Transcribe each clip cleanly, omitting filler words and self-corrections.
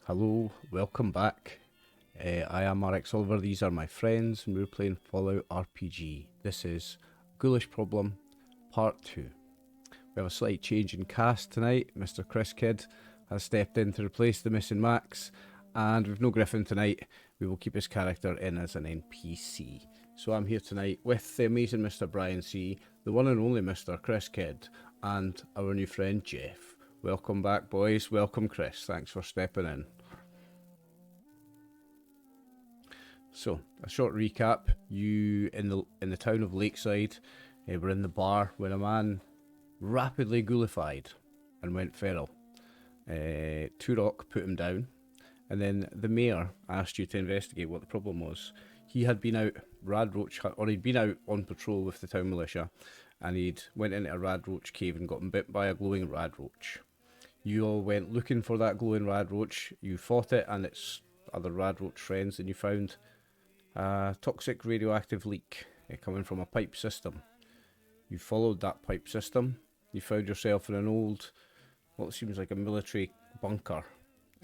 Hello, welcome back. I am RxOliver, these are my friends, and we're playing Fallout RPG. This is Ghoulish Problem, Part 2. We have a slight change in cast tonight. Mr. Chris Kidd has stepped in to replace the missing Max, and we've no Gryphon tonight. We will keep his character in as an NPC. So I'm here tonight with the amazing Mr. Brian C., the one and only Mr. Chris Kidd, and our new friend Jeff. Welcome back, boys. Welcome, Chris. Thanks for stepping in. So, a short recap. You in the town of Lakeside were in the bar when a man rapidly ghoulified and went feral. Turok put him down, and then the mayor asked you to investigate what the problem was. He had been out he'd been out on patrol with the town militia, and he'd went into a radroach cave and gotten bit by a glowing radroach. You all went looking for that glowing radroach. You fought it and its other radroach friends, and you found a toxic radioactive leak coming from a pipe system. You followed that pipe system. You found yourself in an old, what seems like a military bunker,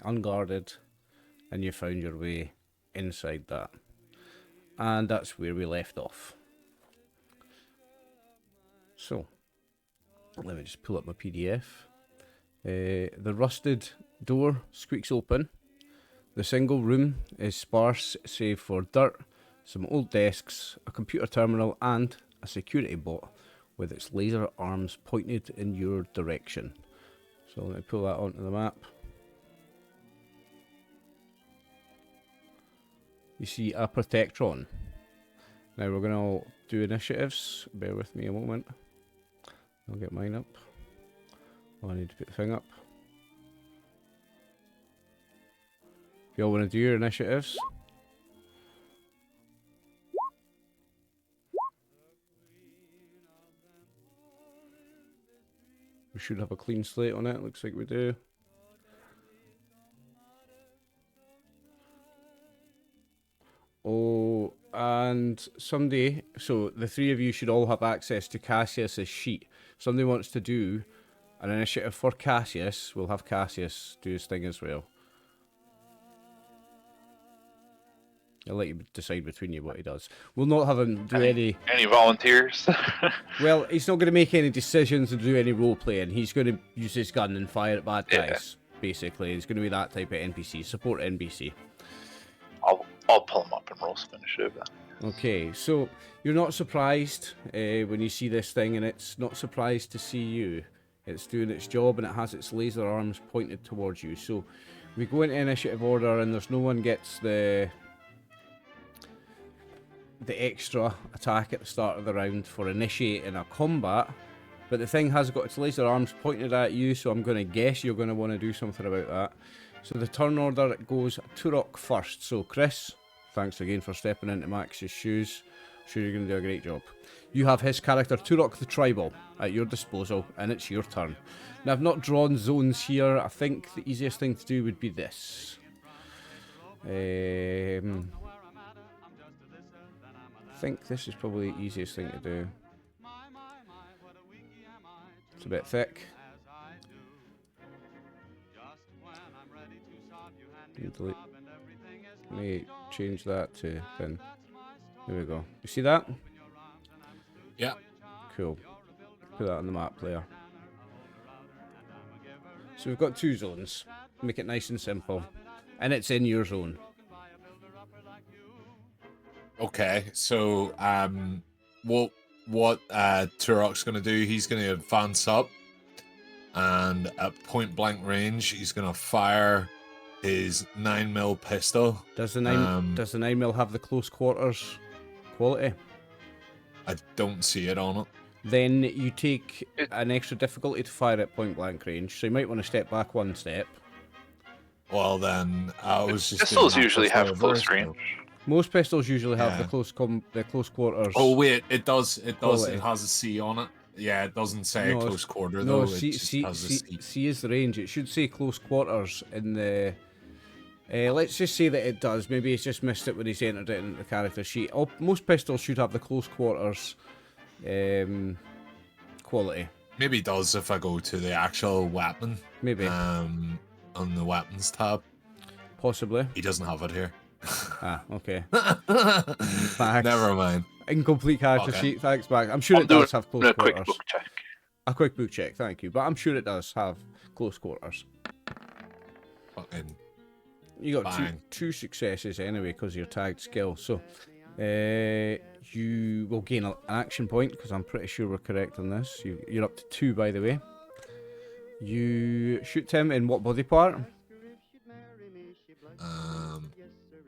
unguarded, and you found your way inside that. And that's where we left off. So, let me just pull up my PDF. The rusted door squeaks open. The single room is sparse save for dirt, some old desks, a computer terminal, and a security bot with its laser arms pointed in your direction. So let me pull that onto the map. You see a Protectron. Now we're going to do initiatives. Bear with me a moment. I'll get mine up. Oh, I need to put the thing up. If y'all want to do your initiatives. We should have a clean slate on it, looks like we do. Oh, and someday, so the three of you should all have access to Casius's sheet. If somebody wants to do an initiative for Casius, we'll have Casius do his thing as well. I'll let you decide between you what he does. We'll not have him do any volunteers. Well, he's not going to make any decisions and do any role playing. He's going to use his gun and fire at bad guys. Basically, he's going to be that type of NPC, support NPC. I'll pull him up and roll some initiative then. Okay, so you're not surprised when you see this thing, and it's not surprised to see you. It's doing its job, and it has its laser arms pointed towards you. So we go into initiative order, and there's no one gets the extra attack at the start of the round for initiating a combat, but the thing has got its laser arms pointed at you, so I'm going to guess you're going to want to do something about that. So the turn order, it goes Turok first. So Chris, thanks again for stepping into Max's shoes. I'm sure you're going to do a great job. You have his character Turok the Tribal at your disposal, and it's your turn. Now I've not drawn zones here. I think the easiest thing to do would be this. I think this is probably the easiest thing to do. It's a bit thick. Let me change that to thin. There we go. You see that? Yeah. Cool. Put that on the map player. So we've got two zones. Make it nice and simple. And it's in your zone. Okay, so what Turok's going to do, he's going to advance up, and at point blank range, he's going to fire his 9mm pistol. Does the 9mm have the close quarters quality? I don't see it on it. Then you take an extra difficulty to fire at point blank range, so you might want to step back one step. Well then, I was just pistols usually have close range. Most pistols usually have the close quarters. Oh wait, it does. It does. Quality. It has a C on it. Yeah, it doesn't say close quarter no, though. C is the range. It should say close quarters in the. Let's just say that it does. Maybe he's just missed it when he's entered it into the character sheet. Most pistols should have the close quarters quality. Maybe it does if I go to the actual weapon. Maybe. On the weapons tab. Possibly. He doesn't have it here. Ah, okay. Never mind. Incomplete character Okay. sheet. Thanks, Max. I'm sure I'm it does doing have close a quick quarters. book check. A quick book check, thank you. But I'm sure it does have close quarters. Fucking You got bang. two successes anyway because of your tagged skill. So you will gain an action point because I'm pretty sure we're correct on this. You're up to 2, by the way. You shoot him in what body part?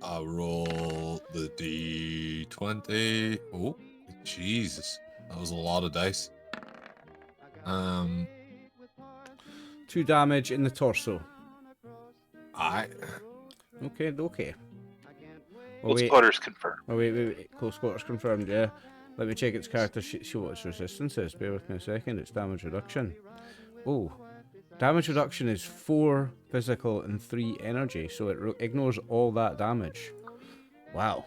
I'll roll the D20. Oh, Jesus. That was a lot of dice. 2 damage in the torso. I. Okay. Close quarters confirmed. Oh, wait. Close quarters confirmed, yeah. Let me check its character sheet, see what its resistance is. Bear with me a second. It's damage reduction. Oh. Damage reduction is 4 physical and 3 energy, so it ignores all that damage. Wow.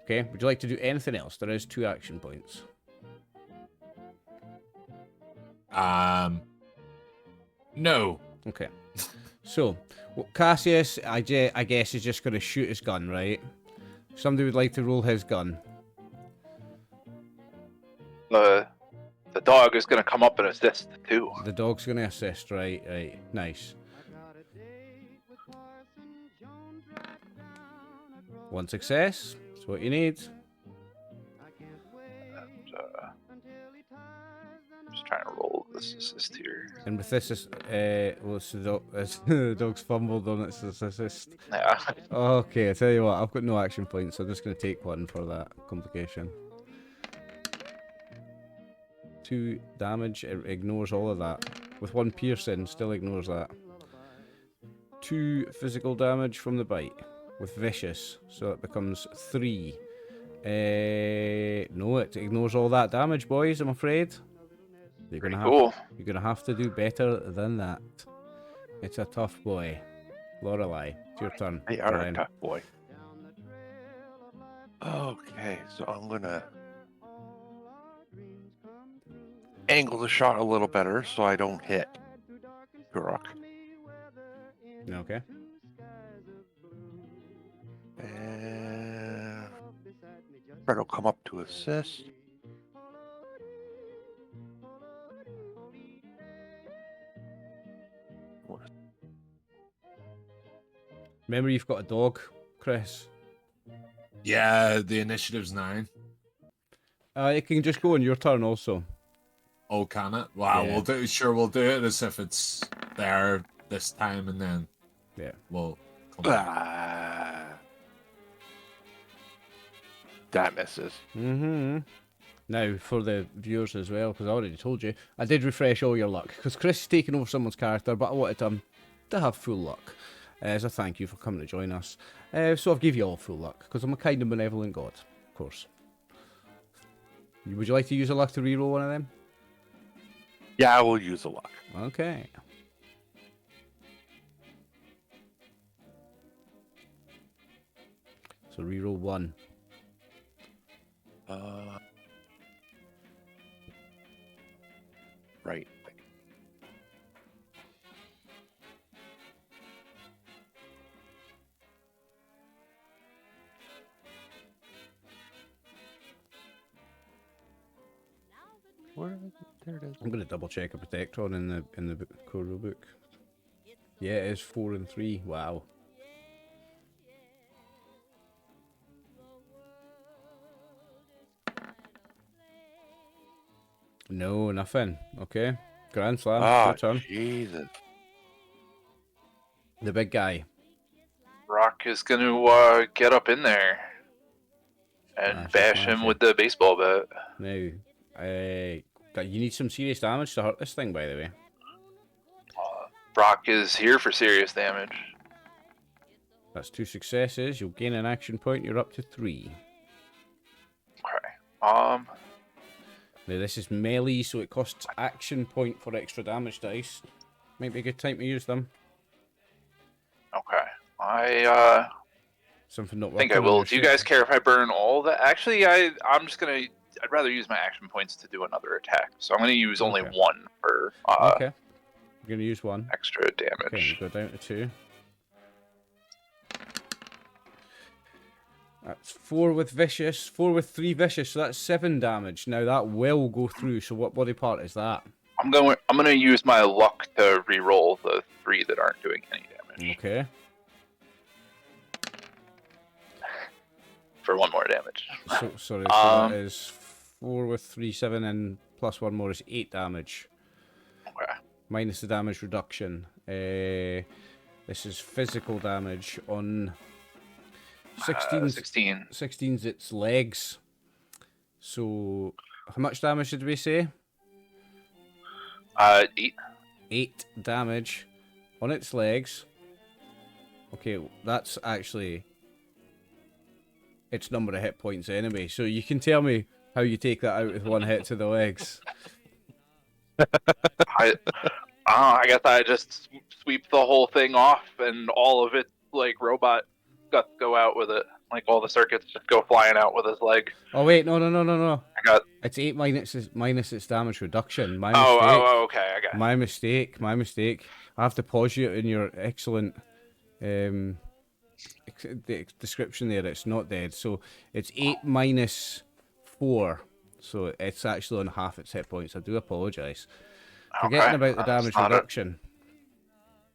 Okay, would you like to do anything else? There is 2 action points. No. Okay. So, well, Casius, I guess, is just going to shoot his gun, right? Somebody would like to roll his gun. The dog is going to come up and assist too. The dog's going to assist, right. Nice. 1 success. That's what you need. Just trying to roll this assist here. And with this, well, it's the dog's fumbled on its assist. Yeah. Okay, I tell you what, I've got no action points, so I'm just going to take 1 for that complication. 2 damage, it ignores all of that. With 1 piercing, still ignores that. 2 physical damage from the bite with vicious, so it becomes 3. No, it ignores all that damage, boys, I'm afraid. You're gonna have to do better than that. It's a tough boy. Lorelei, it's your turn. They are Brian. a tough boy. Okay, so I'm gonna angle the shot a little better so I don't hit Turok. Okay. And Fred will come up to assist. Remember, you've got a dog, Chris. Yeah, the initiative's 9. It can just go on your turn also. Oh, can it? Wow, Yeah. we'll do it as if it's there this time and then Yeah. we'll come That misses. Now, for the viewers as well, because I already told you, I did refresh all your luck. Because Chris is taking over someone's character, but I wanted him to have full luck. As a thank you for coming to join us. So I've give you all full luck, because I'm a kind and benevolent god, of course. Would you like to use a luck to reroll one of them? Yeah, I will use a luck. Okay. So reroll 1. Right. Where is it? There it is. I'm gonna double check a Protectron in the core rulebook. Yeah, it is 4 and 3. Wow. No, nothing. Okay. Grandslam, Ah, your turn. Jesus. The big guy. Rock is going to get up in there and That's bash just him nasty. with the baseball bat. Now, you need some serious damage to hurt this thing, by the way. Brock is here for serious damage. That's 2 successes. You'll gain an action point. You're up to 3. Okay. Now, this is melee, so it costs action point for extra damage dice. Might be a good time to use them. Okay. Something not I think working I on will. your Do you sheet. guys care if I burn all that? Actually, I'm just gonna. I'd rather use my action points to do another attack. So I'm gonna use only Okay. 1 for Okay. You're going to use 1. extra damage. Okay, you go down to 2. That's 4 with vicious, 4 with 3 vicious, so that's 7 damage. Now that will go through, so what body part is that? I'm gonna use my luck to re-roll the 3 that aren't doing any damage. Okay. For 1 more damage. So, sorry, so that is 4 with 3, 7, and plus 1 more is 8 damage. Okay. Minus the damage reduction. This is physical damage on 16. 16's its legs. So, how much damage did we say? 8. 8 damage on its legs. Okay, that's actually its number of hit points anyway. So you can tell me how you take that out with 1 hit to the legs. I guess I just sweep the whole thing off, and all of it, like robot, got to go out with it. Like all the circuits just go flying out with his leg. Oh wait, no. I got. It's 8 minus its damage reduction. My Oh, mistake. Okay, I got it. My mistake. I have to pause you in your excellent the description there. It's not dead. So it's 8 minus 4. So it's actually on half its hit points. I do apologise. Forgetting about the damage reduction.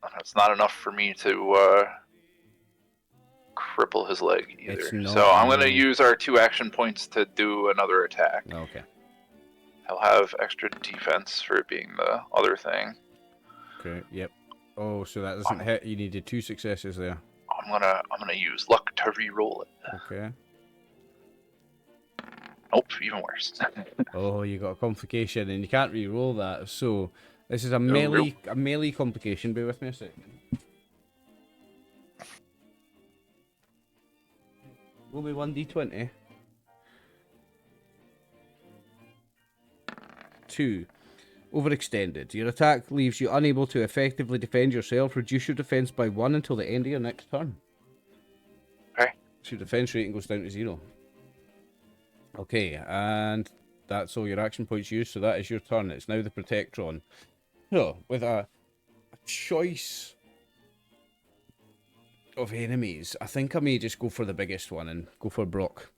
That's not enough for me to cripple his leg either. So I'm going to use our 2 action points to do another attack. Okay. He'll have extra defense for it being the other thing. Okay. Yep. Oh, so that doesn't hit. You needed 2 successes there. I'm gonna use luck to re-roll it. Okay. Nope, even worse. Oh, you got a complication, and you can't re-roll that. So this is a melee complication. Bear with me a second. Roll me 1d20. 2. Overextended. Your attack leaves you unable to effectively defend yourself. Reduce your defense by 1 until the end of your next turn. Okay. So your defense rating goes down to 0. Okay, and that's all your action points used, so that is your turn. It's now the Protectron. So, with a choice of enemies, I think I may just go for the biggest one and go for Brock.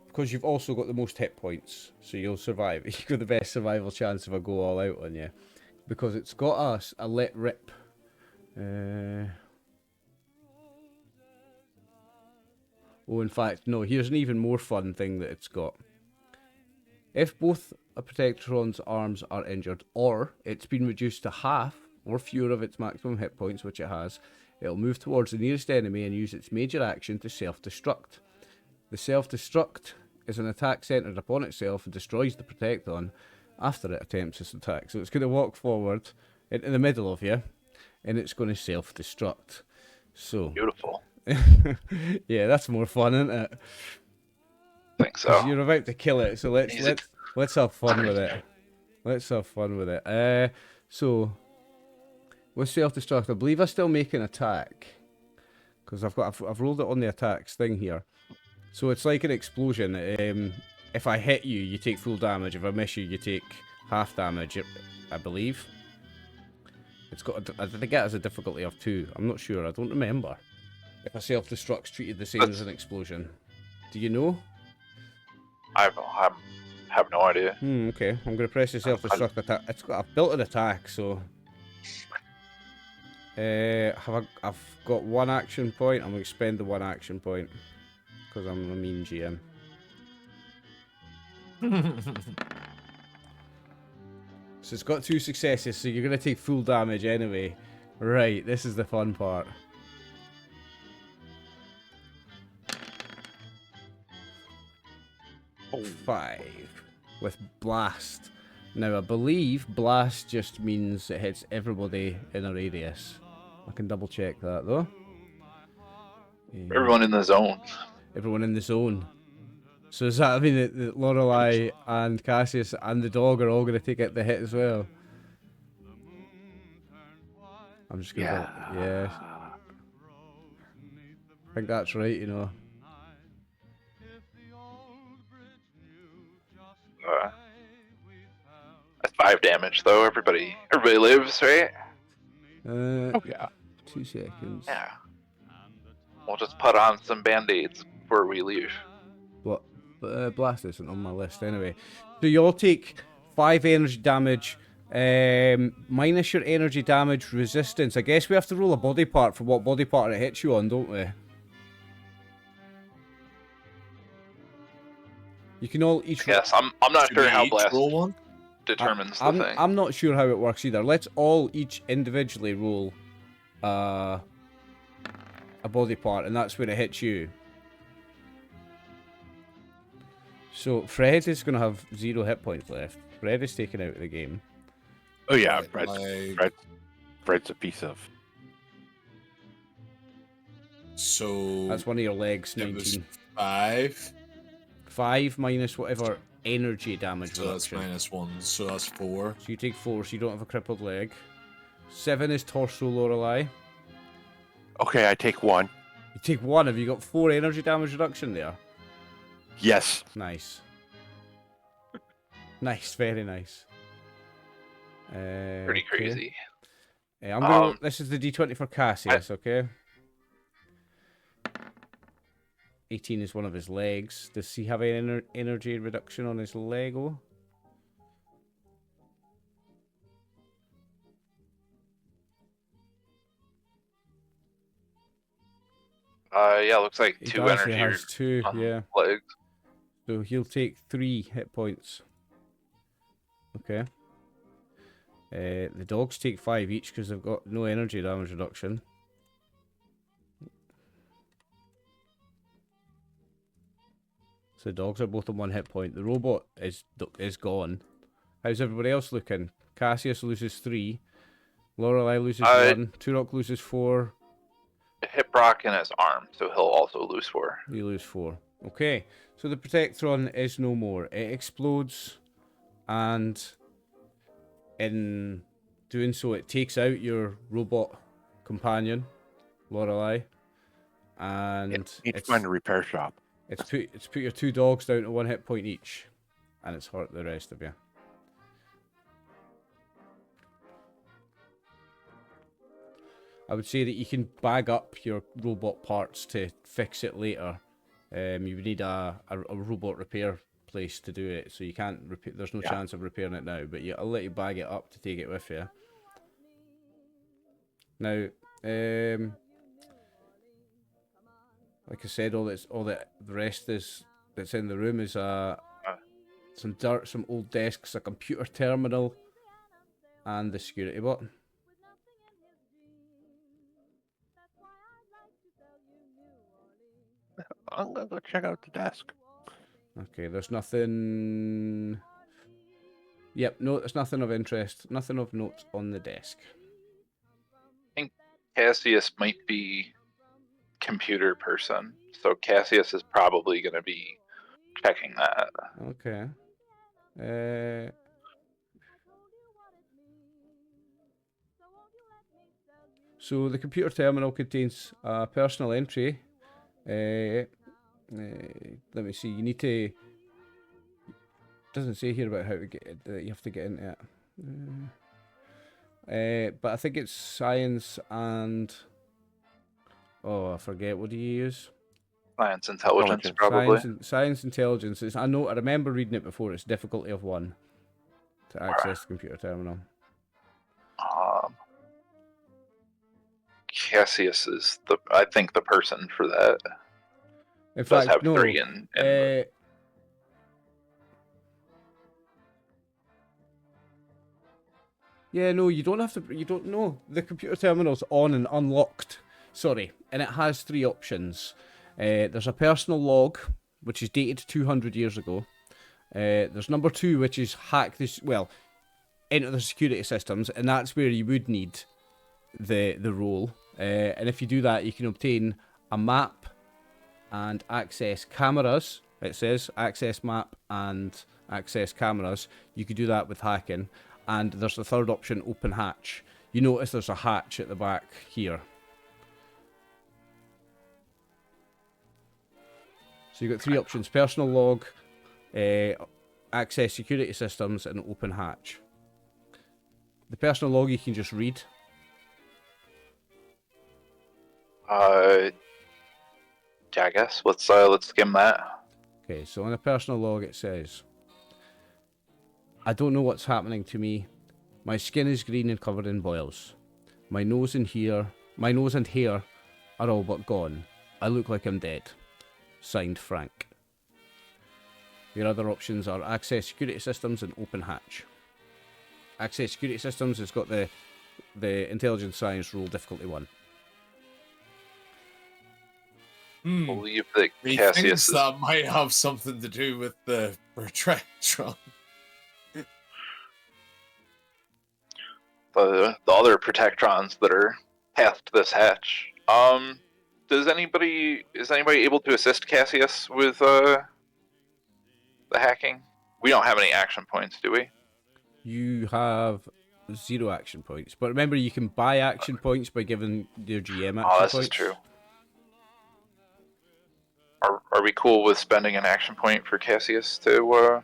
Because you've also got the most hit points, so you'll survive. You've got the best survival chance if I go all out on you. Because it's got a let rip. Oh, in fact, no, here's an even more fun thing that it's got. If both a Protectron's arms are injured, or it's been reduced to half or fewer of its maximum hit points, which it has, it'll move towards the nearest enemy and use its major action to self-destruct. The self-destruct is an attack centered upon itself and destroys the Protectron after it attempts this attack. So it's going to walk forward into the middle of you, and it's going to self-destruct. So Beautiful. yeah, that's more fun, isn't it? I think so. You're about to kill it, so let's have fun with it. Let's have fun with it. So with self-destruct, I believe I still make an attack because I've rolled it on the attacks thing here. So it's like an explosion. If I hit you, you take full damage. If I miss you, you take half damage. I believe. It's got. I think it has a difficulty of 2. I'm not sure. I don't remember. If a self-destruct's treated the same as an explosion. Do you know? I have no idea. Okay. I'm going to press the self-destruct attack. I've built an attack, so... I've got 1 action point. I'm going to spend the 1 action point. Because I'm a mean GM. So it's got 2 successes, so you're going to take full damage anyway. Right, this is the fun part. Oh, 5 with blast. Now I believe blast just means it hits everybody in a radius. I can double check that though. Everyone in the zone. Everyone in the zone. So does that mean that Lorelei and Casius and the dog are all going to take the hit as well? I'm just going to... Yeah. I think that's right, you know. That's 5 damage, though. Everybody lives, right? Oh, yeah. 2 seconds. Yeah. We'll just put on some band-aids. before we leave. What? Blast isn't on my list anyway. So you all take 5 energy damage, minus your energy damage resistance. I guess we have to roll a body part for what body part it hits you on, don't we? You can all each. Yes, I'm not Should sure we how each blast roll one? determines the I'm thing. I'm not sure how it works either. Let's all each individually roll a body part, and that's where it hits you. So Fred is going to have 0 hit points left. Fred is taken out of the game. Oh yeah, Right, Fred's a piece of. So That's one of your legs. it was 19. 5. 5 minus whatever energy damage So that's reduction. -1. So that's 4. So you take 4, so you don't have a crippled leg. 7 is torso, Lorelei. Okay, I take 1. You take 1. Have you got 4 energy damage reduction there? Yes. Nice. Nice, very nice. Pretty okay. crazy. I'm gonna. This is the D20 for Casius, okay? 18 is one of his legs. Does he have any energy reduction on his Lego? Yeah, looks like He 2 does, he energy has 2, on yeah. legs. So he'll take 3 hit points. Okay. The dogs take 5 each because they've got no energy damage reduction. So the dogs are both on 1 hit point. The robot is gone. How's everybody else looking? Casius loses 3. Lorelei loses 1. Turok loses 4. Hip rock in his arm, so he'll also lose 4. You lose 4. Okay, so the Protectron is no more. It explodes, and in doing so, it takes out your robot companion, Lorelei, and Need to it's find a repair shop. It's put your 2 dogs down to 1 hit point each, and it's hurt the rest of you. I would say that you can bag up your robot parts to fix it later. You would need a robot repair place to do it, so you can't repair. There's no chance of repairing it now, but I'll let you bag it up to take it with you. Now, like I said, the rest is that's in the room is some dirt, some old desks, a computer terminal, and the security button. I'm gonna go check out the desk. Okay, there's nothing. Yep, no, there's nothing of interest, nothing of note on the desk. I think Casius might be computer person, so Casius is probably going to be checking that. Okay. So the computer terminal contains a personal entry. Let me see. You need to. Doesn't say here about how to get it. That you have to get into it. But I think it's science and. Oh, I forget. What do you use? Science intelligence, probably. Science intelligence. I know. I remember reading it before. It's difficulty of 1 to access the computer terminal. Casius is I think the person for that. In Does fact, have no. 3 in the... Yeah, no, you don't have to. You don't know. The computer terminal's on and unlocked. Sorry, and it has 3 options. There's a personal log, which is dated 200 years ago. There's number 2, which is hack this. Well, into the security systems, and that's where you would need the role. And if you do that, you can obtain a map and access cameras. It says access map and access cameras. You could do that with hacking. And there's the 3rd option, open hatch. You notice there's a hatch at the back here. So you've got 3 options: personal log, access security systems, and open hatch. The personal log you can just read. Yeah, I guess let's skim that. Okay, so on a personal log it says, I don't know what's happening to me. My skin is green and covered in boils. My nose and hair are all but gone. I look like I'm dead. Signed, Frank. Your other options are access security systems and open hatch. Access security systems has got the intelligence science rule difficulty 1. I believe that He Casius thinks is... that might have something to do with the Protectron. the other Protectrons that are past this hatch. Is anybody able to assist Casius with the hacking? We don't have any action points, do we? You have 0 action points, but remember you can buy action points by giving your GM action Oh, this points. is true. Are we cool with spending an action point for Casius to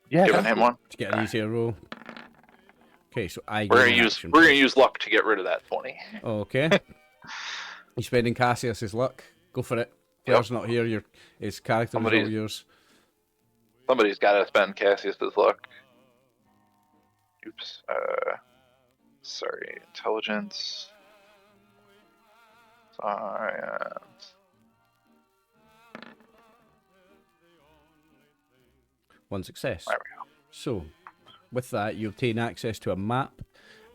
giving him one? To get an easier roll. Okay, so We're gonna use luck to get rid of that 20. Okay. You spending Cassius's luck? Go for it. Player's not here. His character is all yours. Somebody's got to spend Cassius's luck. Oops. Sorry. Intelligence. Science. One success. There we go. So, with that, you obtain access to a map,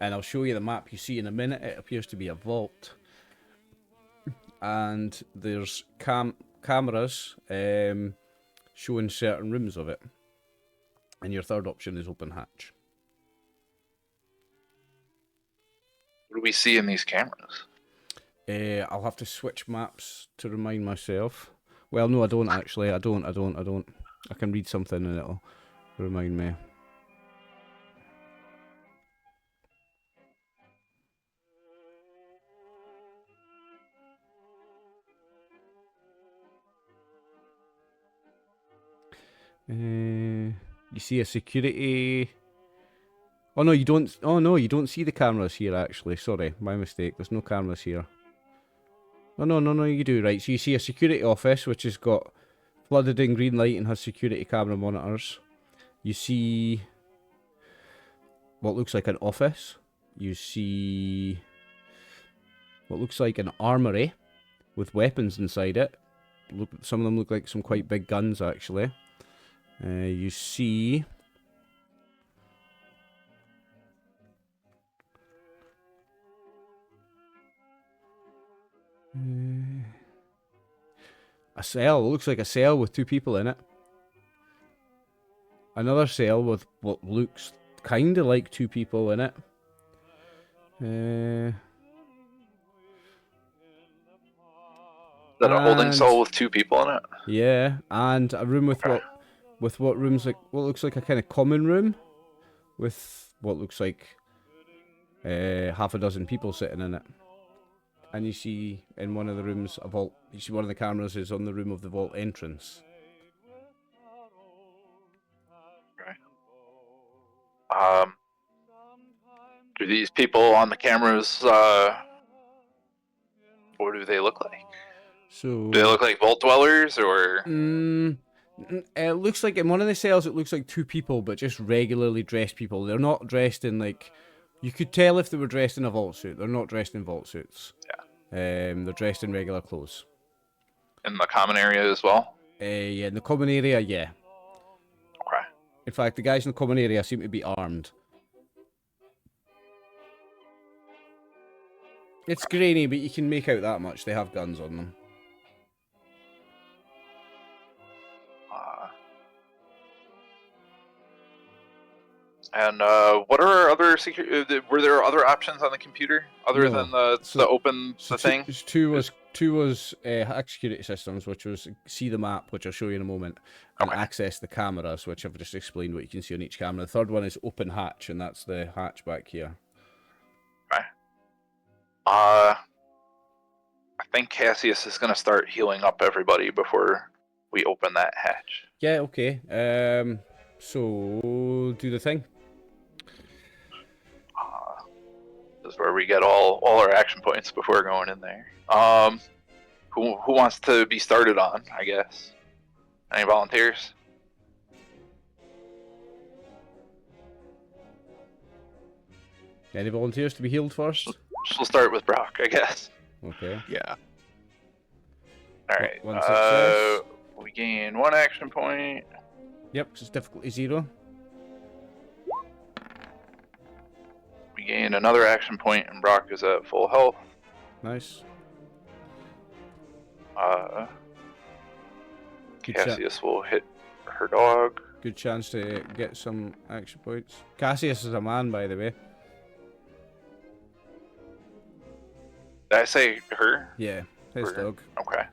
and I'll show you the map you see in a minute. It appears to be a vault, and there's cameras showing certain rooms of it. And your third option is open hatch. What do we see in these cameras? I'll have to switch maps to remind myself. Well, no, I don't actually. I don't. I can read something and it'll remind me. You see a security... Oh no, you don't. Oh no, you don't see the cameras here actually. Sorry, my mistake. There's no cameras here. Oh no, you do, right. So you see a security office which has got flooded in green light and has security camera monitors. You see what looks like an office. You see what looks like an armory with weapons inside it. Some of them look like some quite big guns actually. You see a cell. It looks like a cell with 2 people in it. Another cell with what looks kind of like 2 people in it. Is that a holding cell with 2 people in it? Yeah, and a room with what rooms like what looks like a kind of common room with what looks like half a dozen people sitting in it. And you see in one of the rooms a vault. You see one of the cameras is on the room of the vault entrance. Okay. Do these people on the cameras, what do they look like? So do they look like vault dwellers, or? It looks like in one of the cells it looks like 2 people, but just regularly dressed people. They're not dressed in like... You could tell if they were dressed in a vault suit. They're not dressed in vault suits. Yeah. They're dressed in regular clothes. In the common area as well? Yeah, in the common area, yeah. Okay. In fact, the guys in the common area seem to be armed. It's grainy, but you can make out that much. They have guns on them. And what are our other were there other options on the computer other than the thing? Two was hack security systems, which was see the map, which I'll show you in a moment, and access the cameras, which I've just explained what you can see on each camera. The third one is open hatch, and that's the hatch back here. Okay. I think Casius is going to start healing up everybody before we open that hatch. Yeah. Okay. So do the thing. This is where we get all our action points before going in there. Who wants to be started on? I guess. Any volunteers? Any volunteers to be healed first? We'll start with Brock, I guess. Okay. Yeah. All right. One success. We gain 1 action point. Yep, 'cause it's difficulty 0. We gain another action point, and Brock is at full health. Nice. Good Casius will hit her dog. Good chance to get some action points. Casius is a man, by the way. Did I say her? Yeah, his Or- dog. Okay.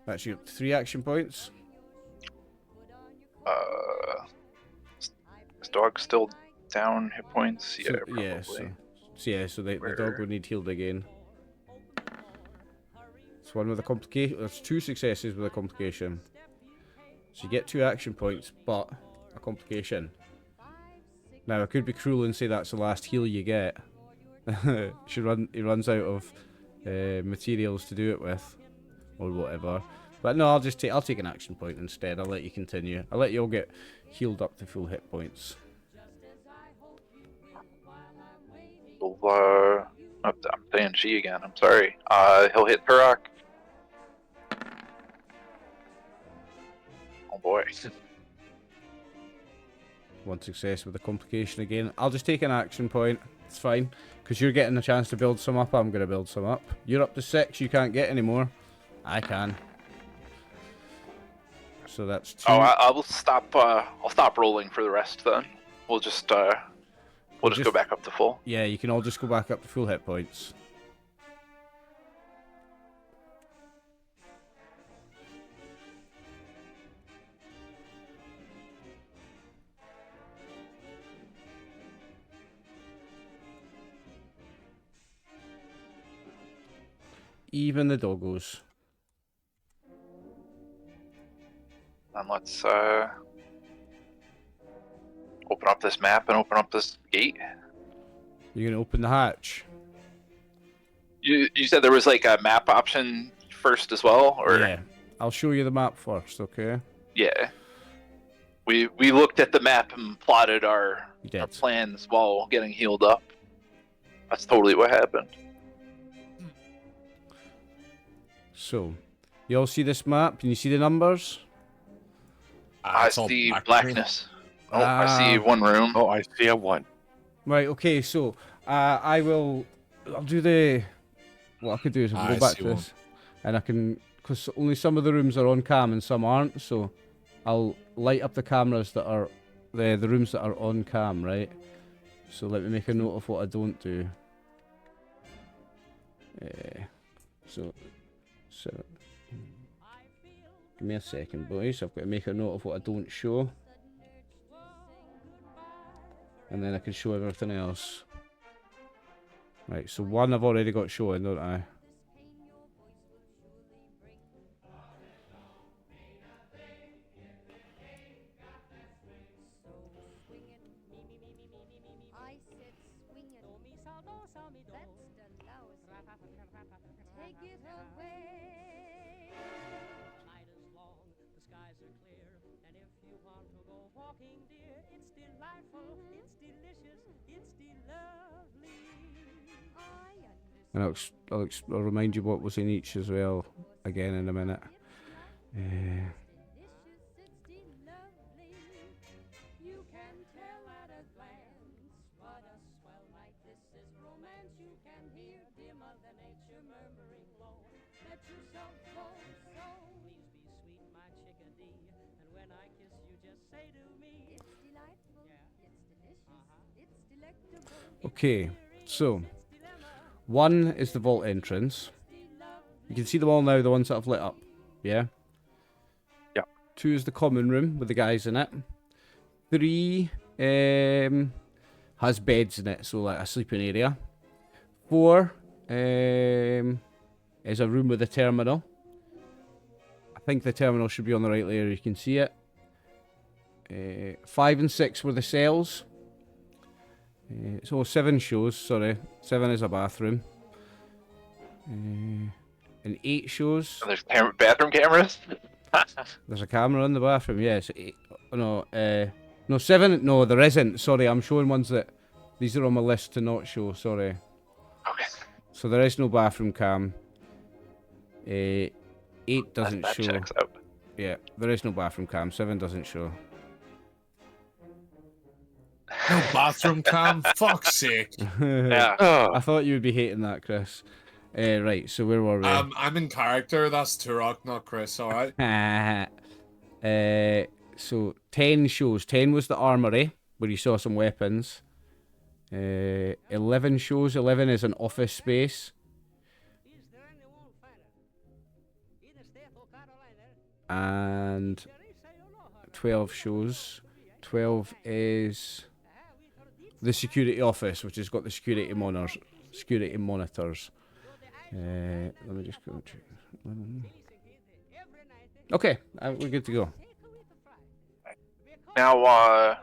That's your 3 action points. Is dog still down hit points? Yeah, So, probably. So the dog would need healed again. It's one with a complication. There's 2 successes with a complication. So you get 2 action points, but a complication. Now I could be cruel and say that's the last heal you get. He runs out of materials to do it with, or whatever. But no, I'll take an action point instead. I'll let you continue. I'll let you all get healed up to full hit points. I'm saying she again. I'm sorry. He'll hit Turok. Oh boy. 1 success with a complication again. I'll just take an action point. It's fine. Because you're getting a chance to build some up, I'm going to build some up. You're up to 6, you can't get any more. I can. So that's 2. Oh, I'll stop. I'll stop rolling for the rest then. We'll just go back up to full. Yeah, you can all just go back up to full hit points. Even the doggos. And let's open up this map and open up this gate. You're going to open the hatch. You said there was like a map option first as well, or Yeah. I'll show you the map first, okay? yeah. We looked at the map and plotted our did. plans while getting healed up. That's totally what happened. So, you all see this map? Can you see the numbers? I It's all see black. blackness. Oh, I see one room. Oh, I see a 1. Right, okay, so, I'll do the... What I could do is I'll I go back see to one. this. And I can... Because only some of the rooms are on cam and some aren't, so I'll light up the cameras that are... The rooms that are on cam, right? So let me make a note of what I don't do. So... Give me a second, boys. I've got to make a note of what I don't show. And then I can show everything else. Right, so 1 I've already got showing, don't I? And I'll remind you what was in each as well, again in a minute. Okay, so 1 is the vault entrance. You can see them all now, the ones that I've lit up. Yeah? Yeah. 2 is the common room with the guys in it. 3 has beds in it, so like a sleeping area. 4 is a room with a terminal. I think the terminal should be on the right layer, you can see it. 5 and 6 were the cells. So 7 shows, sorry. 7 is a bathroom. And 8 shows. And there's bathroom cameras. There's a camera in the bathroom. Yes. No. No 7. No, there isn't. Sorry, I'm showing ones that. These are on my list to not show. Sorry. Okay. So there is no bathroom cam. 8 doesn't that show. checks out. Yeah, there is no bathroom cam. 7 doesn't show. No bathroom cam. Fuck's sake. Yeah. I thought you would be hating that, Chris. Right, so where were we? I'm in character. That's Turok, not Chris. All right. So 10 shows. 10 was the Armory, where you saw some weapons. 11 shows. 11 is an office space. And 12 shows. 12 is the security office, which has got the security monitors. Let me just go and check. Okay, we're good to go. Now,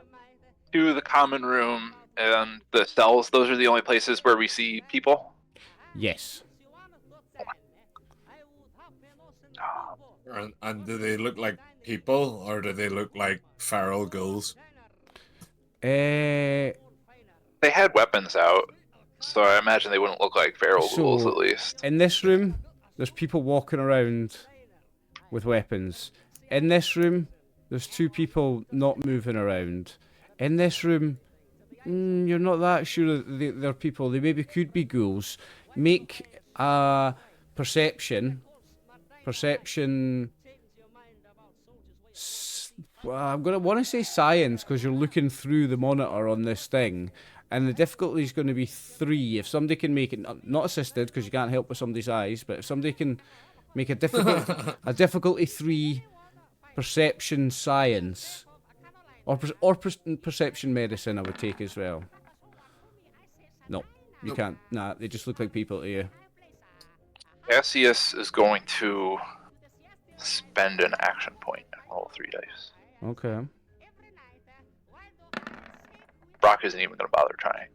to the common room and the cells, those are the only places where we see people? Yes. And do they look like people, or do they look like feral ghouls? They had weapons out, so I imagine they wouldn't look like feral ghouls, at least. In this room, there's people walking around with weapons. In this room, there's 2 people not moving around. In this room, you're not that sure that they're people. They maybe could be ghouls. Make a perception. I'm gonna want to say science because you're looking through the monitor on this thing, and the difficulty is going to be 3. If somebody can make it not assisted because you can't help with somebody's eyes, but if somebody can make a difficulty 3 perception science or perception medicine, I would take as well. No, you can't. Nah, they just look like people to you. Casius is going to spend an action point and roll 3 dice. Okay. Brock isn't even going to bother trying.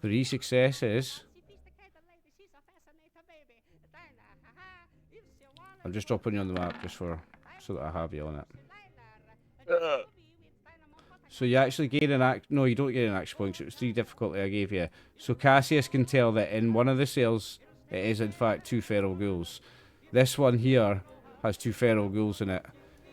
3 successes. I'm just dropping you on the map just so that I have you on it. So you actually gain an act. No, you don't get an action point. It was 3 difficulty I gave you. So Casius can tell that in one of the cells it is in fact 2 feral ghouls. This one here has 2 feral ghouls in it.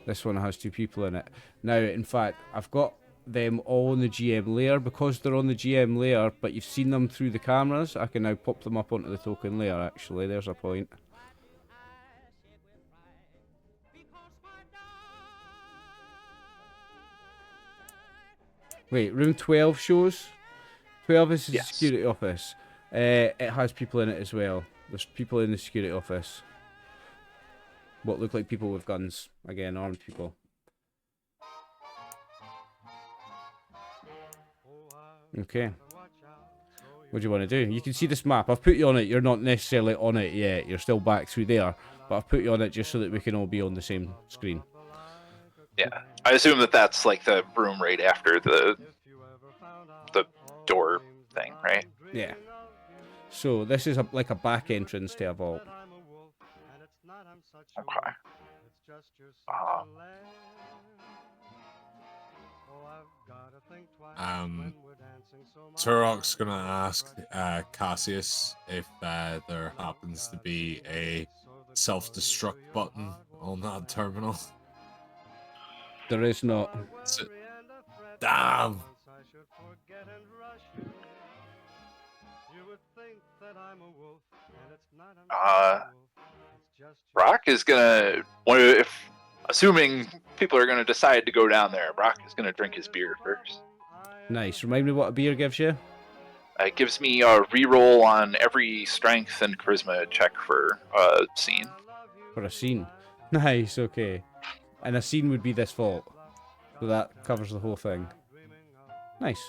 This one has 2 people in it. Now, in fact, I've got them all in the GM layer. Because they're on the GM layer, but you've seen them through the cameras, I can now pop them up onto the token layer, actually. There's a point. Wait, room 12 shows? 12 is the security office. It has people in it as well. There's people in the security office. What look like people with guns. Again, armed people. Okay. What do you want to do? You can see this map. I've put you on it. You're not necessarily on it yet. You're still back through there. But I've put you on it just so that we can all be on the same screen. Yeah. I assume that that's like the room right after the door thing, right? Yeah. So this is like a back entrance to a vault. Okay. Turok's gonna ask Casius if there happens to be a self-destruct button on that terminal. There is not. Damn! Brock is gonna, assuming people are gonna decide to go down there, Brock is gonna drink his beer first. Nice. Remind me what a beer gives you? It gives me a reroll on every strength and charisma check for a scene. For a scene. Nice, okay. And a scene would be this vault. So that covers the whole thing. Nice.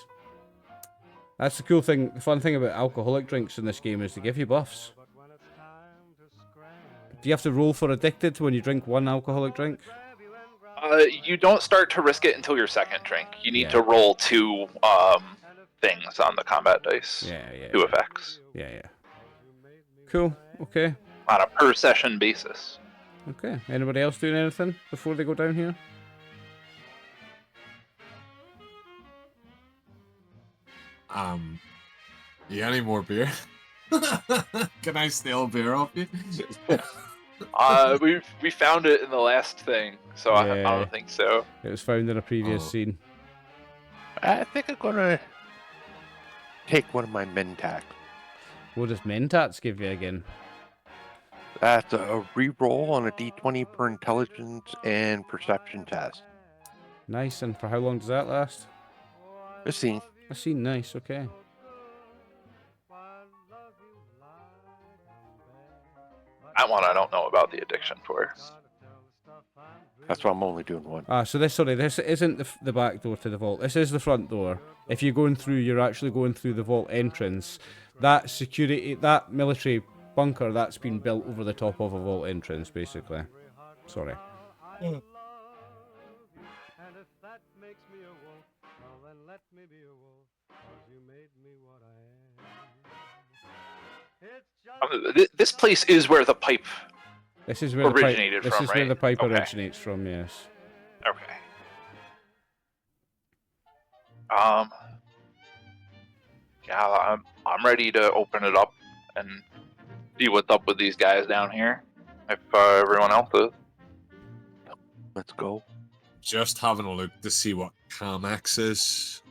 That's the cool thing, the fun thing about alcoholic drinks in this game is they give you buffs. Do you have to roll for addicted when you drink one alcoholic drink? You don't start to risk it until your second drink. You need to roll 2 things on the combat dice. Yeah. 2 effects. Yeah. Cool. Okay. on a per session basis. Okay. Anybody else doing anything before they go down here? You got any more beer? Can I steal a beer off you? We found it in the last thing, so I Yeah. don't think so. It was found in a previous scene. I think I'm gonna take one of my Mentats. What does Mentats give you again? That's a reroll on a d20 per intelligence and perception test. Nice. And for how long does that last? Let's see. I see. Nice. Okay. That one I don't know about the addiction for. That's why I'm only doing one. So this isn't the back door to the vault. This is the front door. If you're going through, you're actually going through the vault entrance. That military bunker, that's been built over the top of a vault entrance, basically. Sorry. This place is where the pipe This is where originated the pipe, from, This is where right? the pipe Okay. originates from, yes. Okay. Yeah, I'm ready to open it up and see what's up with these guys down here. If everyone else is. Let's go. Just having a look to see what Camex is.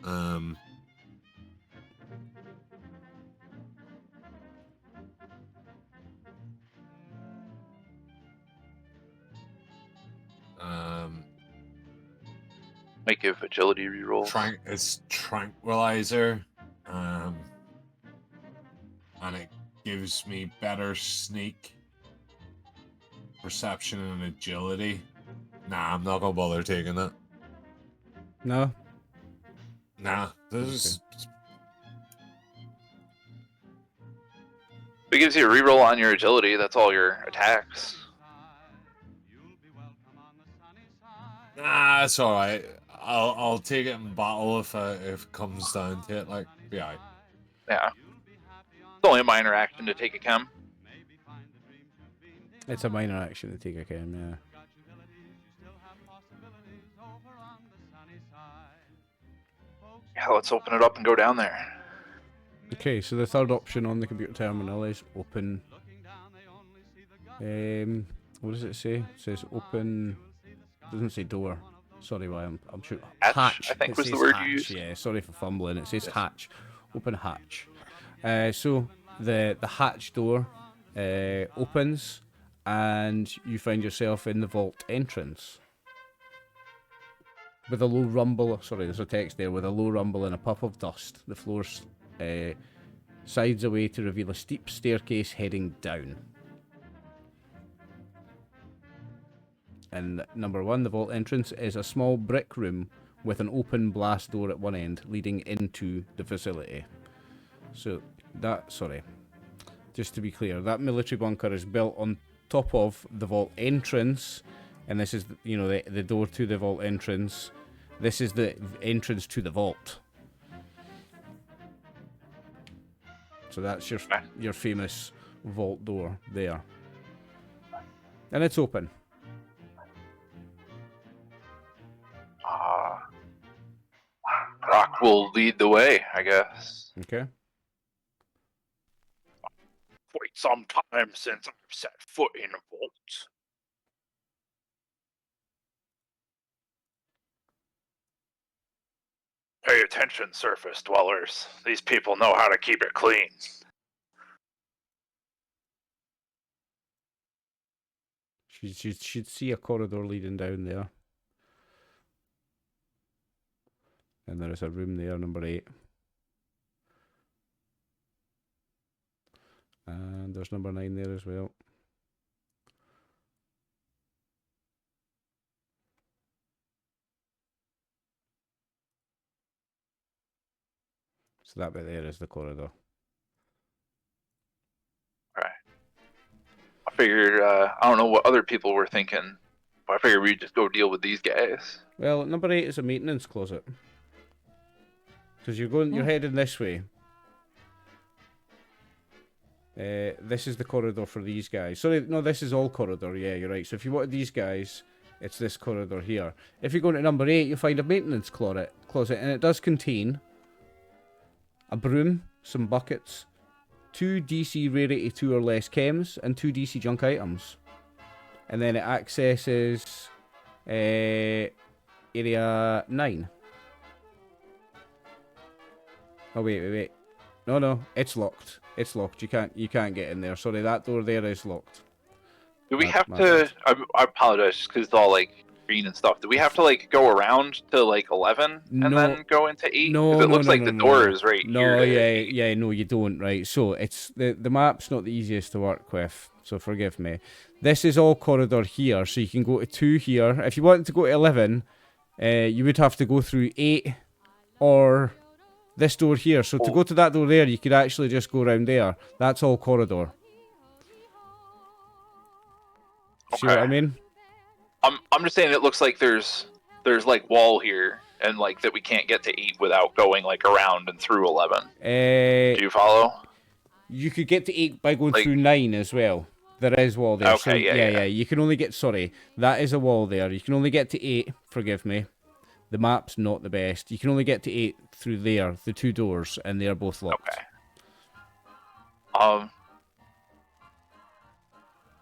Make give agility reroll. It's tranquilizer, and it gives me better sneak, perception, and agility. Nah, I'm not gonna bother taking that. No? Nah, this is It gives you a reroll on your agility. That's all your attacks. nah, it's all right. I'll take it in battle if it comes down to it. Like, yeah. Yeah. It's only a minor action to take a chem. It's a minor action to take a chem, yeah. Yeah, let's open it up and go down there. Okay, so the third option on the computer terminal is open. What does it say? It says open. It doesn't say door. Sorry, why I'm sure. Hatch, I think It was the says word you hatch, used. Yeah, sorry for fumbling. It says hatch. Open hatch. So the hatch door opens, and you find yourself in the vault entrance. With a low rumble, sorry, there's a text there. With a low rumble and a puff of dust, the floor sides away to reveal a steep staircase heading down. And number one, the vault entrance is a small brick room with an open blast door at one end leading into the facility. So just to be clear, that military bunker is built on top of the vault entrance, and this is, the door to the vault entrance. This is the entrance to the vault. So that's your famous vault door there. And it's open. Rock will lead the way, I guess. Okay. Quite some time since I've set foot in a vault. Pay attention, surface dwellers. These people know how to keep it clean. She'd see a corridor leading down there. And there is a room there, number 8. And there's number 9 there as well. So that bit there is the corridor. Right. I figured, I don't know what other people were thinking, but I figured we'd just go deal with these guys. Well, number 8 is a maintenance closet. Because you're heading this way. This is the corridor for these guys. Sorry, no, this is all corridor. Yeah, you're right. So if you wanted these guys, it's this corridor here. If you go to number 8, you'll find a maintenance closet, and it does contain a broom, some buckets, 2 DC rarity 2 or less chems, and 2 DC junk items. And then it accesses area 9. Oh wait. No, it's locked. It's locked. You can't get in there. Sorry, that door there is locked. Do we have to? I apologize because it's all like green and stuff. Do we have to like go around to like 11 and then go into 8? No, it looks like the door is right here. No, yeah, no, you don't. Right, so it's the map's not the easiest to work with. So forgive me. This is all corridor here, so you can go to 2 here. If you wanted to go to 11, you would have to go through 8 or this door here. So to go to that door there, you could actually just go around there. That's all corridor. Okay. See what I mean? I'm just saying it looks like there's like wall here and like that we can't get to 8 without going like around and through 11. Do you follow? You could get to 8 by going through 9 as well. There is wall there. Okay, so, yeah. You can only get, sorry, that is a wall there. You can only get to 8, forgive me. The map's not the best. You can only get to 8 through there, the 2 doors, and they are both locked. Okay.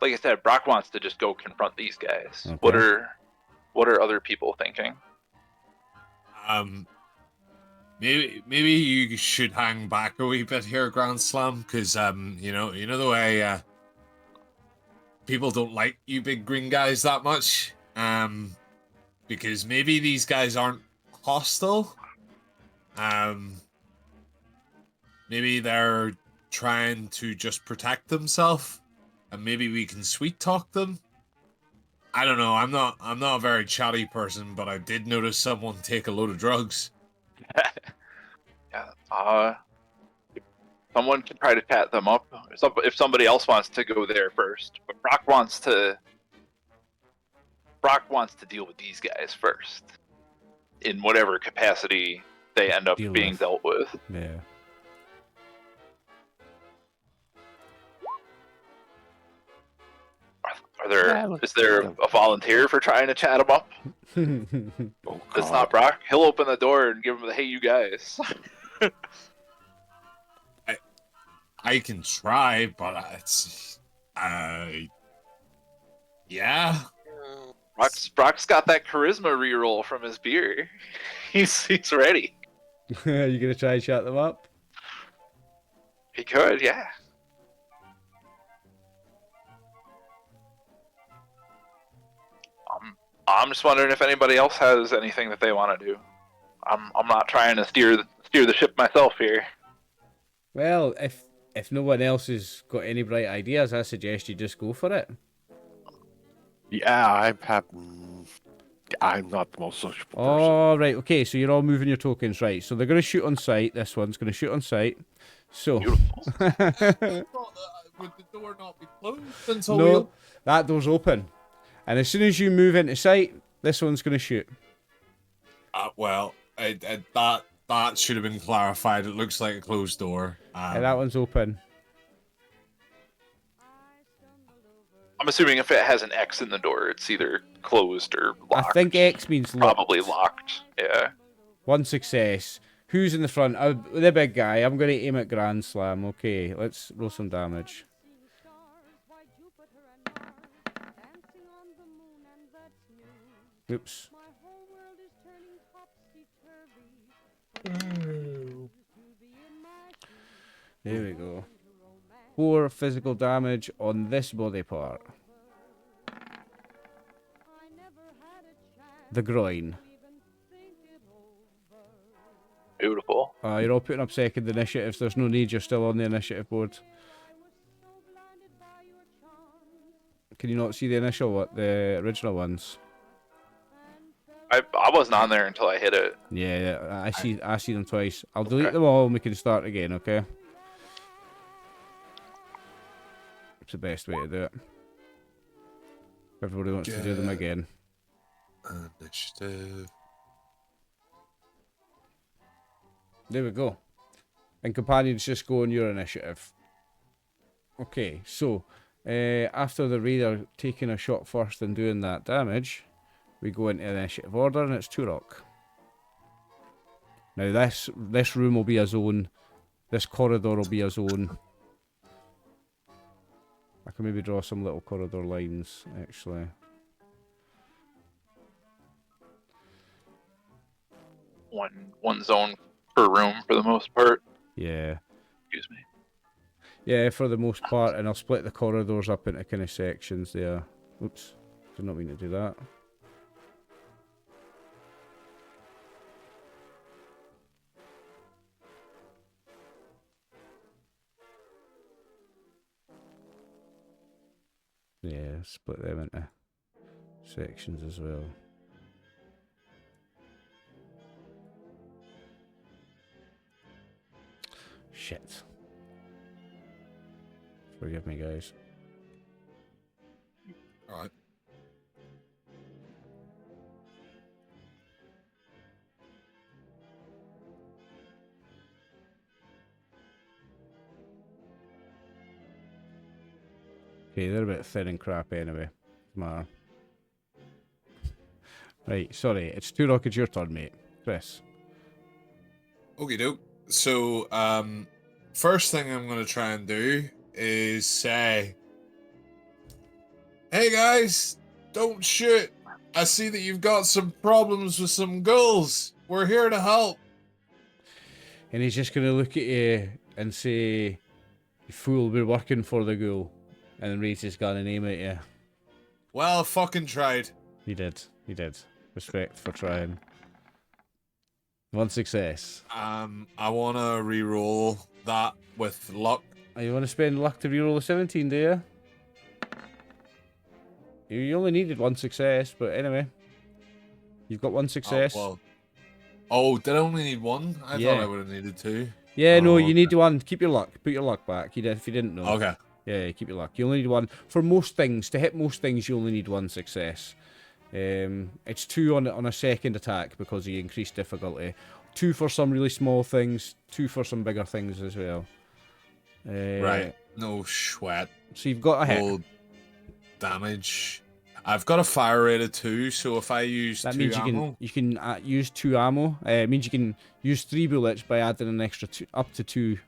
Like I said, Brock wants to just go confront these guys. Okay. What are other people thinking? Maybe you should hang back a wee bit here, Grandslam, because you know the way people don't like you big green guys that much. Because maybe these guys aren't hostile. Maybe they're trying to just protect themselves, and maybe we can sweet talk them. I don't know. I'm not a very chatty person, but I did notice someone take a load of drugs. Yeah. Someone can try to chat them up if somebody else wants to go there first. But Brock wants to deal with these guys first, in whatever capacity they end up being dealt with. Yeah. Is there a volunteer for trying to chat him up? It's not Brock. He'll open the door and give him the "Hey, you guys." I can try, but it's yeah. Brock's got that charisma reroll from his beer. He's ready. You gonna try and chat them up? He could, yeah. I'm just wondering if anybody else has anything that they want to do. I'm not trying to steer the ship myself here. Well, if no one else has got any bright ideas, I suggest you just go for it. Yeah, I'm not the most sociable person. Oh, right, okay, so you're all moving your tokens, right. So they're going to shoot on sight. This one's going to shoot on sight. So... Beautiful. Would the door not be closed until No, that door's open. And as soon as you move into sight, this one's going to shoot. Well, that should have been clarified. It looks like a closed door. And that one's open. I'm assuming if it has an X in the door, it's either closed or locked. I think X means locked. Probably locked, yeah. One success. Who's in the front? The big guy. I'm going to aim at Grandslam. Okay, let's roll some damage. Oops. There we go. 4 physical damage on this body part. The groin. Beautiful. You're all putting up second initiatives. There's no need. You're still on the initiative board. Can you not see the the original ones? I wasn't on there until I hit it. Yeah, I see them twice. I'll delete them all and we can start again, okay? It's the best way to do it. Everybody wants to do them again. Initiative. There we go. And companions, just go on your initiative. Okay, so after the raider taking a shot first and doing that damage, we go into initiative order, and it's Turok. Now this room will be a zone. This corridor will be a zone. I can maybe draw some little corridor lines, actually. One zone per room for the most part. Yeah. Excuse me. Yeah, for the most part, and I'll split the corridors up into kind of sections there. Oops, did not mean to do that. Yeah, split them into sections as well. Shit. Forgive me, guys. Alright. Okay, they're a bit thin and crap anyway. Matter. Right, sorry, it's Turok, it's your turn, mate. Chris. Okay, doke. So, first thing I'm going to try and do is say, hey guys, don't shoot. I see that you've got some problems with some ghouls. We're here to help. And he's just going to look at you and say, you fool, we're working for the ghoul. And then raise his gun and aim at you. Well, I fucking tried. He did. Respect for trying. One success. I want to re-roll that with luck. Oh, you want to spend luck to reroll a 17, do you? You only needed one success, but anyway. You've got one success. Did I only need one? I thought I would have needed two. Yeah, no, you need one. Keep your luck. Put your luck back. If you didn't know. Okay. Yeah, keep your luck. You only need one. For most things, to hit most things, you only need one success. It's 2 on a second attack because of the increased difficulty. 2 for some really small things, 2 for some bigger things as well. Right. No sweat. So you've got a hit. Roll damage. I've got a fire rate of 2, so if I use that 2 means ammo... you can use 2 ammo. It means you can use 3 bullets by adding an extra up to 2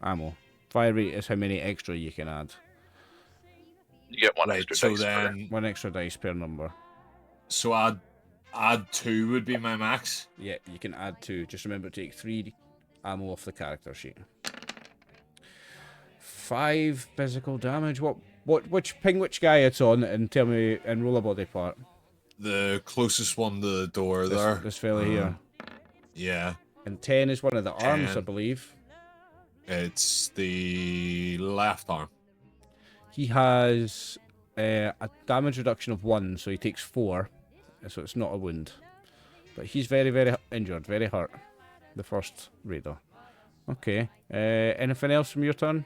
ammo. Fire rate is how many extra you can add. You get one extra dice per. One extra dice per number. So add 2 would be my max? Yeah, you can add 2. Just remember to take 3 ammo off the character sheet. 5 physical damage. Which guy it's on, and tell me, and roll a body part. The closest one to the door there. This fella here. Yeah. And 10 is one of the arms, I believe. It's the left arm. He has a damage reduction of 1, so he takes 4. So it's not a wound. But he's very, very injured, very hurt. The first raider. Okay. Anything else from your turn?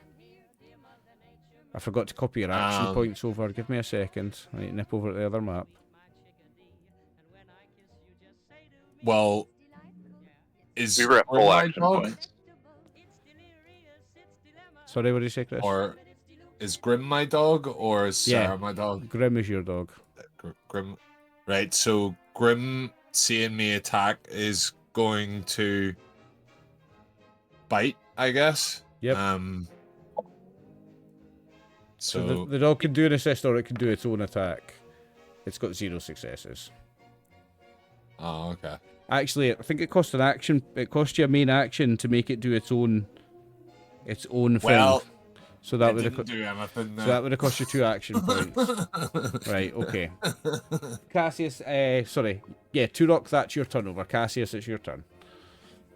I forgot to copy your action points over. Give me a second. I need to nip over to the other map. Well, we were at full action points. Sorry, what did you say, Chris? Or is Grim my dog, or is Sarah my dog? Grim is your dog. Grim. Right, so Grim, seeing me attack, is going to bite, I guess. Yep. So the dog can do an assist, or it can do its own attack. It's got 0 successes. Oh, okay. Actually, I think it costs an action. It costs you a main action to make it do its own thing. Well, so that would have cost you 2 action points. Right, okay. Casius, sorry. Yeah, Turok, that's your turn over. Casius, it's your turn.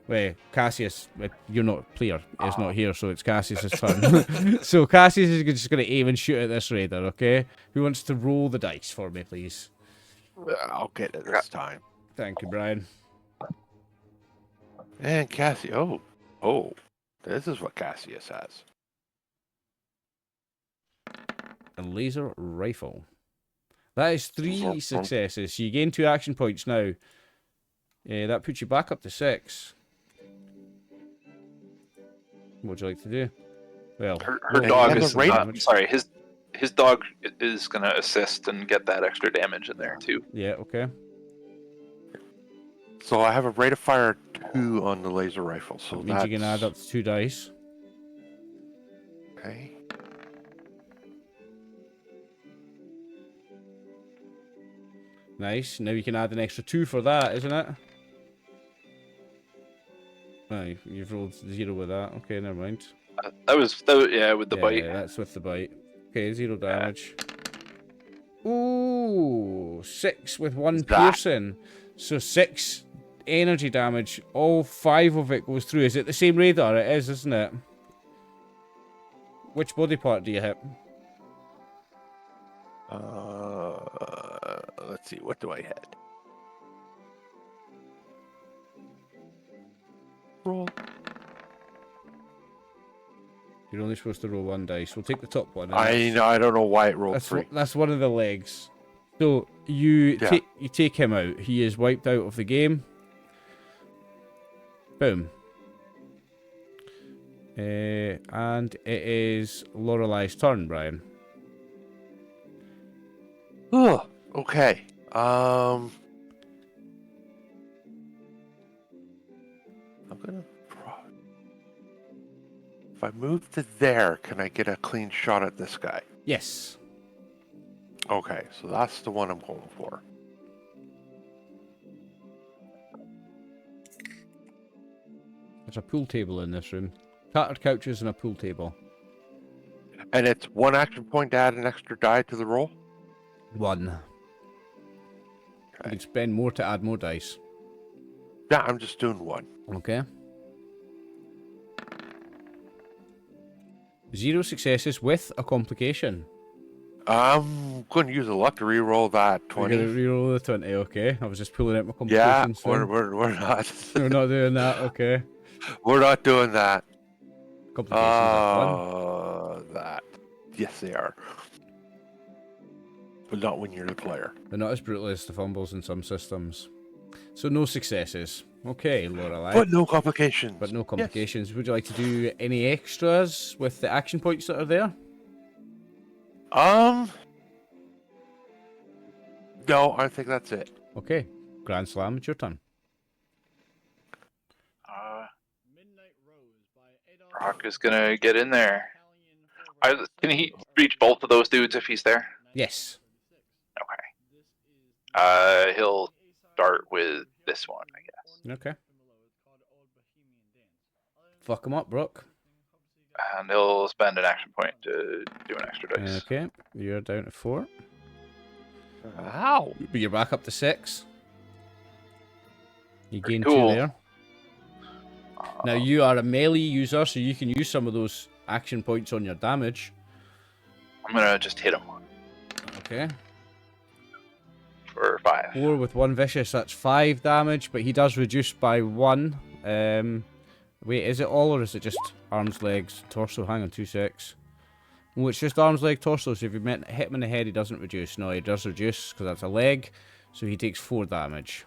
Wait, Casius, you're not player. It's not here, so it's Casius's turn. So Casius is just going to aim and shoot at this raider, okay? Who wants to roll the dice for me, please? I'll get it this time. Thank you, Brian. And Cassie, oh, this is what Casius has. A laser rifle. That is 3 successes. So you gain 2 action points now. That puts you back up to 6. What would you like to do? Well, Her roll dog and is. the rate- I'm sorry, his dog is gonna assist and get that extra damage in there too. Yeah, okay. So I have a rate of fire 2 on the laser rifle. So That means you can add up to 2 dice. Okay. Nice. Now you can add an extra 2 for that, isn't it? Oh, you've rolled 0 with that. Okay, never mind. That was yeah, with the bite. Yeah, that's with the bite. Okay, 0 damage. Ooh, 6 with 1 That- piercing. So 6 energy damage. All 5 of it goes through. Is it the same radar? It is, isn't it? Which body part do you hit? Let's see. What do I hit? Roll. You're only supposed to roll 1 dice. We'll take the top one. and I know. I don't know why it rolled That's 3. that's one of the legs. So you Yeah. you take him out. He is wiped out of the game. Boom. And it is Lorelei's turn, Brian. Oh, okay. I'm gonna. If I move to there, can I get a clean shot at this guy? Yes. Okay, so that's the one I'm going for. There's a pool table in this room. Tattered couches and a pool table. And it's 1 action point to add an extra die to the roll? 1. You Okay. can spend more to add more dice. Yeah, I'm just doing 1. Okay. 0 successes with a complication. I'm going to use a luck to re-roll that We're 20. gonna reroll the 20, okay? I was just pulling out my Yeah, complications. we're not. We're not doing that, okay? We're not doing that. Complications are fun. That. Yes, they are. But not when you're the player. They're not as brutal as the fumbles in some systems. So no successes. Okay, Lorelei. But no complications. But no complications. Would you like to do any extras with the action points that are there? No, I think that's it. Okay. Grandslam, it's your turn. Rock is gonna get in there. Can he reach both of those dudes if he's there? Yes. Okay. He'll start with this one, I guess. Okay. Fuck him up, Brooke. And he'll spend an action point to do an extra dice. Okay. You're down to 4. Ow. But you're back up to 6. You gain 2 cool. there. Now you are a melee user, so you can use some of those action points on your damage. I'm gonna just hit him Okay. for 5. 4 with 1 vicious, that's 5 damage, but he does reduce by 1. Wait, is it all or is it just arms, legs, torso? Hang on, 2 secs. Oh, it's just arms, leg, torso, so if you hit him in the head, he doesn't reduce. No, he does reduce, because that's a leg, so he takes 4 damage.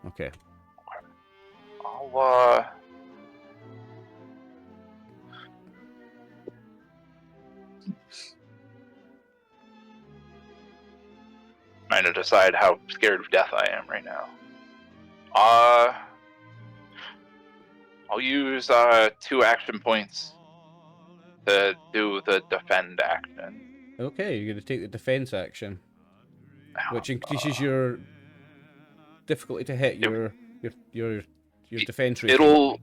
Okay. I'll trying to decide how scared of death I am right now. I'll use 2 action points to do the defend action. Okay, you're going to take the defense action, which increases your difficulty to hit, your defense rating.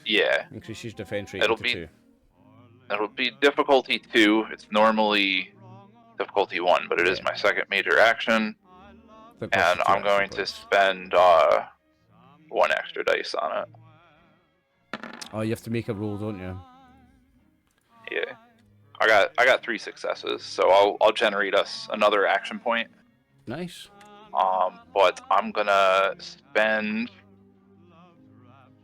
Yeah, Increases defense rating it'll to be 2. it'll be difficulty 2. It's normally difficulty 1, but it is Yeah. my second major action, That costs and you 2 I'm action going to points. spend 1 extra dice on it. Oh, you have to make a roll, don't you? Yeah, I got 3 successes, so I'll generate us another action point. Nice. But I'm gonna spend.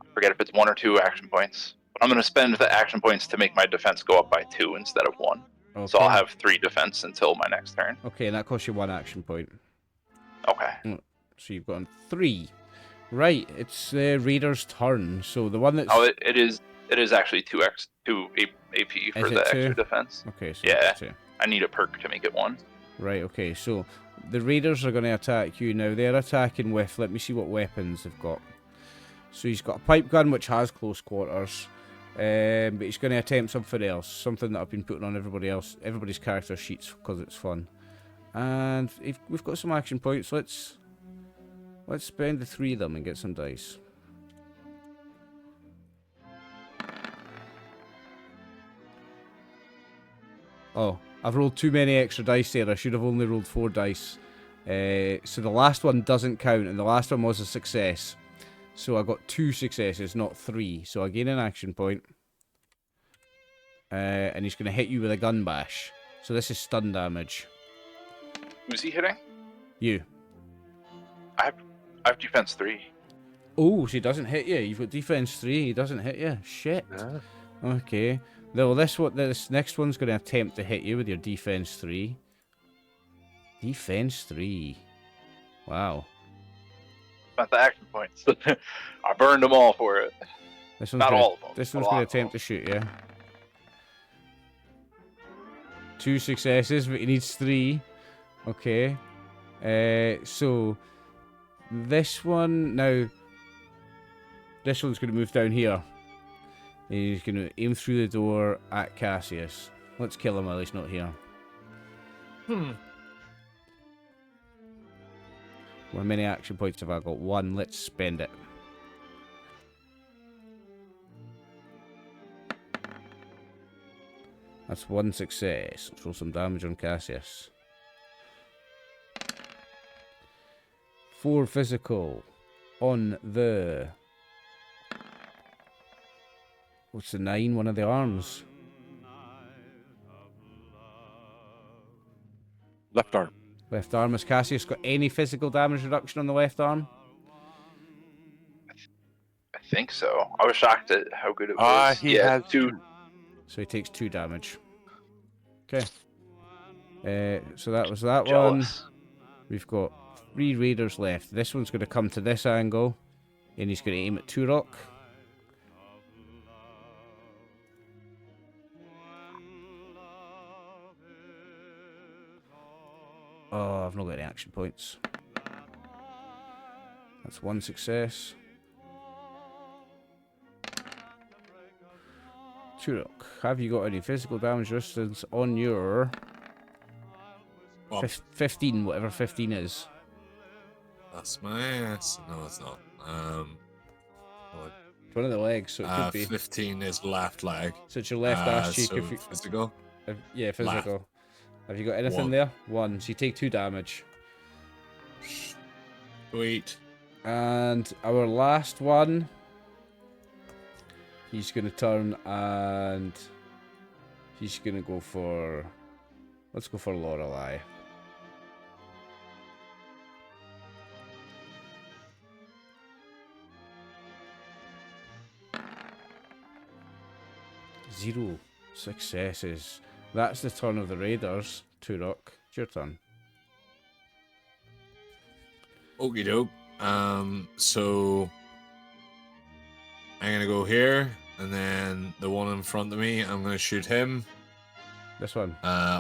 I forget if it's 1 or 2 action points. But I'm gonna spend the action points to make my defense go up by 2 instead of 1. Okay. So I'll have 3 defense until my next turn. Okay, and that costs you 1 action point. Okay. So you've got 3. Right, it's the Raider's turn. So the one that's... Oh, it is It is actually 2 AP for Is it the 2? extra defense. Okay, so Yeah. it's 2. I need a perk to make it 1. Right, okay, so the raiders are going to attack you now. They're attacking with, let me see what weapons they've got. So he's got a pipe gun which has close quarters, but he's going to attempt something else, something that I've been putting on everybody's character sheets because it's fun. And if we've got some action points. Let's spend the 3 of them and get some dice. Oh, I've rolled too many extra dice there. I should have only rolled 4 dice. So the last one doesn't count, and the last one was a success. So I got 2 successes, not 3. So I gain an action point. And he's going to hit you with a gun bash. So this is stun damage. Who's he hitting? You. I have defense 3. Oh, so he doesn't hit you. You've got defense 3. He doesn't hit you. Shit. Yeah. Okay. Well, this next one's going to attempt to hit you with your defense 3. Defense 3. Wow. Not the action points. I burned them all for it. This one's Not gonna, all of them. This a one's lot going of to attempt to shoot you. 2 successes, but he needs 3. Okay. So this one now. This one's going to move down here. He's going to aim through the door at Casius. Let's kill him while he's not here. How many action points have I got? 1. Let's spend it. That's 1 success. Let's roll some damage on Casius. 4 physical on the... What's the 9? One of the arms. Left arm. Left arm. Has Casius got any physical damage reduction on the left arm? I think so. I was shocked at how good it was. He has 2. So he takes 2 damage. Okay. So that was that Jealous. one. We've got 3 raiders left. This one's going to come to this angle. And he's going to aim at Turok. Oh, I've not got any action points. That's 1 success. Turok, have you got any physical damage resistance on your... Well, 15, whatever 15 is. that's my ass. No, it's not. It's one of the legs, so it could be. 15 is left leg. So it's your left ass cheek. So If you, physical. yeah, physical. Left. Have you got anything 1. there? 1. So you take 2 damage. Sweet. And our last one, he's going to turn and he's going to go for... Let's go for Lorelei. Zero successes. That's the turn of the raiders. Turok, it's your turn. Okie doke. So I'm gonna go here, and then the one in front of me, I'm gonna shoot him. This one.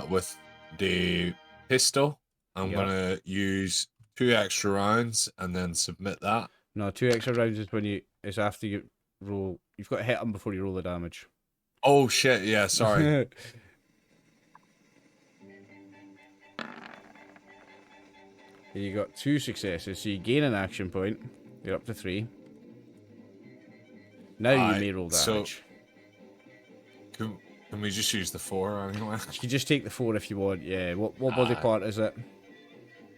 With the pistol. I'm Yeah. gonna use 2 extra rounds and then submit that. No, 2 extra rounds is when you... It's after you roll... You've got to hit him before you roll the damage. Oh shit! Yeah, sorry. You got 2 successes, so you gain an action point. You're up to 3. Now you may roll damage. So, can we just use the 4 anyway? You can just take the 4 if you want. Yeah. What body part is it?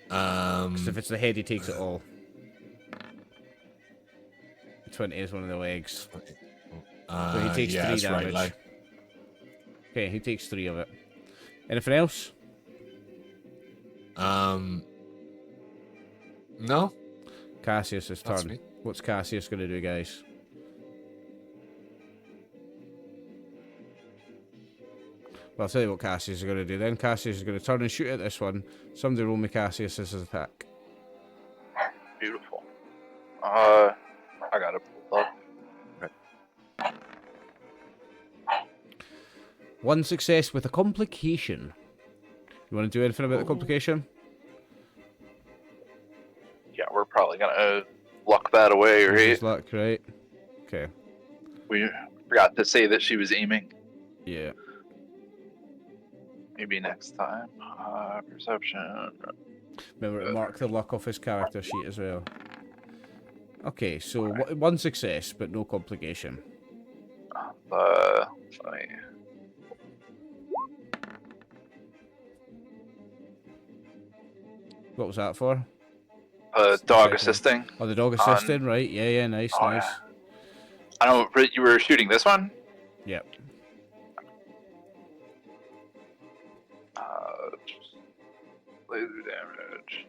'Cause if it's the head, he takes it all. 20 is one of the legs. So he takes 3 that's damage. right, like. Okay, he takes 3 of it. Anything else? No. Casius' That's turn. me. What's Casius going to do, guys? Well, I'll tell you what Casius is going to do then. Casius is going to turn and shoot at this one. Somebody roll me Casius as his attack. Beautiful. I got it pulled up. 1 success with a complication. You want to do anything about the complication? Yeah, we're probably gonna luck that away, right? Use luck, right? Okay. We forgot to say that she was aiming. Yeah. Maybe next time. Perception. Remember to mark the luck off his character sheet as well. Okay, so 1 success, but no complication. Funny. What was that for? Dog assisting. Oh, the dog assisting, right? Yeah, nice, nice. Yeah. I know, you were shooting this one? Yep. Laser damage.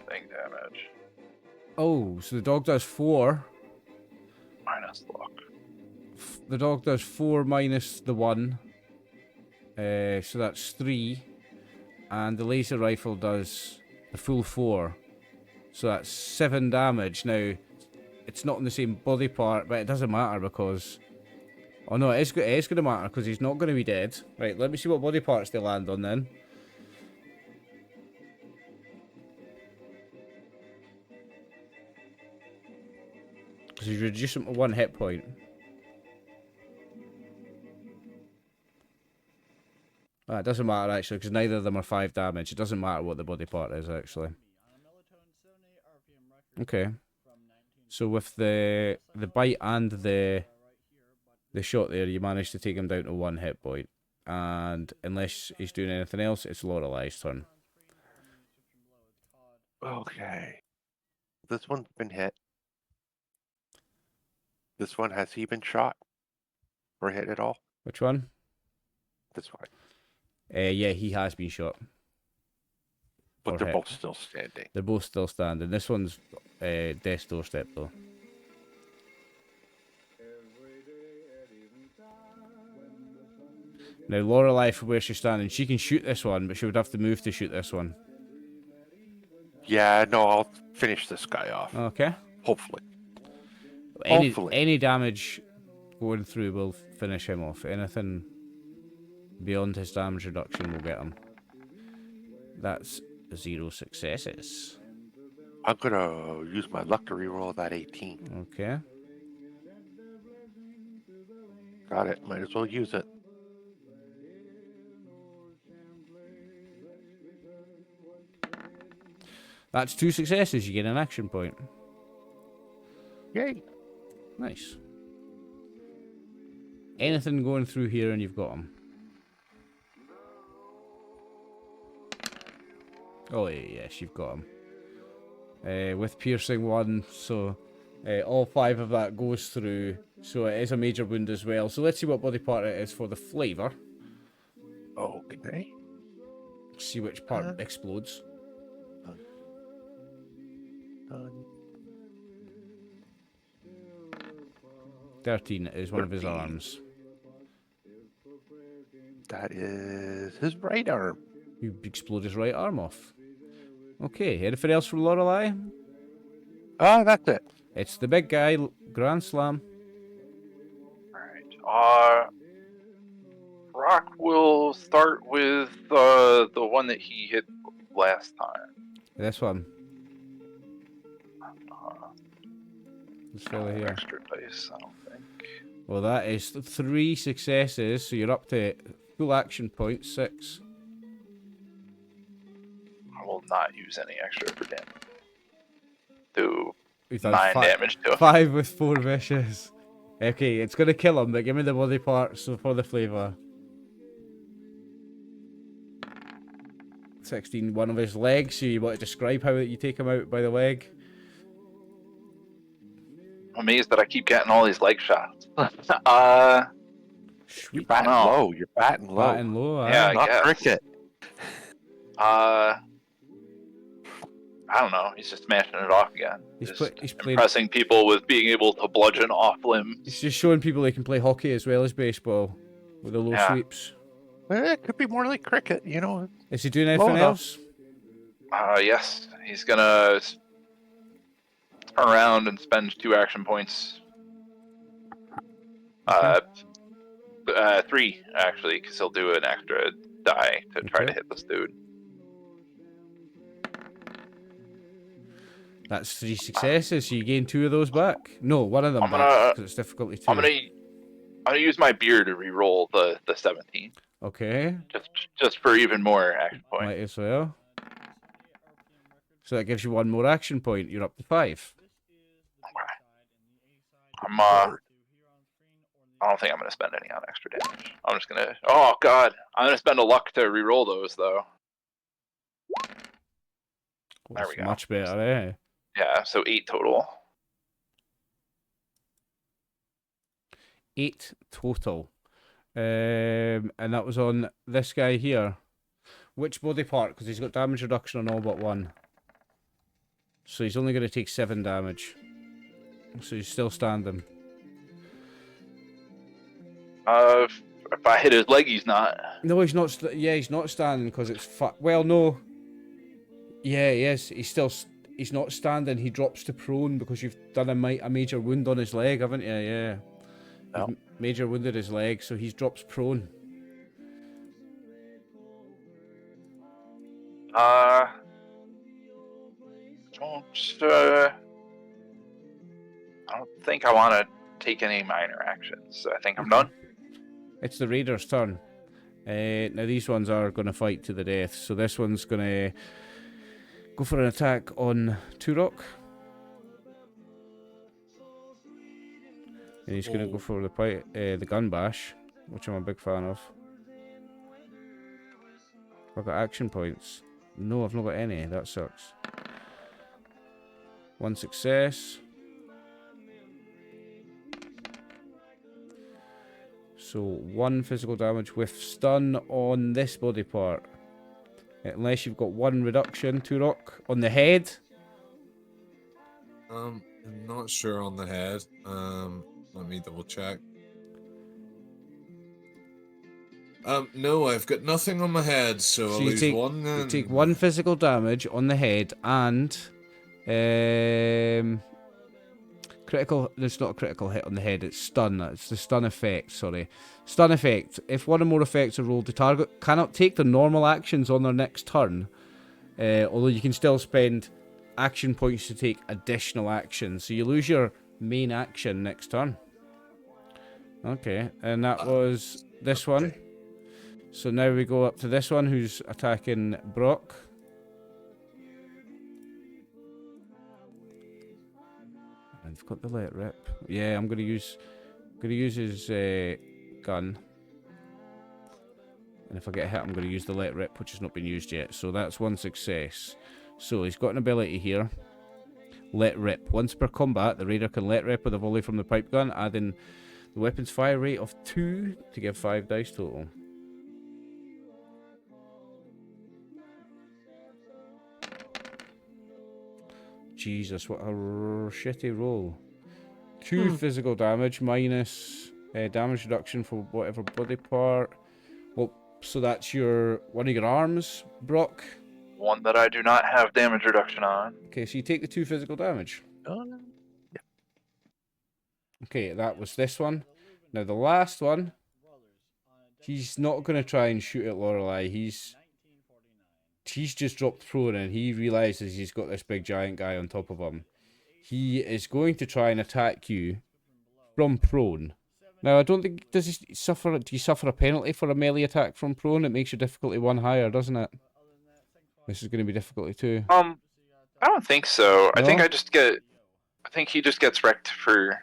Thing damage. Oh, so the dog does 4. Minus luck. The dog does 4 minus the 1. So that's 3. And the laser rifle does the full 4. So that's 7 damage. Now, it's not in the same body part, but it doesn't matter because... Oh no, it is going to matter because he's not going to be dead. Right, let me see what body parts they land on then. Because he's reduced him to 1 hit point. Ah, it doesn't matter actually, because neither of them are 5 damage. It doesn't matter what the body part is actually. Okay. So with the bite and the shot there, you managed to take him down to 1 hit point. And unless he's doing anything else, it's Lorelei's turn. Okay. This one's been hit. This one, has he been shot? Or hit at all? Which one? This one. Yeah, he has been shot. But Or they're hit. both still standing. They're both still standing. This one's death's doorstep though. Now Lorelei, from where she's standing, she can shoot this one, but she would have to move to shoot this one. Yeah, no, I'll finish this guy off. Okay. Hopefully. Any damage going through will finish him off. Anything beyond his damage reduction will get him. That's 0 successes. I'm gonna use my luck to reroll that 18. Okay. Got it. Might as well use it. That's 2 successes. You get an action point. Yay. Nice. Anything going through here and you've got him. Oh, yes, you've got him. With piercing 1, so all 5 of that goes through. So it is a major wound as well. So let's see what body part it is for the flavour. Okay. See which part explodes. 13 is one of his arms. That is his right arm. You explode his right arm off. Okay, anything else from Lorelei? That's it. It's the big guy, Grandslam. Alright. Rock will start with the one that he hit last time. This one. This fella here. Extra dice, I don't think. Well, that is 3 successes, so you're up to full action points, 6. I will not use any extra for damage. Do We've 9 damage to him. 5 with 4 vicious. Okay, it's going to kill him, but give me the body parts for the flavour. 16, one of his legs, so you want to describe how you take him out by the leg? I'm amazed that I keep getting all these leg shots. You're batting low. You're batting low. Batting low, Yeah, Not cricket. I don't know. He's just smashing it off again. He's Just playing. impressing people with being able to bludgeon off limbs. He's just showing people they can play hockey as well as baseball with the low Yeah. sweeps. It could be more like cricket, you know. Is he doing anything enough. else? Yes. He's gonna turn around and spend 2 action points. 3 actually, because he'll do an extra die to try to Okay. hit this dude. That's 3 successes, so you gain 2 of those back. No, one of them I'm back, gonna because it's difficulty 2. I'm gonna use my beer to re-roll the 17, Okay, just for even more action point. might as well. So that gives you 1 more action point. You're up to 5. I don't think I'm gonna spend any on extra damage. I'm just gonna. Oh god, I'm gonna spend a luck to re-roll those though. There we go. Much better, eh? Yeah, so 8 total. 8 total. And that was on this guy here. Which body part? Because he's got damage reduction on all but 1. So he's only going to take 7 damage. So he's still standing. If I hit his leg, he's not. No, he's not. Yeah, he's not standing because it's well, no. Yeah, he is. He's not standing. He drops to prone because you've done a major wound on his leg, haven't you? Yeah. No. You've major wounded his leg, so he drops prone. I don't think I want to take any minor actions. So I think I'm done. It's the raider's turn. Now these ones are going to fight to the death. So this one's going to go for an attack on Turok. And he's going to go for the gun bash, which I'm a big fan of. I've got action points. No, I've not got any. That sucks. 1 success. So 1 physical damage with stun on this body part. Unless you've got 1 reduction, Turok, on the head. I'm not sure on the head. Let me double check. No, I've got nothing on my head, so I'll lose 1 then. You take 1 physical damage on the head and critical. There's not a critical hit on the head. It's stun. It's the stun effect. Sorry, stun effect. If 1 or more effects are rolled, the target cannot take the normal actions on their next turn. Although you can still spend action points to take additional actions. So you lose your main action next turn. Okay, and that was this one. So now we go up to this one who's attacking Brock. I've got the let rip. Yeah, I'm gonna use his gun. And if I get hit, I'm gonna use the let rip, which has not been used yet. So that's 1 success. So he's got an ability here. Let rip. Once per combat, the raider can let rip with a volley from the pipe gun, adding the weapon's fire rate of 2 to give 5 dice total. Jesus, what a shitty roll. 2 physical damage minus damage reduction for whatever body part. Well, so that's one of your arms, Brock. 1 that I do not have damage reduction on. Okay, so you take the 2 physical damage. Yeah. Okay, that was this one. Now the last one, he's not going to try and shoot at Lorelei. He's just dropped prone and he realizes he's got this big giant guy on top of him. He is going to try and attack you from prone. Now I don't think do you suffer a penalty for a melee attack from prone? It makes your difficulty 1 higher, doesn't it? This is going to be difficulty 2. I don't think so. No? I think he just gets wrecked for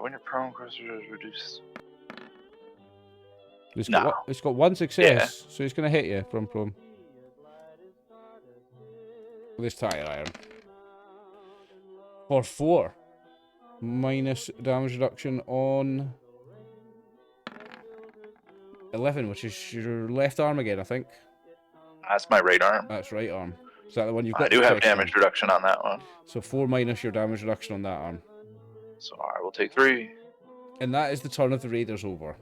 when you're prone, reduce. It's got 1 success, so he's going to hit you from prone. With his tire iron. For 4. Minus damage reduction on 11, which is your left arm again, I think. That's my right arm. That's right arm. Is that the one you've got? I do have damage reduction on that one. So 4 minus your damage reduction on that arm. So I will take 3. And that is the turn of the raiders over.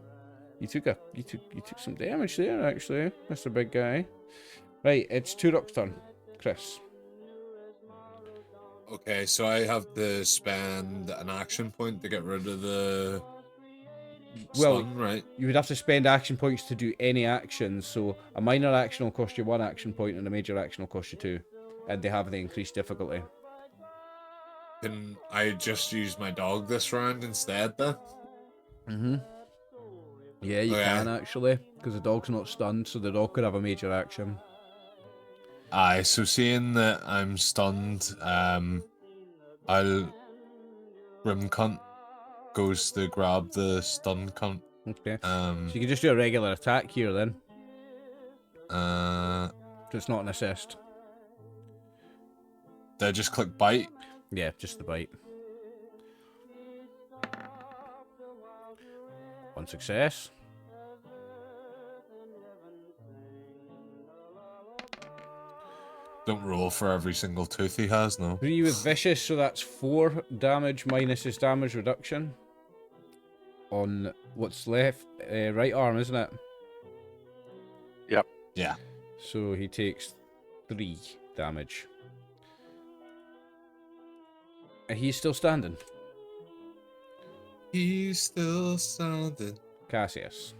You took some damage there, actually, Mr. Big Guy. Right, it's Turok's turn. Chris. Okay, so I have to spend an action point to get rid of the Well, Stun, right? you would have to spend action points to do any actions. So a minor action will cost you 1 action point, and a major action will cost you 2. And they have the increased difficulty. Can I just use my dog this round instead then? Mm-hmm. Yeah, you can actually, because the dog's not stunned, so the dog could have a major action. Aye, so seeing that I'm stunned, I'll Rim Cunt goes to grab the stun cunt. Okay. So you can just do a regular attack here then. So it's not an assist. Did I just click bite? Yeah, just the bite. 1 success. Don't roll for every single tooth he has, no. 3 with vicious, so that's 4 damage minus his damage reduction. On what's left, right arm, isn't it? Yep. Yeah. So he takes 3 damage. And he's still standing. He's still standing. Casius.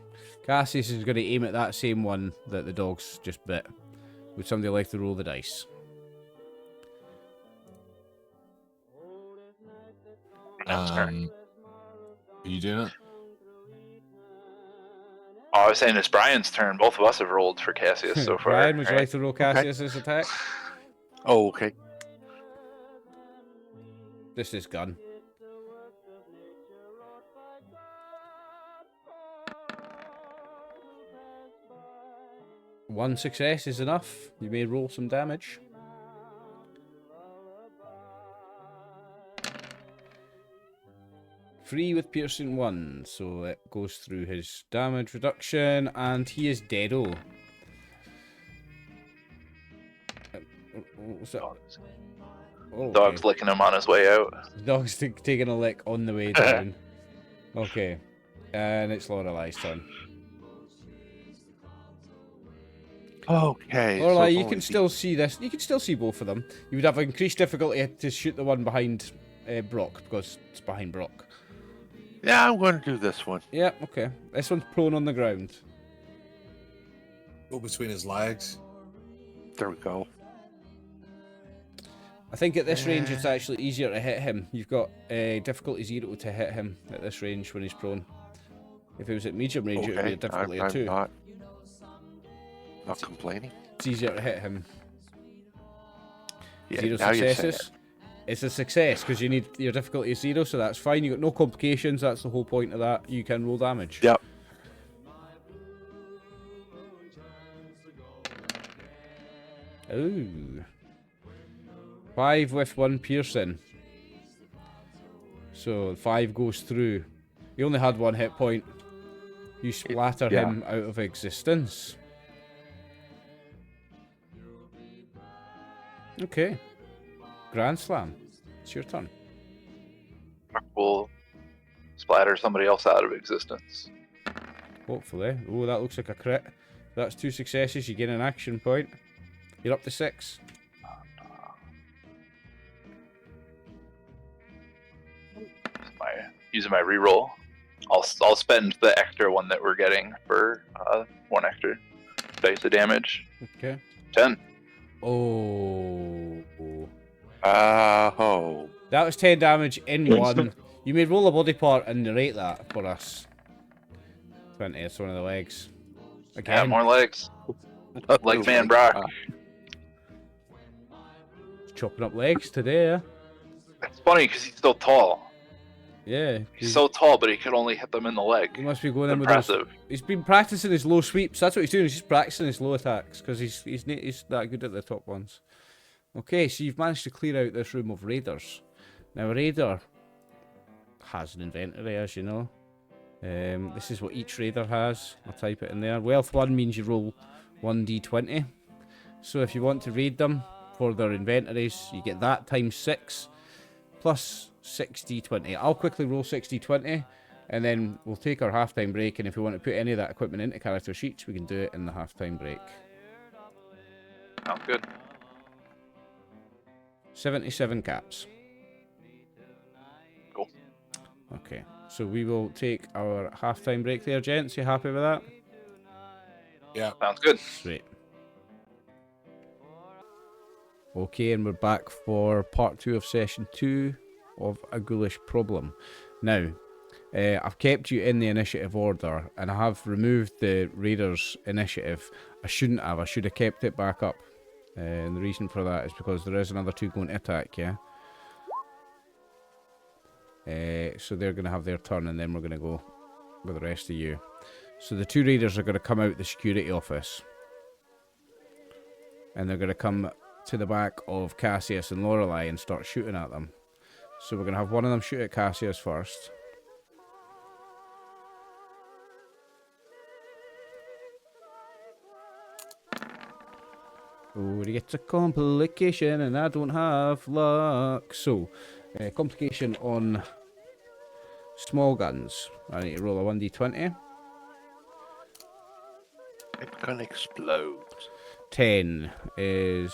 Casius is going to aim at that same one that the dog's just bit. Would somebody like to roll the dice? Are you doing it? Oh, I was saying it's Brian's turn. Both of us have rolled for Casius so far. Brian, would you right? like to roll Cassius's attack? Oh, okay. This is gun. One success is enough. You may roll some damage. Three with piercing 1, so it goes through his damage reduction, and he is deado. What's that? Oh, Dog's licking him on his way out. Dog's taking a lick on the way down. Okay, and it's Lorelei's turn. Okay. Lorelei, so you can still see this. You can still see both of them. You would have increased difficulty to shoot the one behind Brock, because it's behind Brock. Yeah, I'm going to do this one. Yeah, okay. This one's prone on the ground. Go between his legs. There we go. I think at this range it's actually easier to hit him. You've got difficulty 0 to hit him at this range when he's prone. If it was at medium range, it would be a difficulty of 2. Not complaining. It's easier to hit him. Yeah, 0 now you say successes. It's a success because you need your difficulty is 0, so that's fine. You got no complications. That's the whole point of that. You can roll damage. Yep. Ooh. 5 with 1 piercing. So 5 goes through. He only had 1 hit point. You splatter him out of existence. Okay. Grandslam. It's your turn. We'll splatter somebody else out of existence. Hopefully. Oh, that looks like a crit. That's 2 successes. You gain an action point. You're up to 6. Using my reroll. I'll spend the extra one that we're getting for 1 extra dice of damage. Okay. 10. Oh. Oh. That was 10 damage in 1. You may roll a body part and narrate that for us. 20, it's one of the legs. Again. Yeah, more legs. Leg man Brock. Chopping up legs today, eh? It's funny because he's so tall. Yeah. He's so tall, but he could only hit them in the leg. He must be going in with Impressive. those. He's been practicing his low sweeps. That's what he's doing. He's just practicing his low attacks because he's that good at the top ones. Okay, so you've managed to clear out this room of raiders. Now, a raider has an inventory, as you know. This is what each raider has. I'll type it in there. Wealth 1 means you roll 1d20. So if you want to raid them for their inventories, you get that times 6 plus 6d20. I'll quickly roll 6d20 and then we'll take our halftime break, and if we want to put any of that equipment into character sheets, we can do it in the halftime break. Sounds good. 77 caps. Cool. Okay. So we will take our halftime break there, gents. You happy with that? Yeah. Sounds good. Sweet. Okay, and we're back for part 2 of session 2 of A Ghoulish Problem. Now, I've kept you in the initiative order, and I have removed the Raiders initiative. I shouldn't have. I should have kept it back up. And the reason for that is because there is another 2 going to attack, yeah? So they're going to have their turn, and then we're going to go with the rest of you. So the 2 Raiders are going to come out the security office. And they're going to come to the back of Casius and Lorelei and start shooting at them. So we're going to have one of them shoot at Casius first. Oh, it's a complication and I don't have luck. So, complication on small guns. I need to roll a 1d20. It's gonna explode. 10 is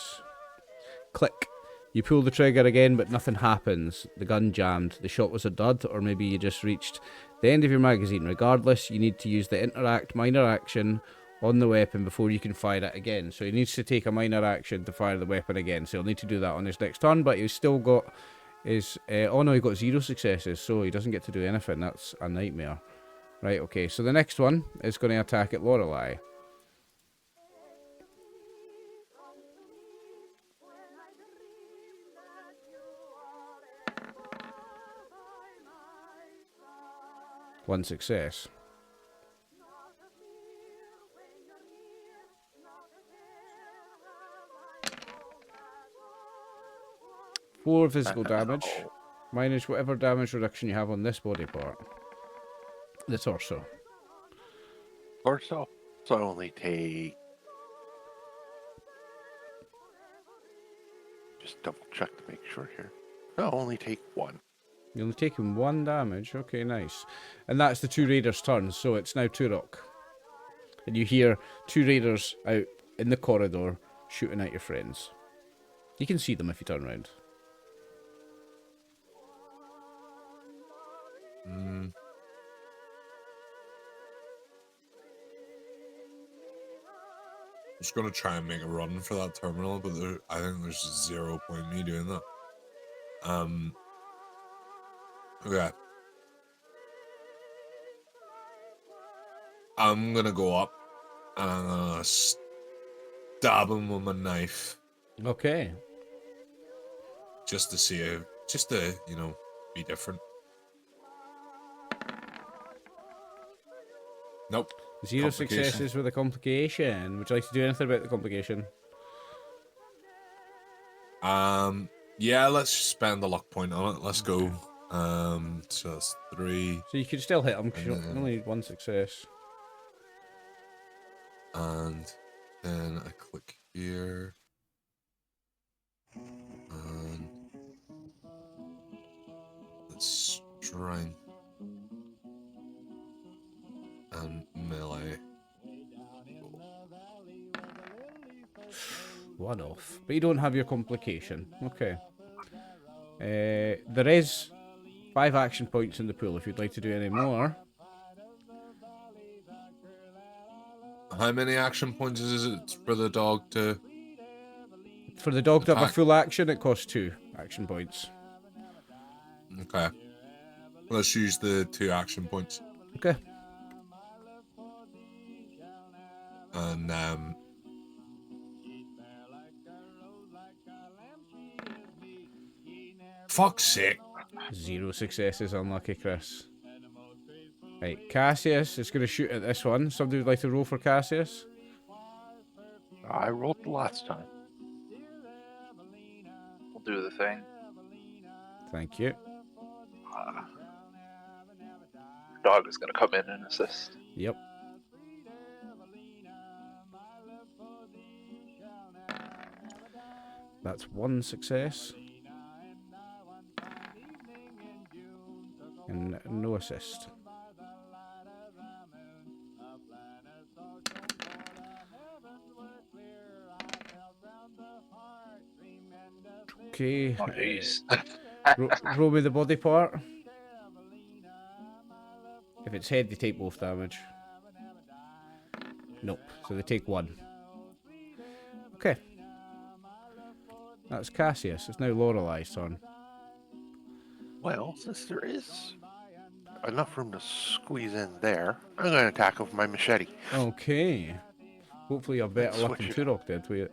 click. You pull the trigger again, but nothing happens. The gun jammed. The shot was a dud, or maybe you just reached the end of your magazine. Regardless, you need to use the interact minor action on the weapon before you can fire it again. So he needs to take a minor action to fire the weapon again. So he'll need to do that on his next turn, but he's still got his... oh no, he got 0 successes, so he doesn't get to do anything. That's a nightmare. Right, okay, so the next one is going to attack at Lorelei. One success. Four physical damage, minus whatever damage reduction you have on this body part. The torso. Torso. So I only take. Just double check to make sure here. No, only take 1. You're only taking 1 damage. Okay, nice. And that's the 2 Raiders' turns, so it's now Turok. And you hear 2 Raiders out in the corridor shooting at your friends. You can see them if you turn around. Mm. I'm just going to try and make a run for that terminal, but I think there's 0 point me doing that. Okay. I'm going to go up and I'm going to stab him with my knife. Okay. Just to see how, just to, you know, be different. Nope. 0 successes with a complication. Would you like to do anything about the complication? Yeah, let's just spend the luck point on it. Let's go. So that's 3. So you could still hit them because you only need 1 success. And then I click here. And let's strength and melee. One off. But you don't have your complication. Okay. There is 5 action points in the pool if you'd like to do any more. How many action points is it for the dog to... For the dog to have a attack? full action, it costs 2 action points. Okay. Let's use the 2 action points. Okay. And, fuck's sake. 0 successes, unlucky Chris. Right, Casius is going to shoot at this one. Somebody would like to roll for Casius? I rolled the last time. We'll do the thing. Thank you. Dog is going to come in and assist. Yep. That's 1 success. And no assist. Okay. Oh, jeez. Roll me the body part. If it's head, they take both damage. Nope, so they take 1. Okay. That's Casius. It's now Lorelei's turn. Well, since there is enough room to squeeze in there, I'm going to attack with my machete. Okay. Hopefully you're better luck than Switch it. Turok did with it.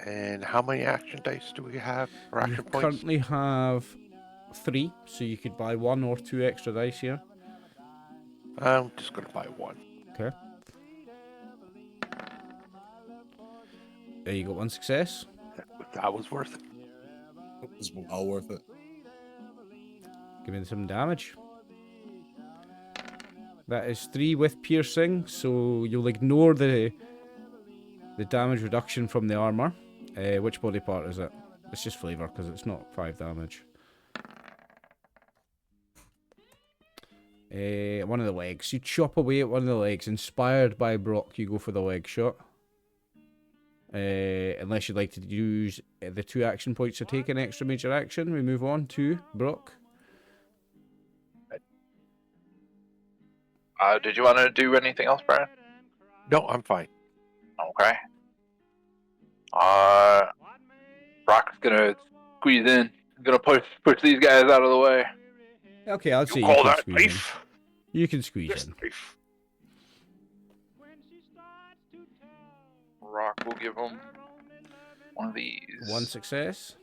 And how many action dice do we have for You action points? currently have 3, so you could buy 1 or 2 extra dice here. I'm just going to buy 1. Okay. There you go, 1 success. That was worth it. It was well worth it. Give me some damage. That is 3 with piercing, so you'll ignore the damage reduction from the armor. Which body part is it? It's just flavor, because it's not 5 damage. One of the legs. You chop away at one of the legs. Inspired by Brock, you go for the leg shot. Unless you'd like to use the 2 action points to take an extra major action, we move on to Brock. Did you want to do anything else, Brian? No, I'm fine. Okay. Brock's gonna squeeze in. Gonna push these guys out of the way. Okay, I'll say You you call can that squeeze in. knife? You can squeeze Yes, in. knife. Rock will give him one of these. 1 success.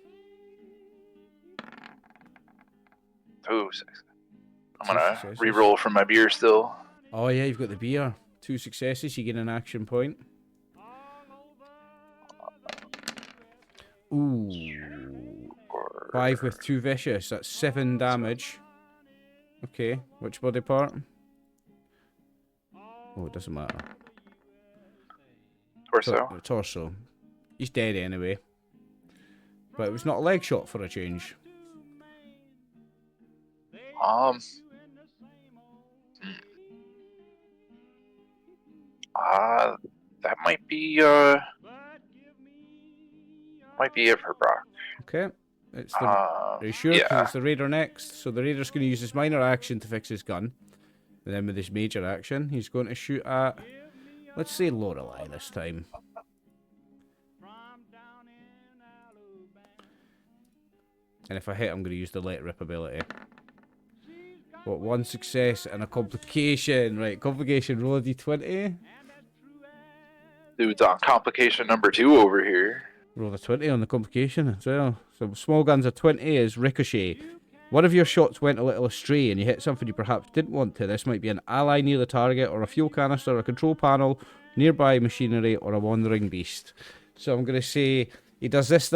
2 success. I'm 2 gonna successes. re-roll from my beer still. Oh yeah, you've got the beer. 2 successes, you get an action point. Ooh. 5 with 2 vicious, that's 7 damage. Okay, which body part? Oh, it doesn't matter. Torso. Torso. He's dead anyway. But it was not a leg shot for a change. Hmm. That might be it for Brock. Okay. It's the, are you sure? 'Cause Yeah. it's the Raider next. So the Raider's going to use his minor action to fix his gun. And then with his major action, he's going to shoot at, let's say, Lorelei this time. And if I hit, I'm going to use the Let Rip ability. What, 1 success and a complication. Right, complication, roll a d20. Dude's on complication number 2 over here. Roll a 20 on the complication as well. So small guns, a 20 is ricochet. One of your shots went a little astray and you hit something you perhaps didn't want to. This might be an ally near the target, or a fuel canister, a control panel, nearby machinery, or a wandering beast. So I'm going to say he does this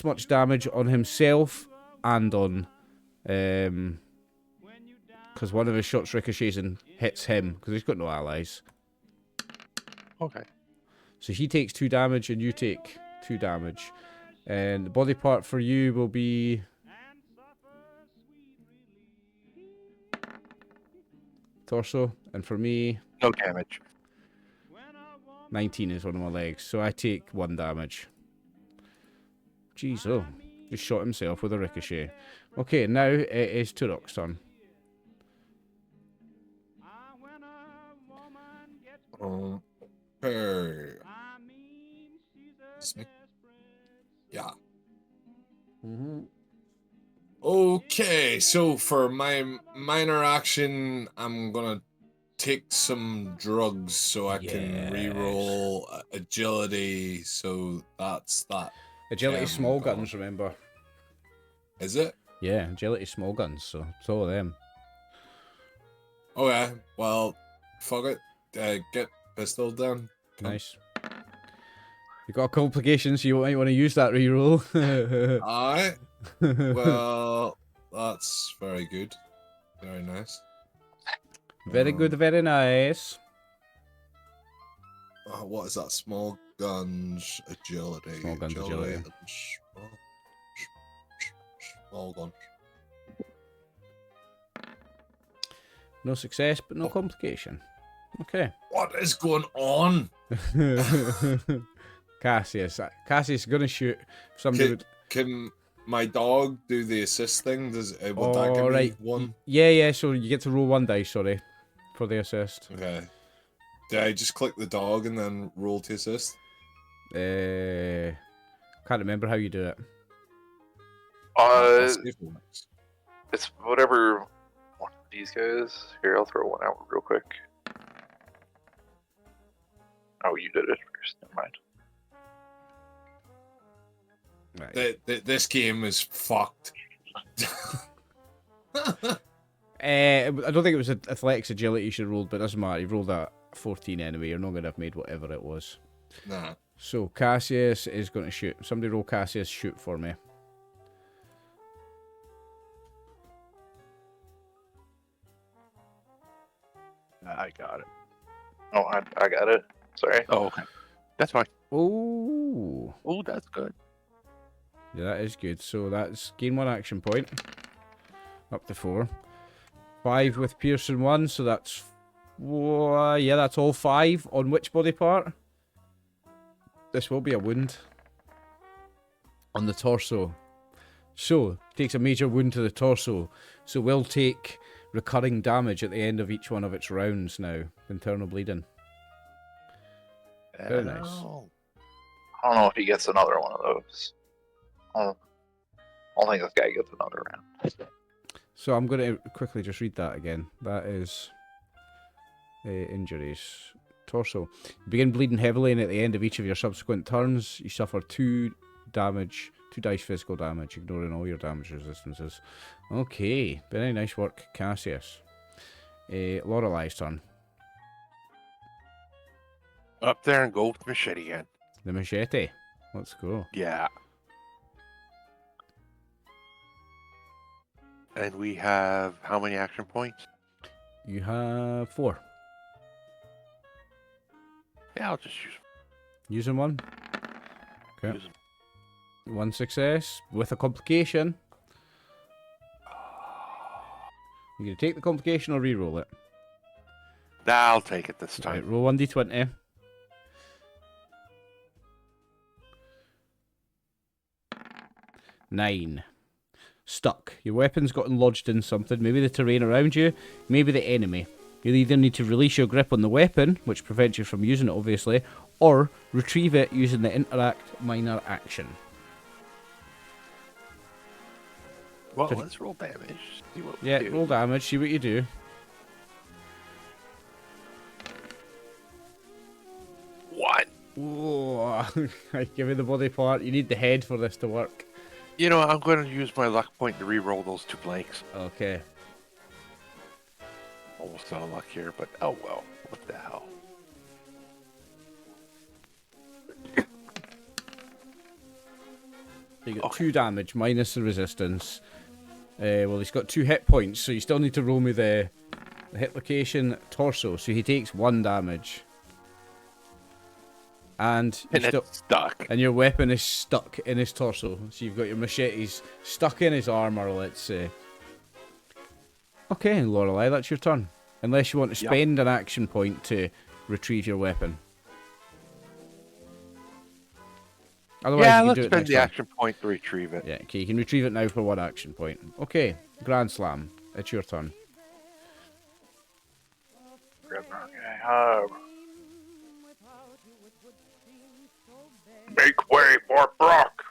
much damage on himself and on... because one of his shots ricochets and hits him, because he's got no allies. Okay. So he takes 2 damage and you take 2 damage. And the body part for you will be... torso. And for me, No damage. 19 is one of my legs. So I take 1 damage. Jeez, oh. Just shot himself with a ricochet. Okay, now it is Turok's turn. Okay. Yeah. Okay, so for my minor action, I'm gonna take some drugs so I can reroll agility. So that's that. Agility small guns, remember. Is it? Yeah, agility small guns, so it's all of them. Okay, well, fuck it. Get pistol down. Nice. You got a complication, so you might want to use that reroll. Alright. Well, that's very good. Very nice. Very good, very nice. What is that? Small guns, agility. Small guns, agility. and small guns. No success, but no complication. Okay. What is going on? Casius is gonna shoot. If somebody would. Can my dog do the assist thing? Would that give me one? Yeah. So you get to roll 1 dice. Sorry, for the assist. Okay. Do I just click the dog and then roll to assist? Can't remember how you do it. Let's see if it works. It's whatever one of these guys. Here, I'll throw one out real quick. Oh, you did it first. Never mind. Right. This game is fucked. I don't think it was athletics agility you should have rolled, but it doesn't matter. You rolled a 14 anyway. You're not going to have made whatever it was. Nah. So Casius is going to shoot. Somebody roll Casius shoot for me. I got it. Oh, I got it. Sorry. Oh, okay. That's fine. Oh. Oh, that's good. Yeah, that is good. So that's gain 1 action point. Up to 4. 5 with Pearson 1, so that's... yeah, that's all 5. On which body part? This will be a wound. On the torso. So, takes a major wound to the torso. So will take recurring damage at the end of each one of its rounds now. Internal bleeding. Very nice. Oh. I don't know if he gets another one of those. I don't think this guy gets another round. So I'm going to quickly just read that again. That is injuries. Torso. You begin bleeding heavily, and at the end of each of your subsequent turns, you suffer 2 damage, 2 dice physical damage, ignoring all your damage resistances. Okay, very nice work, Casius. Lorelei's turn. Up there and go with the machete again. The machete. Let's go. Yeah. And we have how many action points? You have 4. Yeah, I'll just use Using 1. Okay. use them. 1 success with a complication. You gonna take the complication or re-roll it? I'll take it this time. Right, roll 1d20. Nine. Stuck. Your weapon's gotten lodged in something. Maybe the terrain around you, maybe the enemy. You'll either need to release your grip on the weapon, which prevents you from using it, obviously, or retrieve it using the interact minor action. Well, let's roll damage. See what we Yeah, do. roll damage, see what you do. One. Whoa. Give me the body part. You need the head for this to work. You know, I'm going to use my luck point to re-roll those 2 blanks. Okay. Almost out of luck here, but oh well. What the hell? You got Okay. 2 damage minus the resistance. Well, he's got 2 hit points, so you still need to roll me the hit location torso. So he takes 1 damage. And And you're it's stuck. and your weapon is stuck in his torso. So you've got your machetes stuck in his armor, let's say. Okay, Lorelei, that's your turn. Unless you want to Yep. spend an action point to retrieve your weapon. Otherwise, Yeah, you can let's do it spend next the time. action point to retrieve it. Yeah, okay, you can retrieve it now for 1 action point. Okay, Grandslam, it's your turn. Okay, make way for Brock.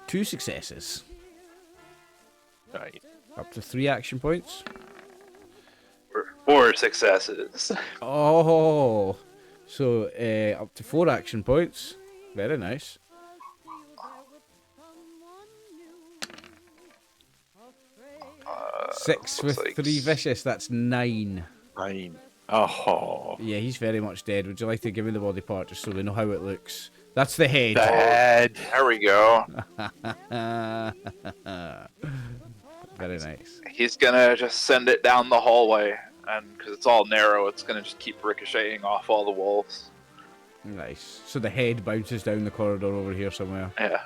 2 successes. Right. Up to 3 action points. 4 successes. Oh, so up to 4 action points. Very nice. Six looks with like 3 vicious. That's 9. 9. Oh. Yeah, he's very much dead. Would you like to give me the body part just so we know how it looks? That's the head. The head. There we go. Very nice. He's gonna just send it down the hallway, and because it's all narrow, it's gonna just keep ricocheting off all the walls. Nice. So the head bounces down the corridor over here somewhere. Yeah.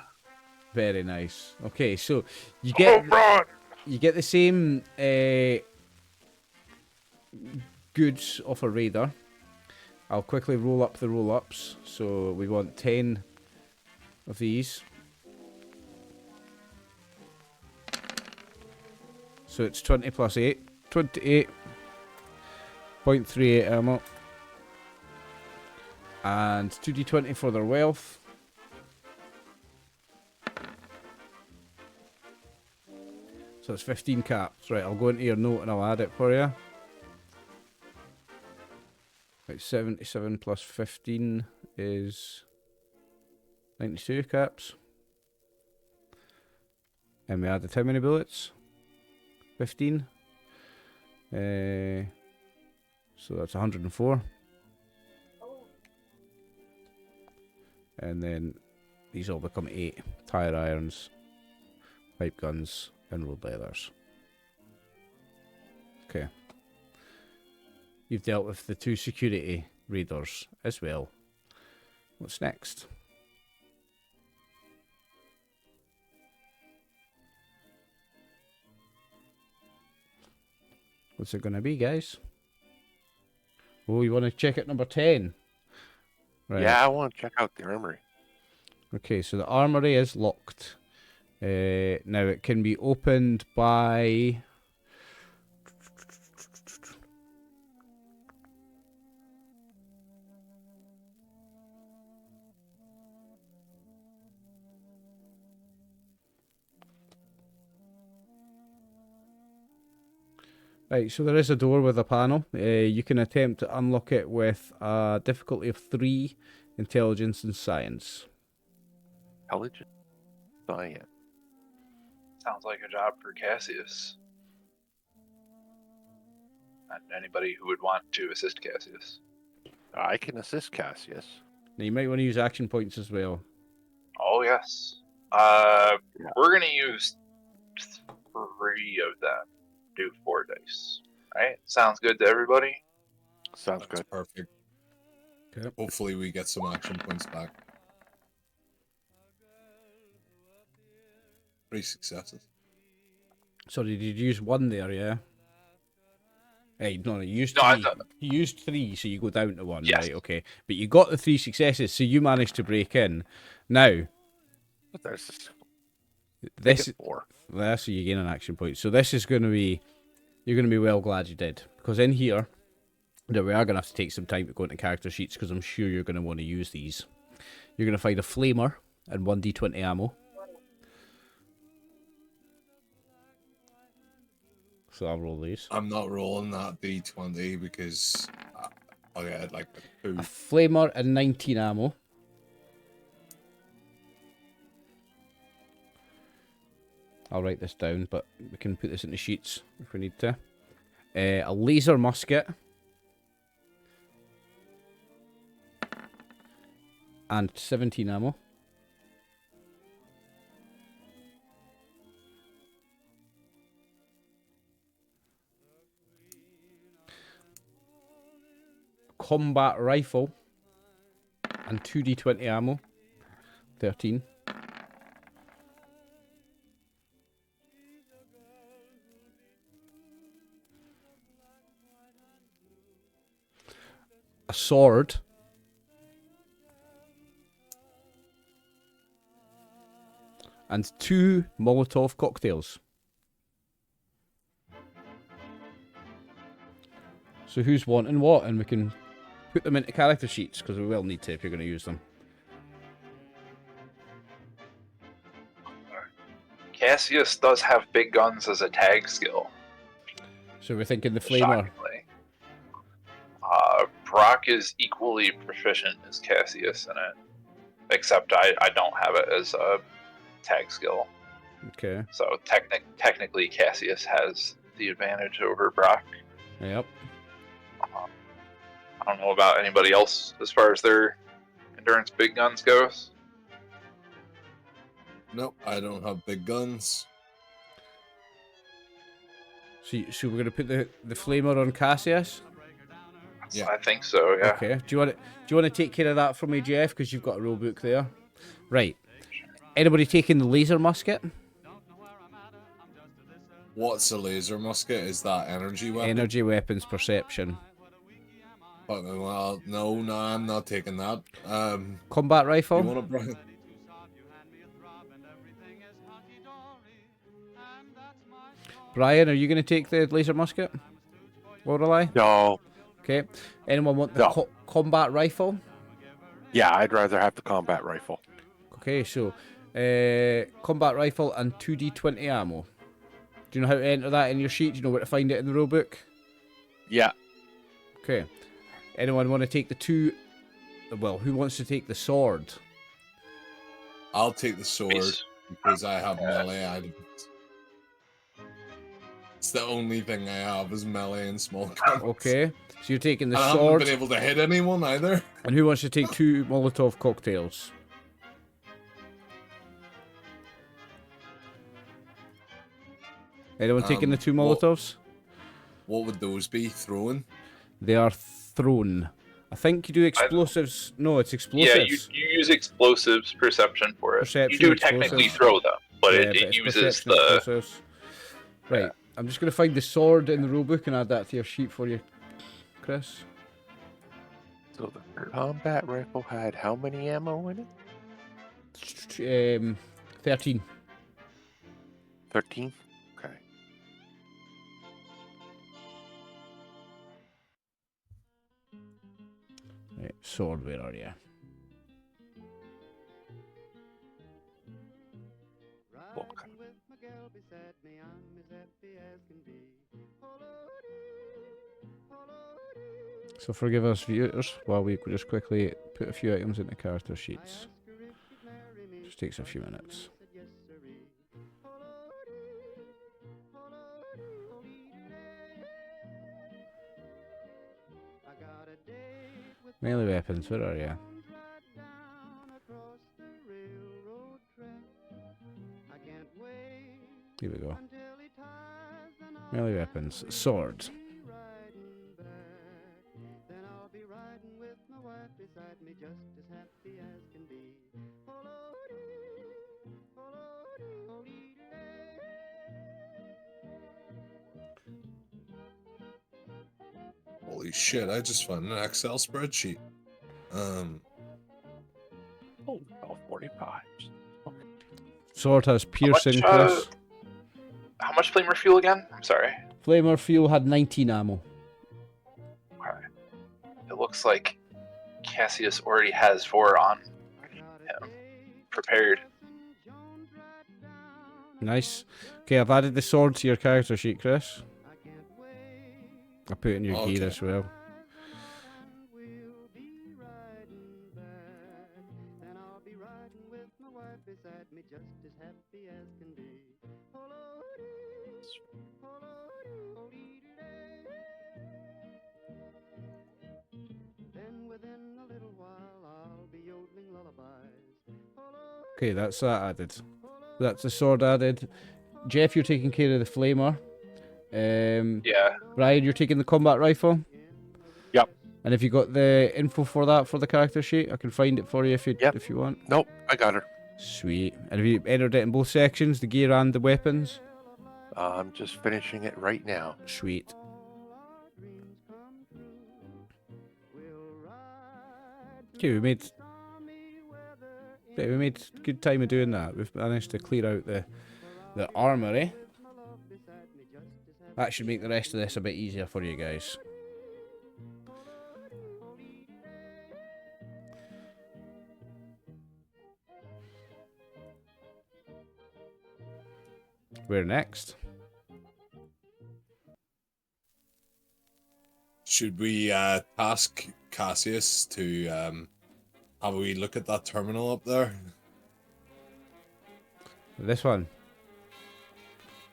Very nice. Okay, so you Oh, get run! you get the same goods off a raider. I'll quickly roll up the roll-ups. So we want 10 of these. So it's 20 plus 8. 28.38 ammo. And 2d20 for their wealth. So it's 15 caps. Right, I'll go into your note and I'll add it for you. Right, 77 plus 15 is 92 caps. And we added how many bullets? 15. So that's 104. And then these all become 8. Tire irons, pipe guns, and road leathers. Okay. You've dealt with the 2 security raiders as well. What's next? What's it going to be, guys? Oh, you want to check out number 10? Right. Yeah, I want to check out the armory. Okay, so the armory is locked. Now it can be opened by... Right, so there is a door with a panel. You can attempt to unlock it with a difficulty of 3, intelligence and science. Intelligent science. Sounds like a job for Casius. And anybody who would want to assist Casius. I can assist Casius. Now you might want to use action points as well. Oh, yes. We're going to use 3 of them. Do 4 dice. Alright, sounds good to everybody? Sounds That's good. perfect. Okay. Hopefully we get some action points back. 3 successes. Sorry, did you use 1 there, yeah? Hey, no, you used No, 3. You used 3, so you go down to 1, Yes. right? Okay. But you got the 3 successes, so you managed to break in. Now, But there's this. this... 4. There, so you gain an action point. So this is going to be... You're going to be well glad you did. Because in here, now we are going to have to take some time to go into character sheets, because I'm sure you're going to want to use these. You're going to find a flamer and 1d20 ammo. So I'll roll these. I'm not rolling that D20 because I'll get like a 2. A flamer and 19 ammo. I'll write this down, but we can put this into sheets if we need to. A laser musket. And 17 ammo. Combat rifle. And 2d20 ammo. 13. A sword. And 2 Molotov cocktails. So who's wanting what? And we can put them into character sheets, because we will need to if you're going to use them. Casius does have big guns as a tag skill. So we're thinking the flamer. Shockingly. Brock is equally proficient as Casius in it. Except I don't have it as a tag skill. Okay. So technically Casius has the advantage over Brock. Yep. I don't know about anybody else as far as their endurance big guns goes. Nope, I don't have big guns. So we're going to put the flamer on Casius? Yeah. I think so, yeah. Okay. Do you want to take care of that for me, Jeff? Because you've got a rule book there. Right. Anybody taking the laser musket? What's a laser musket? Is that energy weapon? Energy weapons perception. Fucking well, no, I'm not taking that. Combat You rifle. want to bring? Brian, are you going to take the laser musket? Lorelei? No. Okay. Anyone want the No. combat rifle? Yeah, I'd rather have the combat rifle. Okay, so combat rifle and 2d20 ammo. Do you know how to enter that in your sheet? Do you know where to find it in the rulebook? Yeah. Okay. Anyone want to take the two? Well, who wants to take the sword? I'll take the sword because I have melee items. It's the only thing I have is melee and small guns. Okay. So you're taking the I sword. haven't been able to hit anyone either. And who wants to take 2 Molotov cocktails? Anyone taking the 2 Molotovs? What would those be? Throwing? They are thrown. I think you do explosives. No, it's explosives. Yeah, you use explosives perception for it. Perception, you do technically explosives. throw them, but Yeah, it uses perception the. explosives. Right. I'm just going to find the sword in the rulebook and add that to your sheet for you, Chris. So the combat rifle had how many ammo in it? 13. 13? Okay. Right, sword, where are you? Look. So forgive us viewers while we just quickly put a few items into character sheets. Just takes a few minutes. Melee weapons, where are you? Here we go. Melee weapons, sword. Holy shit, I just found an Excel spreadsheet. Oh, 45. Sword has piercing, much, Chris. How much flamer fuel again? I'm sorry. Flamer fuel had 19 ammo. Okay. It looks like Casius already has 4 on him. Prepared. Nice. Okay, I've added the sword to your character sheet, Chris. I put it in your gear as well. Okay, that's that added. That's the sword added. Jeff, you're taking care of the flamer. Yeah. Ryan, you're taking the combat rifle. Yep. And have you got the info for that for the character sheet? I can find it for you if you want. Nope, I got her. Sweet. And have you entered it in both sections, the gear and the weapons? I'm just finishing it right now. Sweet. Okay, we made good time of doing that. We've managed to clear out the armory. That should make the rest of this a bit easier for you guys. Where next? Should we task Casius to have a wee look at that terminal up there? This one.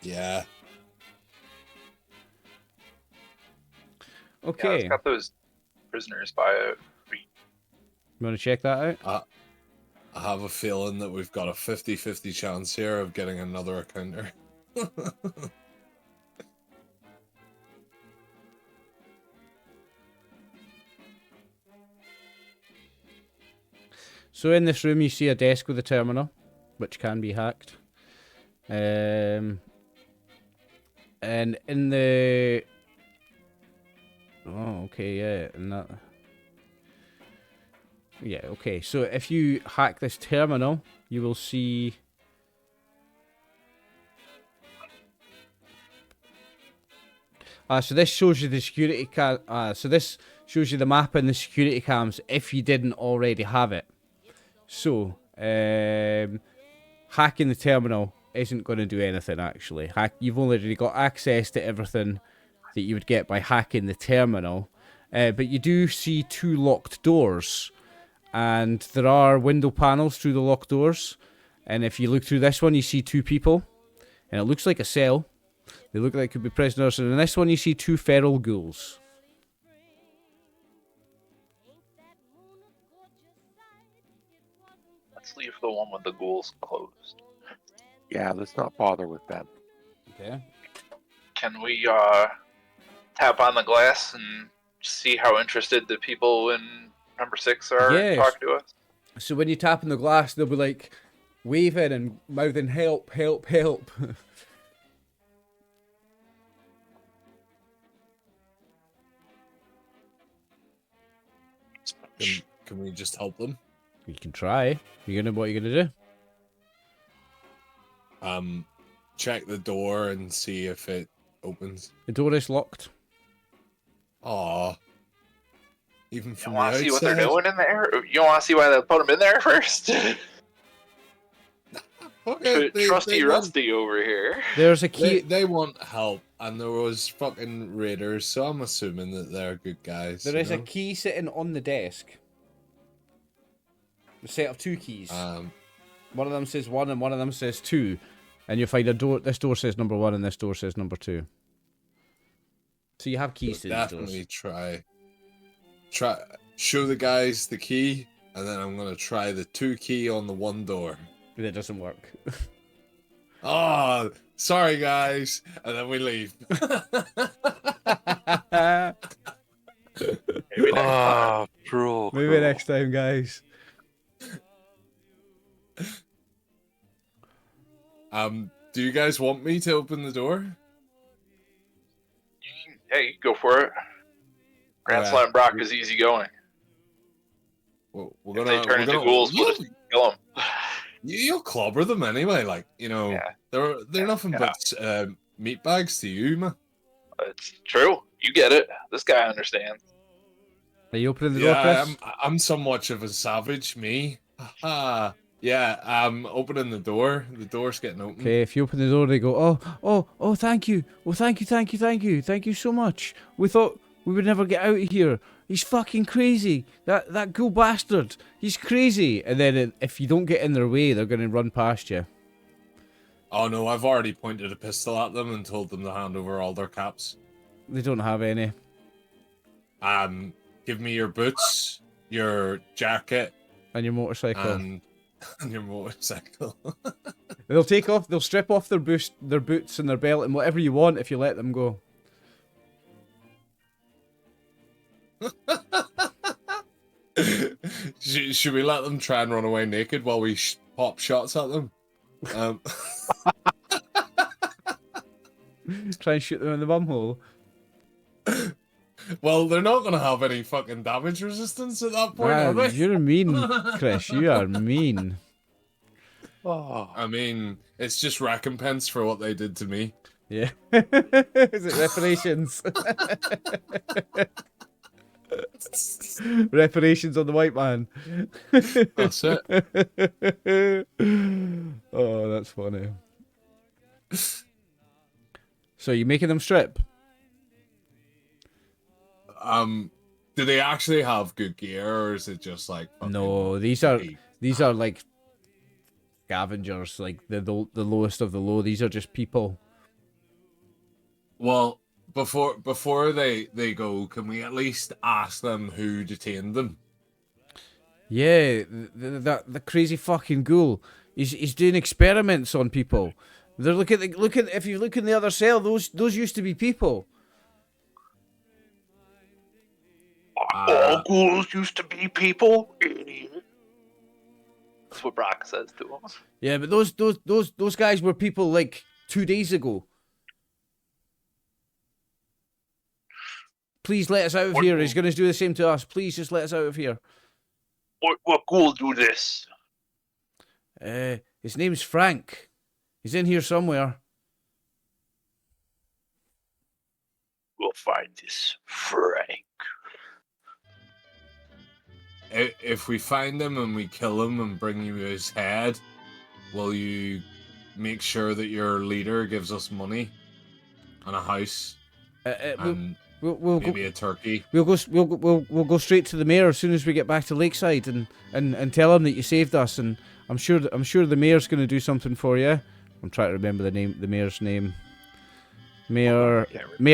Yeah. Okay. Yeah, it's got those prisoners by it. You want to check that out? I have a feeling that we've got a 50-50 chance here of getting another encounter. So in this room you see a desk with a terminal, which can be hacked. And in the Oh, okay, yeah, and that. Yeah, okay. So if you hack this terminal, you will see. So this shows you the security cam. So this shows you the map and the security cams if you didn't already have it. So hacking the terminal isn't going to do anything actually. You've already got access to everything that you would get by hacking the terminal, but you do see 2 locked doors, and there are window panels through the locked doors. And if you look through this one, you see 2 people, and it looks like a cell. They look like they could be prisoners. And in this one, you see 2 feral ghouls. Let's leave the one with the ghouls closed. Yeah, let's not bother with them. Okay. Can we tap on the glass and see how interested the people in number 6 are in talking to us? So when you tap on the glass, they'll be like waving and mouthing help, help, help. Can we just help them? You can try. What are you gonna do? Check the door and see if it opens. The door is locked. Aw. Even You from want the to see what outside? they're doing in there? You want to see why they put them in there first? Okay, Trusty Rusty over here. There's a key. They want help, and there was fucking raiders, so I'm assuming that they're good guys. There is a key sitting on the desk. A set of 2 keys. One of them says 1 and one of them says 2. And you find a door. This door says number 1 and this door says number 2. So you have keys to these doors. Definitely try. Show the guys the key, and then I'm gonna try the 2 key on the 1 door. That doesn't work. Oh, sorry guys, and then we leave. Maybe next time. True. Maybe next time, guys. Do you guys want me to open the door? Hey, go for it. Grandslam Brock is easy going. We're If they turn into ghouls, we'll just kill them. You'll clobber them anyway, like, you know, Yeah. they're nothing but meat bags to you, man. It's true. You get it. This guy understands. Are you opening the door, Chris? I'm somewhat of a savage, me. Haha. Yeah, I'm opening the door. The door's getting open. Okay, if you open the door, they go, oh, thank you. Well, thank you. Thank you so much. We thought we would never get out of here. He's fucking crazy. That ghoul bastard. He's crazy. And then if you don't get in their way, they're going to run past you. Oh no, I've already pointed a pistol at them and told them to hand over all their caps. They don't have any. Give me your boots, your jacket, And your motorcycle. and your motorcycle. They'll strip off their boots and their belt and whatever you want if you let them go. Should we let them try and run away naked while we pop shots at them? Try and shoot them in the bumhole. Well, they're not going to have any fucking damage resistance at that point, are Man, they? you're mean, Chris. You are mean. Oh. I mean, it's just recompense for what they did to me. Yeah. Is it reparations? Reparations on the white man. That's it. Oh, that's funny. So you making them strip? Do they actually have good gear, or is it just like No, these are like scavengers, like the lowest of the low. These are just people. Well, before they go, can we at least ask them who detained them? Yeah, the crazy fucking ghoul. He's doing experiments on people. They're look at if you look in the other cell, those used to be people. All ghouls used to be people, idiot. That's what Brock says to him. Yeah, but those guys were people like 2 days ago. Please let us out of What here. ghoul? He's going to do the same to us. Please just let us out of here. What ghoul do this? His name's Frank. He's in here somewhere. We'll find this Frank. If we find him and we kill him and bring you his head, will you make sure that your leader gives us money and a house and We'll maybe go. a turkey? We'll go straight to the mayor as soon as we get back to Lakeside and tell him that you saved us. And I'm sure the mayor's going to do something for you. I'm trying to remember the mayor's name. Mayor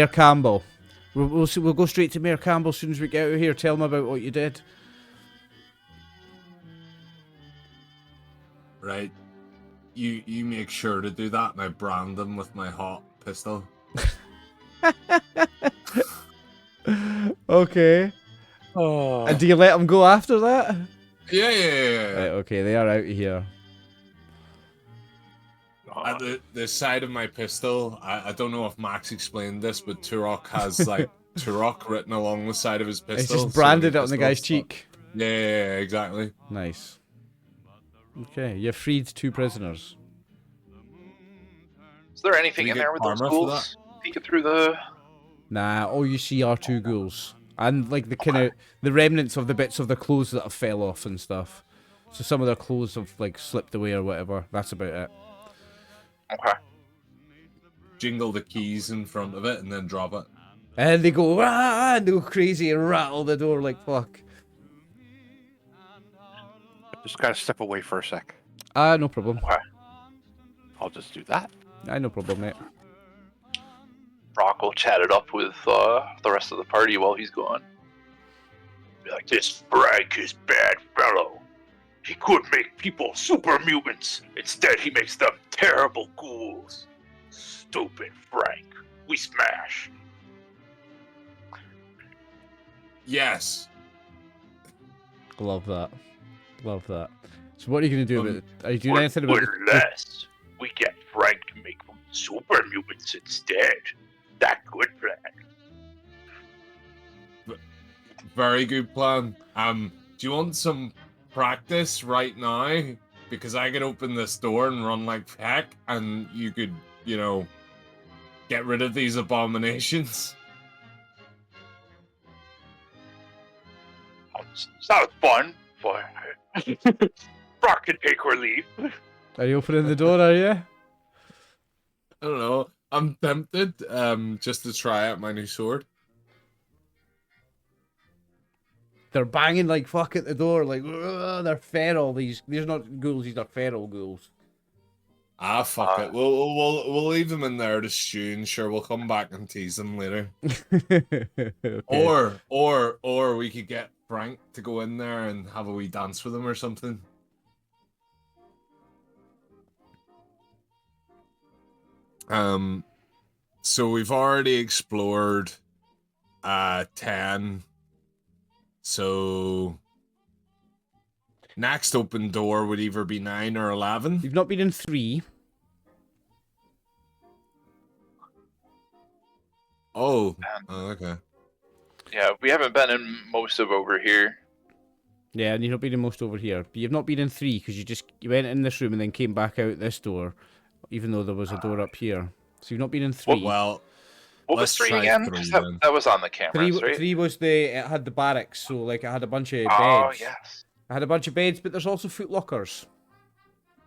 Campbell. We'll go straight to Mayor Campbell as soon as we get out of here. Tell him about what you did. Right. You make sure to do that, and I brand them with my hot pistol. Okay. Oh. And do you let him go after that? Yeah. Right, okay, they are out of here. At the side of my pistol, I don't know if Max explained this, but Turok has like Turok written along the side of his It's pistol. just branded so it on the guy's cheek. Yeah, exactly. Nice. Okay, you freed 2 prisoners. Is there anything Do we in get there with those karma for ghouls? Peeking through the. Nah, all you see are 2 ghouls. And like the kind of the remnants of the bits of the clothes that have fell off and stuff. So some of their clothes have like slipped away or whatever. That's about it. Okay. Jingle the keys in front of it and then drop it. And they go, ah, and they go crazy and rattle the door like fuck. Just gotta step away for a sec. No problem. Okay. I'll just do that. No problem, mate. Brock will chat it up with the rest of the party while he's gone. Be like, this Frank is bad fellow. He could make people super mutants. Instead, he makes them terrible ghouls. Stupid Frank. We smash. Yes. Love that. Love that. So what are you going to do about it? Are you doing anything about Or less. We get Frank to make them super mutants instead. That good plan. Very good plan. Do you want some practice right now? Because I could open this door and run like heck, and you could, get rid of these abominations. Sounds fun, but Brock can take or leave. Are you opening the door, are you? I don't know. I'm tempted just to try out my new sword. They're banging like fuck at the door, like they're feral. These are not ghouls, these are feral ghouls. Ah, fuck it. We'll leave them in there to stew, and sure, we'll come back and tease them later. Okay. Or we could get Frank to go in there and have a wee dance with him or something. So we've already explored 10. So next open door would either be 9 or 11. You've not been in 3. Oh, okay. Yeah, we haven't been in most of over here. Yeah, and you've not been in most over here. But you've not been in 3 because you went in this room and then came back out this door, even though there was a door up here. So you've not been in 3. Well, What was let's 3 try again? 3 'Cause then. that was on the cameras, right? 3 was it had the barracks, so like it had a bunch of beds. Oh, yes. It had a bunch of beds, but there's also footlockers.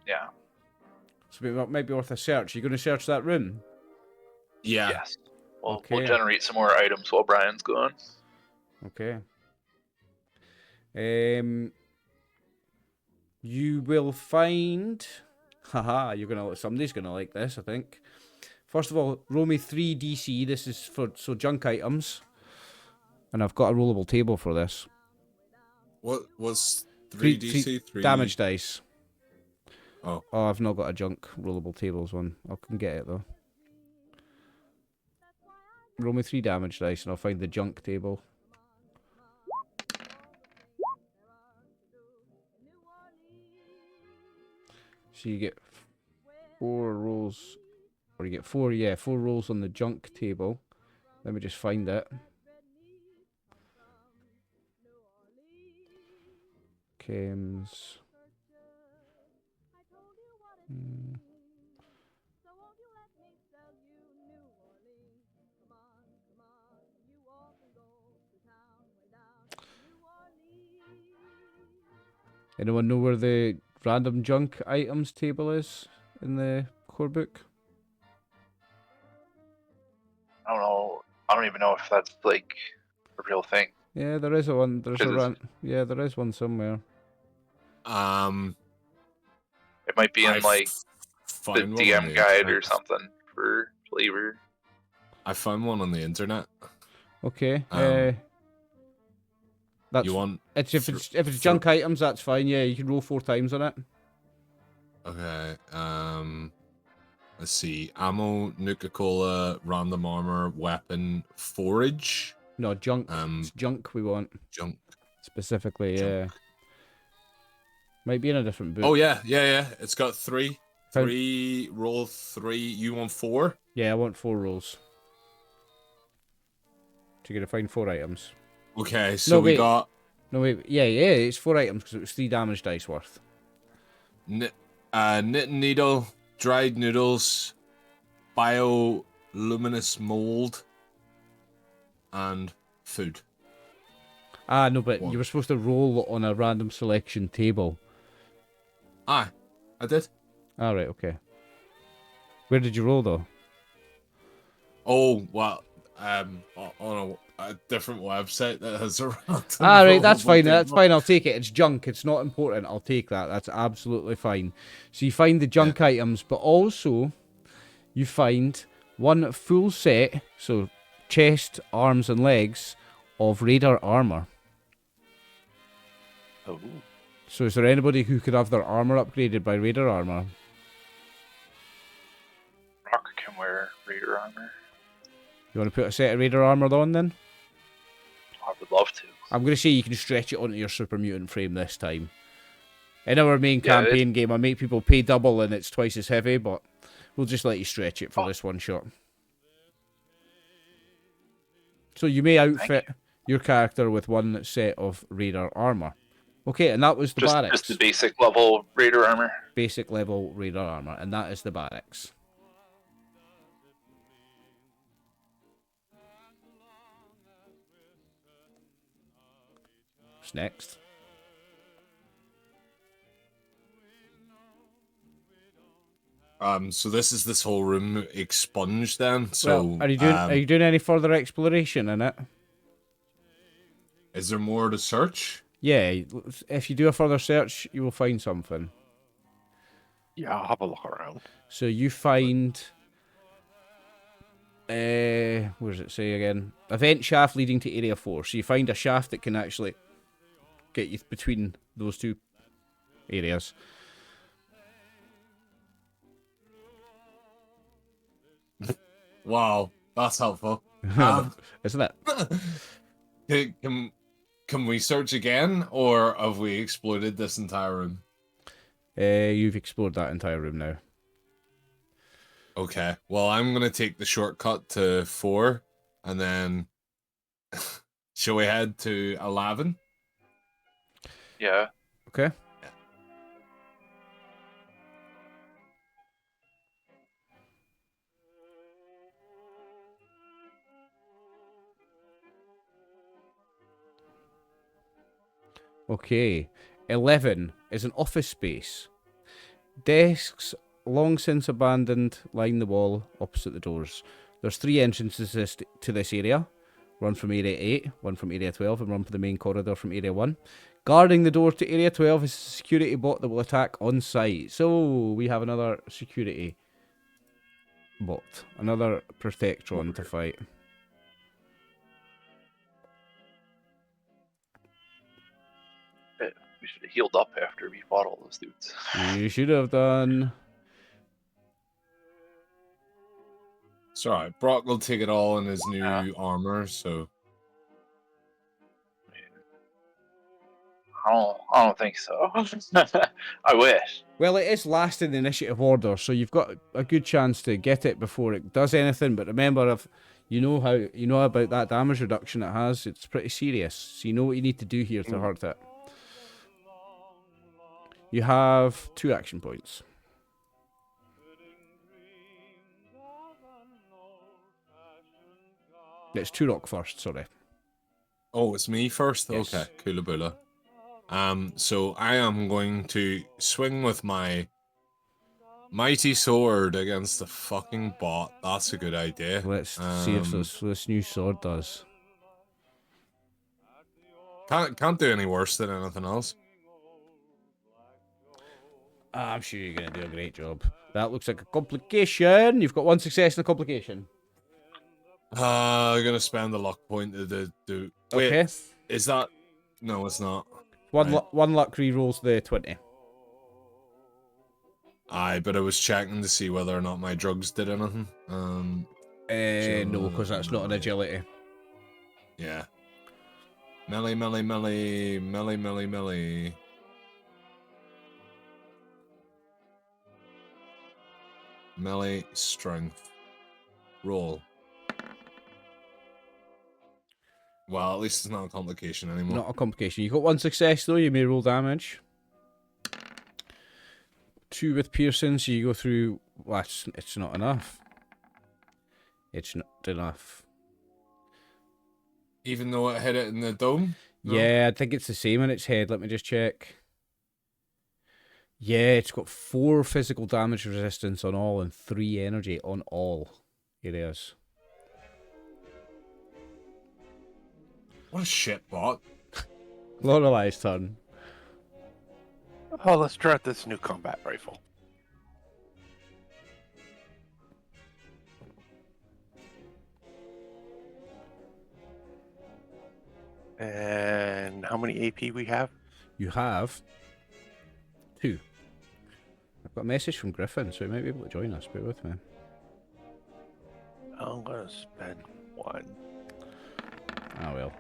Yeah. So it might be worth a search. You going to search that room? Yeah. Yes. We'll Okay. generate some more items while Brian's gone. Okay. You will find. Haha, somebody's gonna like this, I think. First of all, roll me 3 DC. This is for junk items, and I've got a rollable table for this. What was 3 DC? 3 damage dice. Oh. I've not got a junk rollable tables one. I can get it though. Roll me 3 damage dice, and I'll find the junk table. So you get 4 rolls, or you get 4 rolls on the junk table. Let me just find it. chems. Hmm. Anyone know where the random junk items table is in the core book? I don't know. I don't even know if that's like a real thing. Yeah, there is a one. There's a 'Cause run. Yeah, there is one somewhere. It might be in like the found one on DM the guide or internet. something for flavor. I found one on the internet. Okay. That's You want? it's if it's junk items, that's fine. Yeah, you can roll 4 times on it. Okay. Let's see. Ammo, Nuka-Cola, random armor, weapon, forage. No, junk. It's junk we want Junk. specifically. Junk. Yeah. Might be in a different book. Oh yeah. It's got 3. 3. Roll 3. You want 4? Yeah, I want 4 rolls. So you're gonna find 4 items. Okay. So No, we wait. got. No wait. Yeah. It's 4 items because it was 3 damage dice worth. Knitting needle, dried noodles, bioluminescent mold, and food. Ah, no, but 1. you were supposed to roll on a random selection table. Aye, I did. All right. Okay. Where did you roll though? Oh well, on a different website that has a random. Ah, right, that's rollable fine. That's table. fine. I'll take it. It's junk. It's not important. I'll take that. That's absolutely fine. So you find the junk items, but also you find one full set, so chest, arms, and legs of Raider armor. Oh. So is there anybody who could have their armor upgraded by Raider armor? Rock can wear Raider armor. You want to put a set of Raider armor on then? I would love to. I'm going to say you can stretch it onto your super mutant frame this time. In our main Yeah, campaign game, I make people pay double and it's twice as heavy, but we'll just let you stretch it for this one shot. So you may outfit your character with one set of Raider armor. Okay, and that was the barracks. Just the basic level Raider armor. Basic level Raider armor, and that is the barracks. What's next? So this whole room expunged then. So Well, are you doing any further exploration in it? Is there more to search? Yeah, if you do a further search, you will find something. Yeah, I'll have a look around. So you find, where does it say again? A vent shaft leading to Area 4. So you find a shaft that can actually get you between those 2 areas. Wow, that's helpful. Isn't it? Can we search again, or have we exploited this entire room? You've explored that entire room now. Okay, well, I'm gonna take the shortcut to 4, and then shall we head to 11? Yeah. Okay. Okay. 11 is an office space. Desks, long since abandoned, line the wall opposite the doors. There's 3 entrances to this area. One from Area 8, one from Area 12, and one from the main corridor from Area 1. Guarding the door to Area 12 is a security bot that will attack on site. So, we have another security bot. Another Protectron to fight. We should have healed up after we fought all those dudes. You should have done. It's alright. Brock will take it all in his new armor, so. I don't think so. I wish. Well, it is last in the initiative order, so you've got a good chance to get it before it does anything. But remember, if you know about that damage reduction it has, it's pretty serious. So you know what you need to do here to hurt it. You have 2 action points. It's Turok first, sorry. Oh, it's me first? Yes. Okay, coolaboola. So I am going to swing with my mighty sword against the fucking bot. That's a good idea. Let's see if this new sword does. Can't do any worse than anything else. I'm sure you're going to do a great job. That looks like a complication. You've got 1 success and a complication. I'm gonna spend the luck point to do. Wait, Okay. is that? No, it's not. One Right. luck re-rolls the 20. Aye, but I was checking to see whether or not my drugs did anything. No, because that's not an agility. Yeah. Melee, melee, melee, melee, melee, melee. Melee strength. Roll. Well, at least it's not a complication anymore. Not a complication. You got 1 success though. You may roll damage. 2 with piercing, so you go through. Well, it's not enough. It's not enough. Even though it hit it in the dome? No? Yeah, I think it's the same in its head. Let me just check. Yeah, it's got 4 physical damage resistance on all and 3 energy on all areas. What a shit bot. Lorelei's turn. Oh, let's try out this new combat rifle. And how many AP we have? You have 2. I've got a message from Gryphon, so he might be able to join us. Bear with me. I'm gonna spend 1. Ah, well.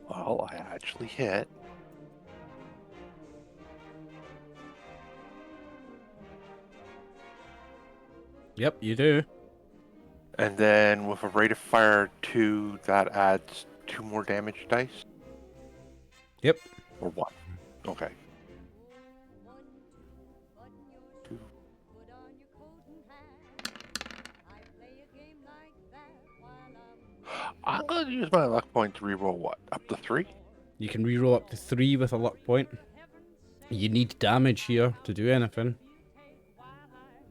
Well, I actually hit. Yep, you do. And then with a rate of fire 2, that adds 2 more damage dice? Yep. Or 1? Okay. I'm going to use my luck point to reroll what? Up to 3? You can reroll up to 3 with a luck point. You need damage here to do anything.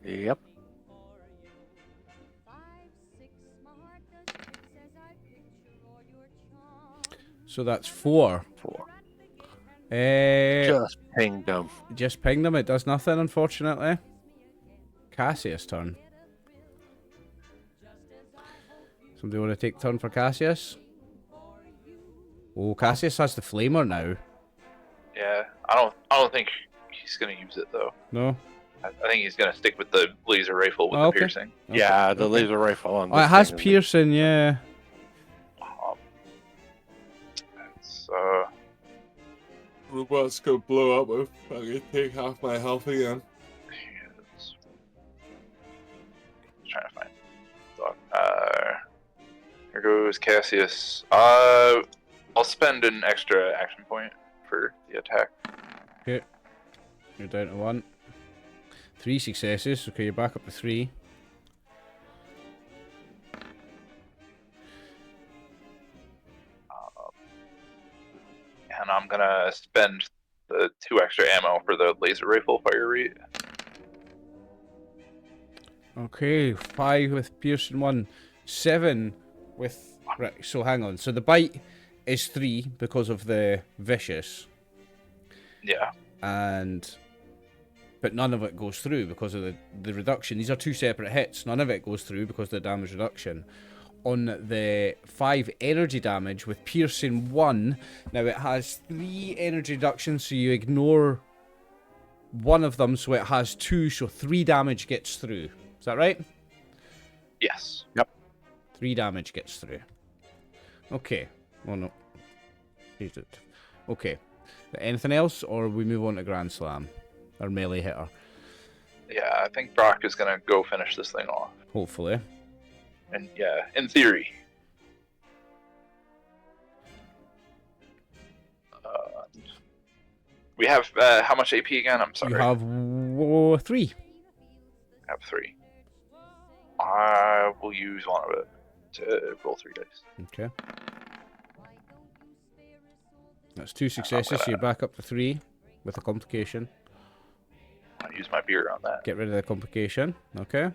Yep. So that's 4. 4. Just Just pinged them. ping them. It does nothing, unfortunately. Casius' turn. Somebody want to take turn for Casius? Oh, Casius has the flamer now. Yeah, I don't think he's gonna use it though. No? I think he's gonna stick with the laser rifle with Oh, the okay. piercing. Yeah, the Okay. laser rifle on Oh, this it has thing is- piercing, yeah. It's, Robot's gonna blow up if I can take half my health again. it's trying to find dog. Here goes Casius. I'll spend an extra action point for the attack. Okay. You're down to 1. 3 successes. Okay, you're back up to 3. And I'm gonna spend the 2 extra ammo for the laser rifle fire rate. Okay, 5 with piercing 1. 7 with... Right, so hang on. So the bite is 3 because of the vicious. Yeah. But none of it goes through because of the reduction. These are 2 separate hits. None of it goes through because of the damage reduction. On the 5 energy damage with piercing 1, now it has 3 energy reductions, so you ignore one of them, so it has 2, so 3 damage gets through. Is that right? Yes. 3 damage gets through. Okay. Well, no. Okay. Anything else, or we move on to Grandslam? Or melee hitter? Yeah, I think Brock is gonna go finish this thing off. Hopefully. And yeah, in theory. We have how much AP again? I'm sorry. You have 3. I have 3. I will use one of it to roll 3 dice. Okay. That's 2 successes, so you're back up to 3 with a complication. I'll use my beer on that. Get rid of the complication. Okay.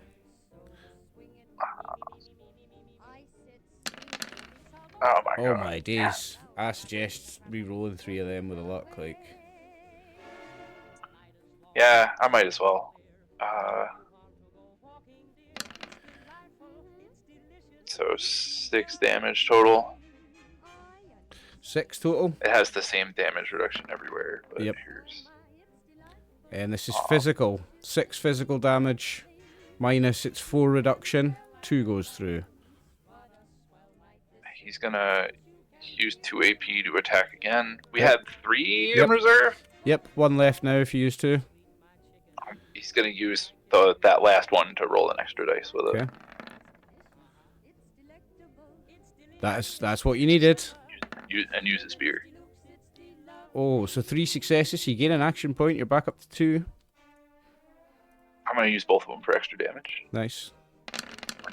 Oh my god. Oh my days. I suggest re-rolling 3 of them with a luck, like. Yeah, I might as well. So 6 damage total. 6 total. It has the same damage reduction everywhere, but Yep. here's... And this is physical. 6 physical damage. Minus its 4 reduction. 2 goes through. He's gonna use 2 AP to attack again. We Yep. had 3 Yep. in reserve. Yep, 1 left now if you use 2. He's gonna use that last one to roll an extra dice with it. Okay. That's what you needed. And use his spear. Oh, so 3 successes. You gain an action point. You're back up to 2. I'm gonna use both of them for extra damage. Nice.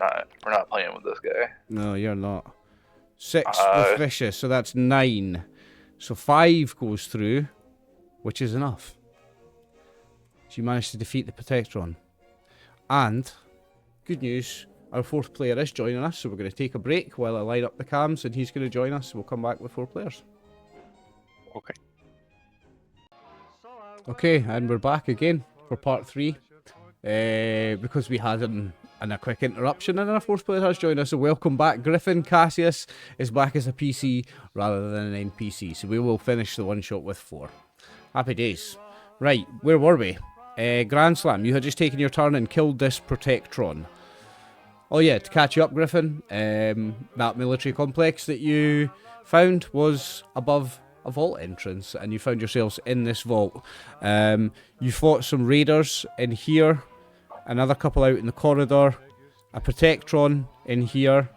We're not playing with this guy. No, you're not. 6 with vicious, so that's 9. So 5 goes through, which is enough. So you managed to defeat the Protectron. And, good news, our 4th player is joining us, so we're going to take a break while I line up the cams, and he's going to join us, so we'll come back with 4 players. Okay. Okay, and we're back again for part 3. Because we had a quick interruption, and our 4th player has joined us, so welcome back. Gryphon. Casius is back as a PC rather than an NPC, so we will finish the one shot with 4. Happy days. Right, where were we? Grandslam, you had just taken your turn and killed this Protectron. Oh yeah, to catch you up, Gryphon, that military complex that you found was above a vault entrance, and you found yourselves in this vault. You fought some raiders in here, another couple out in the corridor, a Protectron in here,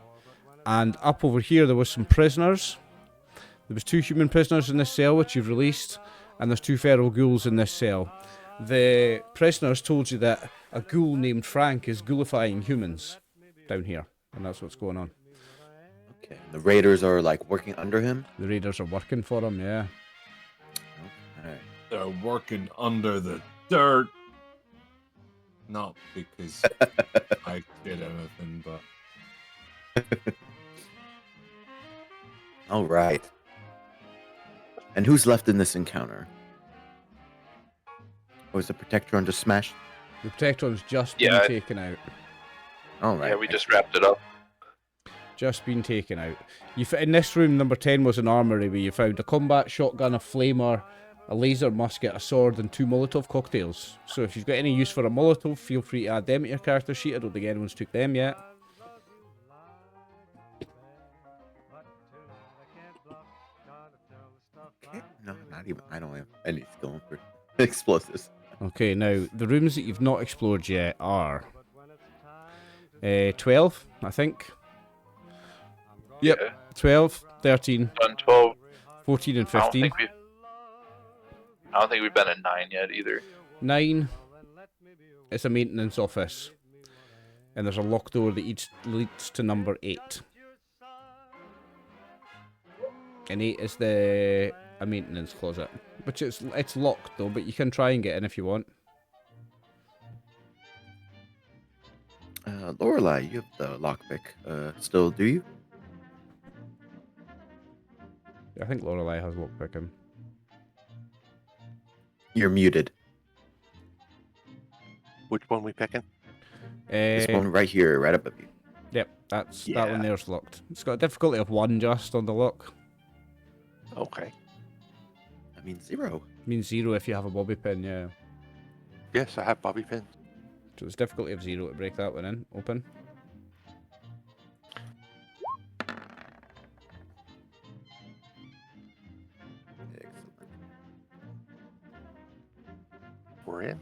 and up over here there was some prisoners. There was 2 human prisoners in this cell, which you've released, and there's 2 feral ghouls in this cell. The prisoners told you that a ghoul named Frank is ghoulifying humans down here, and that's what's going on. Okay. The raiders are like working under him. The raiders are working for him, yeah. Okay. They're working under the dirt. Not because I did anything, but All right. And who's left in this encounter? Or is the Protectron just smashed? The Protectron's just been Yeah. taken out. All right. Yeah, we just wrapped it up. Just been taken out. In this room, number 10 was an armory where you found a combat shotgun, a flamer, a laser musket, a sword, and 2 Molotov cocktails. So if you've got any use for a Molotov, feel free to add them to your character sheet. I don't think anyone's took them yet. Okay. No, not even. I don't have any skill for explosives. Okay, now, the rooms that you've not explored yet are 12, I think. Yep, Yeah. 12, 13, Done 12. 14, and I don't 15. think we've been in 9 yet either. 9, it's a maintenance office. And there's a locked door that leads to number 8. And 8 is a maintenance closet. Which it's locked though, but you can try and get in if you want. Lorelei, you have the lockpick. Still, do you? I think Lorelei has lockpicking. You're muted. Which one we picking? This one right here, right above you. Yep, that one Yeah. there's locked. It's got a difficulty of 1 just on the lock. Okay. I mean 0. Means 0 if you have a bobby pin, yeah. Yes, I have bobby pins. So it's difficulty of 0 to break that one in. Open. Excellent. We're in.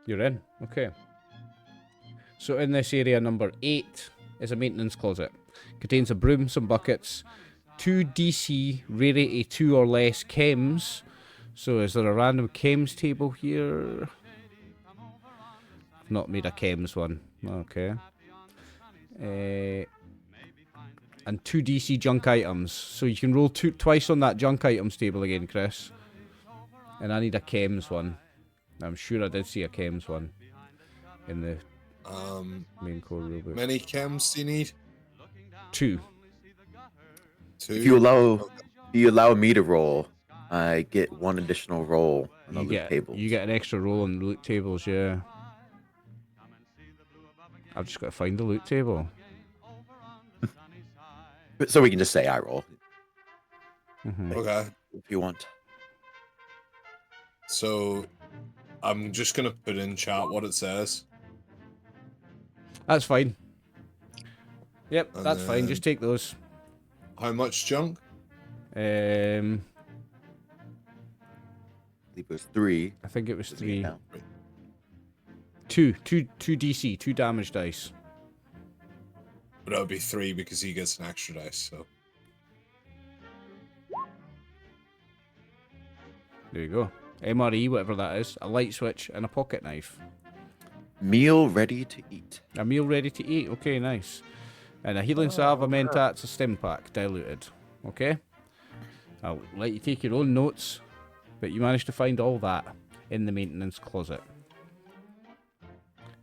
You're in. Okay. So in this area, number 8 is a maintenance closet. Contains a broom, some buckets, 2 DC rarity 2 or less chems, So is there a random chems table here? I've not made a chems one. Okay. And 2 DC junk items. So you can roll twice on that junk items table again, Chris. And I need a chems one. I'm sure I did see a chems one in the main core rulebook. Many chems do you need? 2. 2. If you allow me to roll, I get 1 additional roll on the loot tables. You get an extra roll on the loot tables, yeah. I've just got to find the loot table. So we can just say I roll. Okay. If you want. So I'm just gonna put in chat what it says. That's fine. Yep, And that's fine. then- Just take those. How much junk? I believe it was 3. I think it was 3. Now. 2 DC, 2 damage dice. But it'll be 3 because he gets an extra dice, so. There you go. MRE, whatever that is. A light switch and a pocket knife. Meal ready to eat. A meal ready to eat. Okay, nice. And a healing salve, a mentats, a stim pack, diluted. Okay? I'll let you take your own notes, but you managed to find all that in the maintenance closet.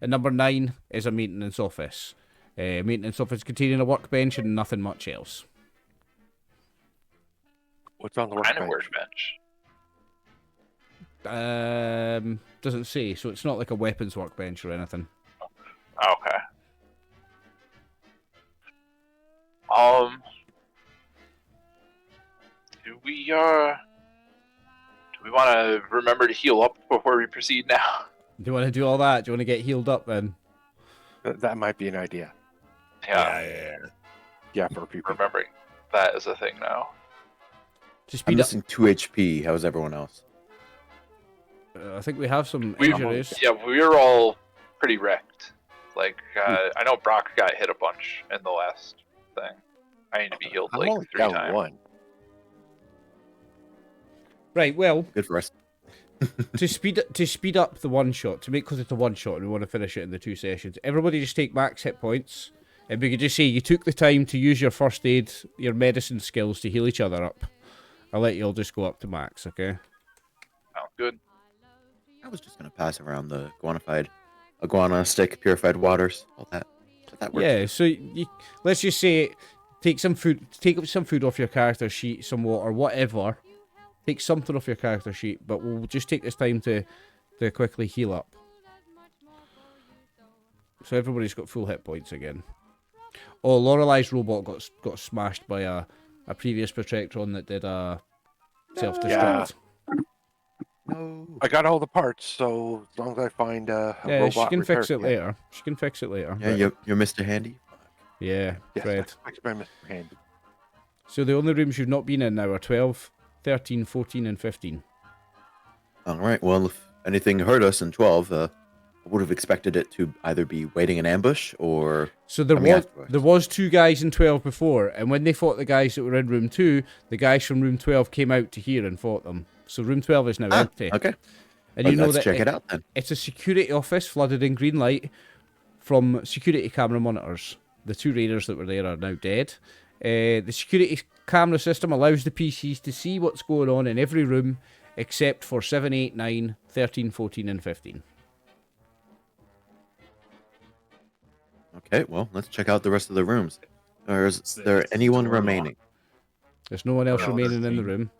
And number 9 is a maintenance office. Maintenance office containing a workbench and nothing much else. What's on the Kind of workbench? workbench. Doesn't say, so it's not like a weapons workbench or anything. Okay. Do we want to remember to heal up before we proceed now? Do you want to do all that? Do you want to get healed up then? That might be an idea. Yeah. Yeah, for people. Remembering that is a thing now. To I'm speed up. missing 2 HP. How's everyone else? I think we have some We- injuries. Yeah, we're all pretty wrecked. Like, I know Brock got hit a bunch in the last thing. I need to be healed I'm like only 3 down times. 1. Right, well, Good for us. to speed up the one shot, to make, because it's a one shot and we want to finish it in the 2 sessions, everybody just take max hit points. And we could just say you took the time to use your first aid, your medicine skills to heal each other up. I'll let you all just go up to max, okay? Sounds good. I was just going to pass around the iguana stick, purified waters, all that. That works. Yeah, so let's just say take some food off your character sheet, some water, whatever. Take something off your character sheet, but we'll just take this time to quickly heal up. So everybody's got full hit points again. Oh, Lorelei's robot got smashed by a previous Protectron that did a self-destruct. No. I got all the parts, so as long as I find a Yeah, robot she can repair fix it kit. later. She can fix it later. Yeah, you're Mr. Handy. Yeah, Yes, Fred. fixed by Mr. Handy. So the only rooms you've not been in now are 12, 13, 14, and 15. All right. Well, if anything hurt us in 12, I would have expected it to either be waiting in ambush or. So there coming was after us. there was 2 guys in 12 before, and when they fought the guys that were in room 2, the guys from room 12 came out to here and fought them. So room 12 is now empty. Okay. And Well, you know let's that check it out then. it's a security office flooded in green light from security camera monitors. The 2 raiders that were there are now dead. The security camera system allows the PCs to see what's going on in every room except for 7, 8, 9, 13, 14, and 15. Okay. Well, let's check out the rest of the rooms. Is Is there the anyone door remaining? There's no one else No, remaining in the 13. room.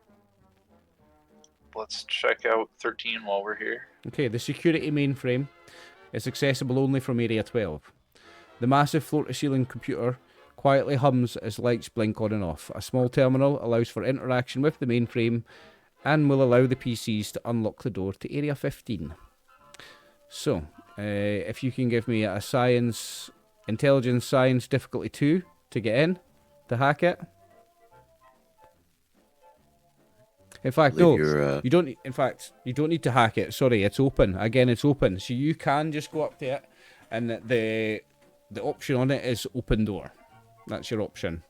Let's check out 13 while we're here. Okay, the security mainframe is accessible only from Area 12. The massive floor-to-ceiling computer quietly hums as lights blink on and off. A small terminal allows for interaction with the mainframe and will allow the PCs to unlock the door to Area 15. So, if you can give me a intelligence science difficulty 2 to get in, to hack it. In fact, no, you don't. In fact, you don't need to hack it. Sorry, it's open. Again, it's open, so you can just go up to it, and the option on it is open door. That's your option.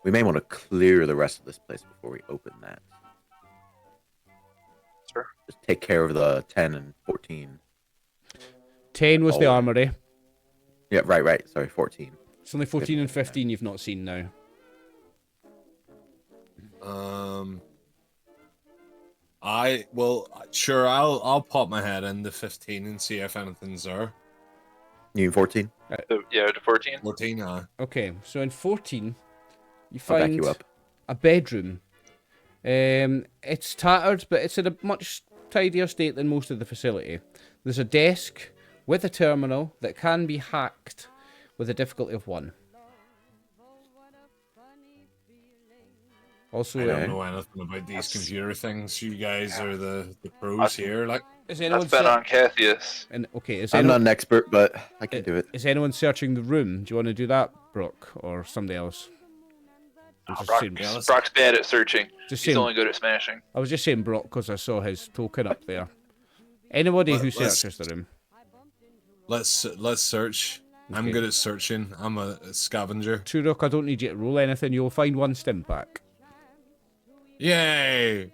We may want to clear the rest of this place before we open that. Sure. just take care of the 10 and 14. 10 was the Oh. armory. Yeah, right. Sorry, 14. It's only 14 and 15 you've not seen now. Sure. I'll pop my head into 15 and see if anything's there. You mean 14? Yeah, to 14. 14. Okay, so in 14, you I'll back find you up. a bedroom. It's tattered, but it's in a much tidier state than most of the facility. There's a desk with a terminal that can be hacked with a difficulty of 1. Also, I don't know anything about these computer things. You guys are the pros here. Like, is anyone That's been on Casius. and okay, is I'm anyone, not an expert, but I can do it. is anyone searching the room? Do you want to do that, Brock, or somebody else? I'm just saying- Brock's bad at searching. Just He's saying- only good at smashing. I was just saying Brock because I saw his token up there. Anybody who Let's- searches the room. let's search. I'm Okay. good at searching. I'm a scavenger. Turok, I don't need you to roll anything. You'll find 1 stim pack. Yay!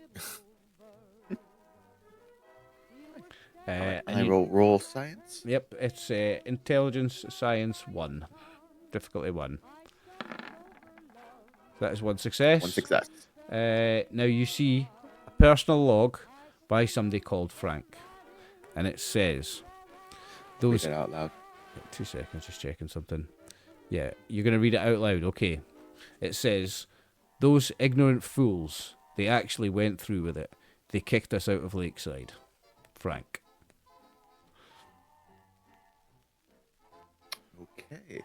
And And I you- roll science. Yep, it's intelligence science 1, difficulty 1. That is 1 success. 1 success. Now you see a personal log by somebody called Frank, and it says, Read "Those it out loud. 2 seconds, just checking something. Yeah, you're gonna read it out loud. Okay, it says, those ignorant fools. They actually went through with it. They kicked us out of Lakeside. Frank." Okay.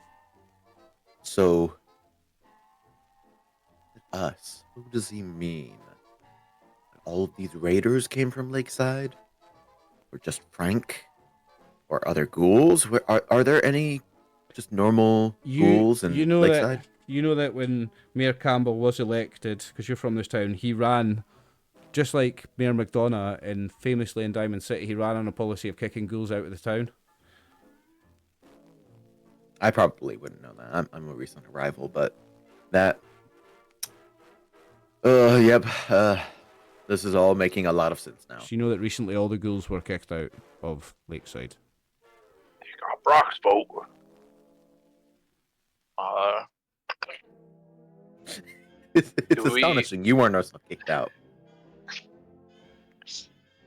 So, us. Who does he mean? All of these raiders came from Lakeside? Or just Frank? Or other ghouls? Are there any just normal ghouls in you know Lakeside? that when Mayor Campbell was elected, because you're from this town, he ran, just like Mayor McDonough and famously in Diamond City, he ran on a policy of kicking ghouls out of the town. I probably wouldn't know that. I'm a recent arrival, but that. Yep. This is all making a lot of sense now. So you know that recently all the ghouls were kicked out of Lakeside. You got Brock's boat. It's Do we- astonishing. You weren't also kicked out.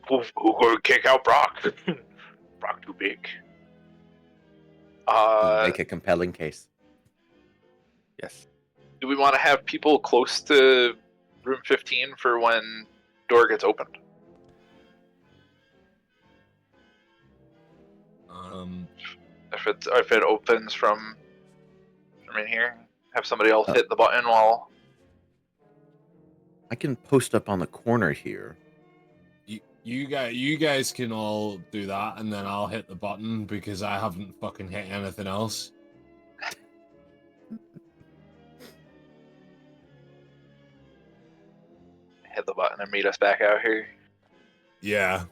Who gonna kick out Brock? Brock too big. Make a compelling case. Yes. Do we want to have people close to room 15 for when door gets opened? If it opens from in here, have somebody else hit the button while. I can post up on the corner here. You guys can all do that, and then I'll hit the button because I haven't fucking hit anything else. Hit the button and meet us back out here. Yeah.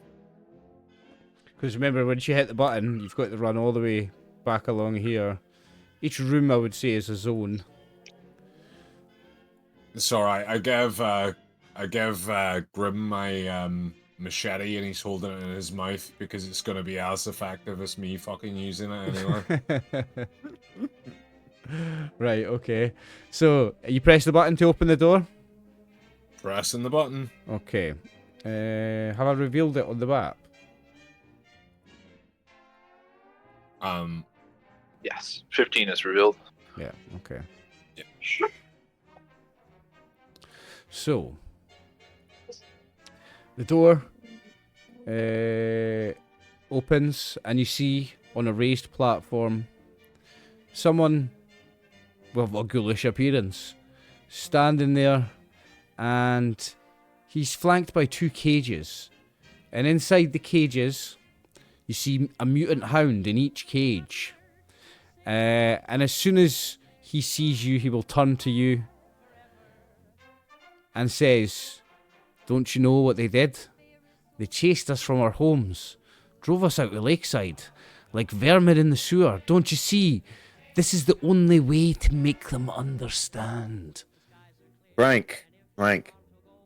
Because remember, once you hit the button, you've got to run all the way back along here. Each room, I would say, is a zone. It's alright. I gave Grim my machete, and he's holding it in his mouth because it's gonna be as effective as me fucking using it anyway. Right, okay. So, you press the button to open the door? Pressing the button. Okay. Have I revealed it on the map? Yes, 15 is revealed. Yeah, okay. Yeah. So, the door opens, and you see on a raised platform someone with a ghoulish appearance standing there, and he's flanked by 2 cages. And inside the cages, you see a mutant hound in each cage. And as soon as he sees you, he will turn to you and says, "Don't you know what they did? They chased us from our homes, drove us out of Lakeside, like vermin in the sewer. Don't you see? This is the only way to make them understand." Frank,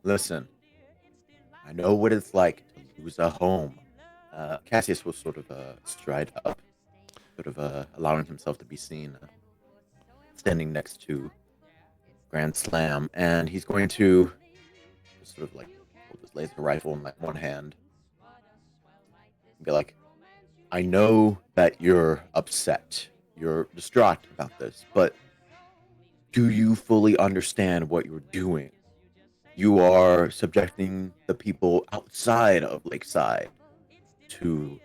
listen. I know what it's like to who's home. Casius will sort of stride up, sort of allowing himself to be seen, standing next to Grandslam, and he's going to just sort of like hold his laser rifle in like one hand and be like, I know that you're upset, you're distraught about this, but do you fully understand what you're doing? You are subjecting the people outside of Lakeside to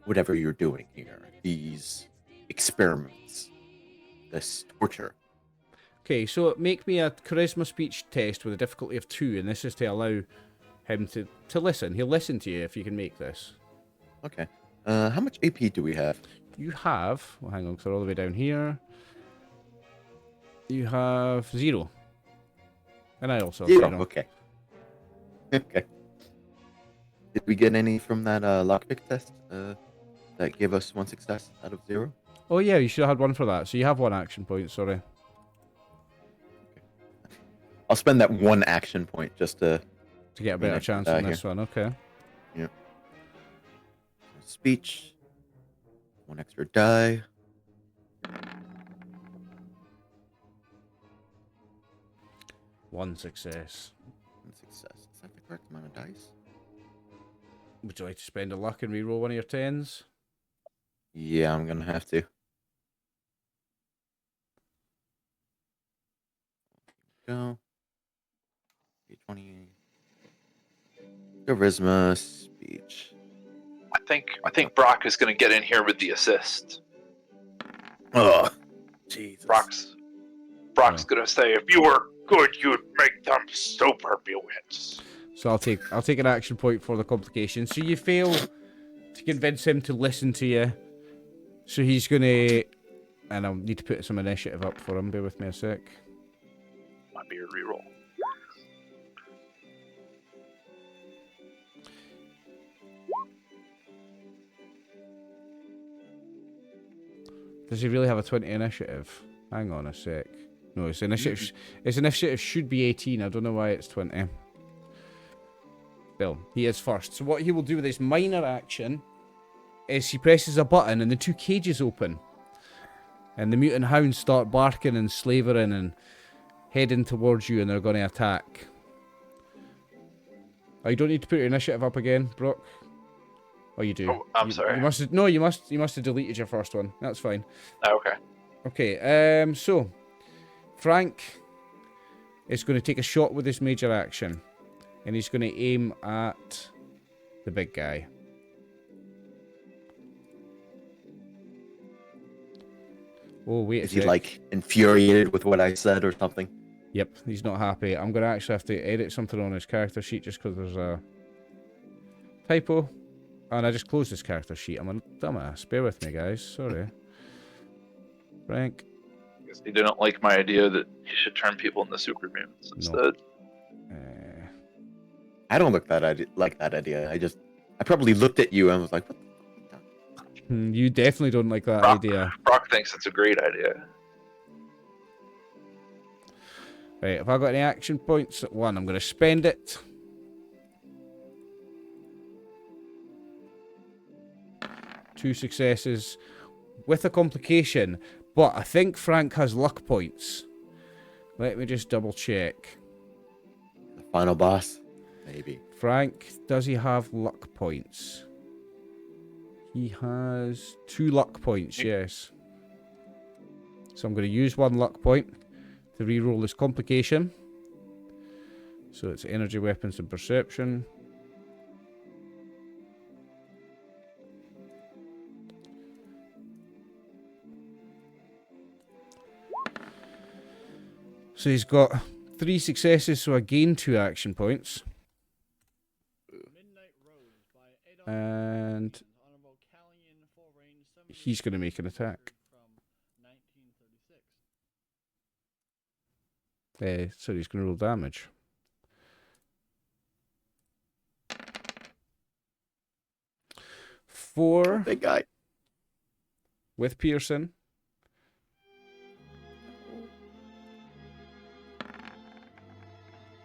whatever you're doing here. These experiments, this torture. Okay, so make me a charisma speech test with a difficulty of 2, and this is to allow him to listen. He'll listen to you if you can make this. Okay. How much AP do we have? You have... Well, hang on, because they're all the way down here. You have 0. And I also have 0. Okay. Okay. Did we get any from that lockpick test that gave us 1 success out of 0? Oh yeah, you should have had 1 for that. So you have 1 action point, sorry. I'll spend that 1 action point just to get a better chance on this one, okay. Yeah. Speech. 1 extra die. One success. 1 success. Is that the correct amount of dice? Would you like to spend a luck and reroll one of your 10s? Yeah, I'm gonna have to. Go. 20. Charisma speech. I think Brock is going to get in here with the assist. Oh, Jesus. Brock's Oh. going to say, If you were good, you'd make them super mutants. So I'll take an action point for the complication. So you fail to convince him to listen to you. So he's gonna, and I'll need to put some initiative up for him. Bear with me a sec. Might be a reroll. Does he really have a 20 initiative? Hang on a sec. No, his initiative. His initiative should be 18. I don't know why it's 20. Still, he is first. So what he will do with his minor action is he presses a button and the 2 cages open. And the mutant hounds start barking and slavering and heading towards you, and they're going to attack. Oh, you don't need to put your initiative up again, Brock. Oh, you do. Oh, I'm sorry. You must have, no, you must have deleted your first one. That's fine. Oh, okay. Okay. So Frank is going to take a shot with his major action, and he's going to aim at the big guy. Oh, wait a Is he sec. like infuriated with what I said or something? Yep, he's not happy. I'm going to actually have to edit something on his character sheet just because there's a typo. And I just closed this character sheet. I'm a dumbass. Bear with me, guys. Sorry. Frank. I guess he didn't like my idea that he should turn people into super mutants instead. I don't look like that idea. I probably looked at you and was like, what? You definitely don't like that Brock, idea. Brock thinks it's a great idea. Right, have I got any action points at 1? I'm going to spend it. Two successes with a complication, but I think Frank has luck points. Let me just double check. The final boss? Maybe. Frank, does he have luck points? He has 2 luck points, yes. So I'm going to use 1 luck point to reroll this complication. So it's energy, weapons, and perception. So he's got 3 successes, so I gain 2 action points. And he's going to make an attack. So he's going to roll damage. Four Big guy. with Pearson.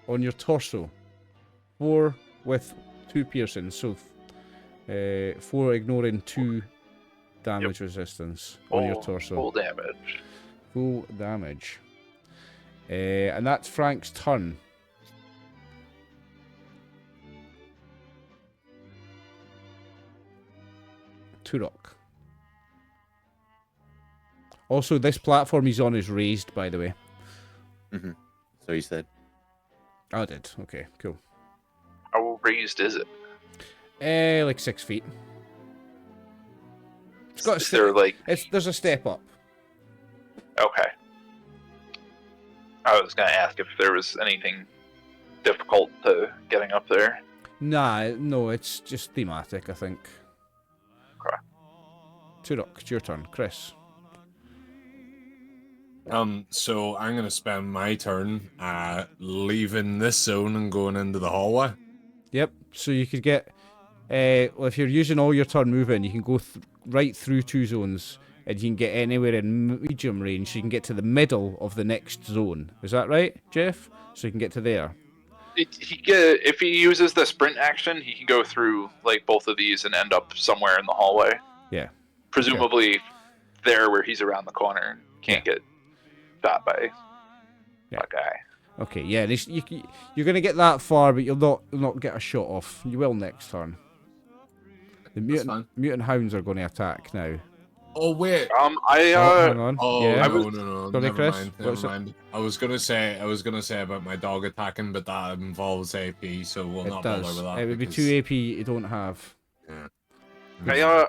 On your torso. 4 with 2 piercing, so 4 ignoring 2 damage resistance on your torso. Full damage. Full damage. And that's Frank's turn. Turok. Also, this platform he's on is raised, by the way. Mm-hmm. So you said. Oh, I did. Okay, cool. How raised is it? Like 6 feet. It's got a Is there like... there's a step up. Okay. I was going to ask if there was anything difficult to getting up there. Nah, no, it's just thematic, I think. Okay. Turok, it's your turn. Chris. So I'm gonna spend my turn leaving this zone and going into the hallway. Yep, so you could get... well, if you're using all your turn moving, you can go right through 2 zones, and you can get anywhere in medium range. You can get to the middle of the next zone. Is that right, Jeff? So you can get to there. If he uses the sprint action, he can go through like both of these and end up somewhere in the hallway. Yeah. Presumably there where he's around the corner. Can't get shot by a guy. Okay, yeah, you're going to get that far, but you'll not get a shot off. You will next turn. The mutant hounds are going to attack now. Oh wait. Hang on. Oh yeah. no. Sorry, Never Chris. mind. Never mind. I was gonna say about my dog attacking, but that involves AP, so we'll not bother with that. It would be 2 AP you don't have. Yeah.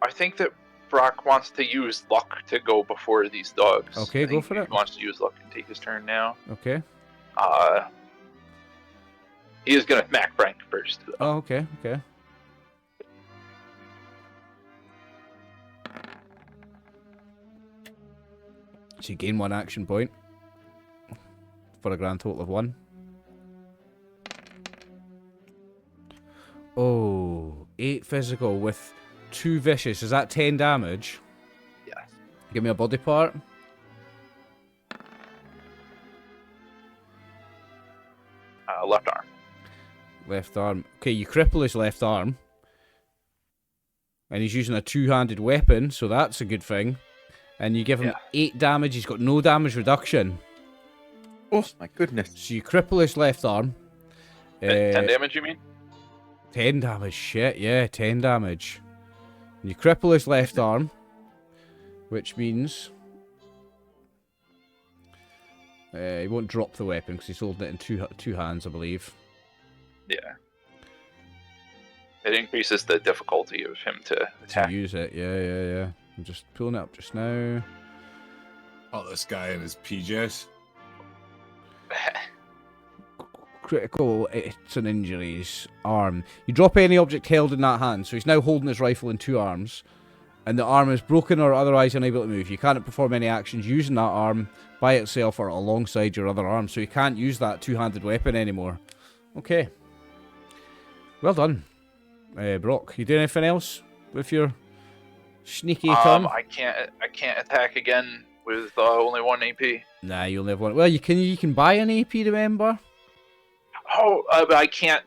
I think that Brock wants to use luck to go before these dogs. Okay, go for it. He wants to use luck and take his turn now. Okay. He is gonna smack Frank first. Though. Oh, okay. So you gain 1 action point for a grand total of 1. Oh, 8 physical with 2 vicious. Is that 10 damage? Yes. Give me a body part. Left arm. Left arm. Okay, you cripple his left arm. And he's using a 2-handed weapon, so that's a good thing. And you give him 8 damage. He's got no damage reduction. Oh my goodness. So you cripple his left arm. 10 damage, you mean? 10 damage. Shit, yeah, 10 damage. And you cripple his left arm, which means he won't drop the weapon because he's holding it in two hands, I believe. Yeah. It increases the difficulty of him to attack. To use it, yeah. I'm just pulling it up just now. Oh, this guy in his PJs. Critical hits and injuries. Arm. You drop any object held in that hand, so he's now holding his rifle in 2 arms, and the arm is broken or otherwise unable to move. You can't perform any actions using that arm by itself or alongside your other arm, so you can't use that 2-handed weapon anymore. Okay. Well done. Brock, you doing anything else with your sneaky turn? I can't attack again with only 1 AP. Nah, you only have 1. Well, you can buy an AP, remember? Oh, but I can't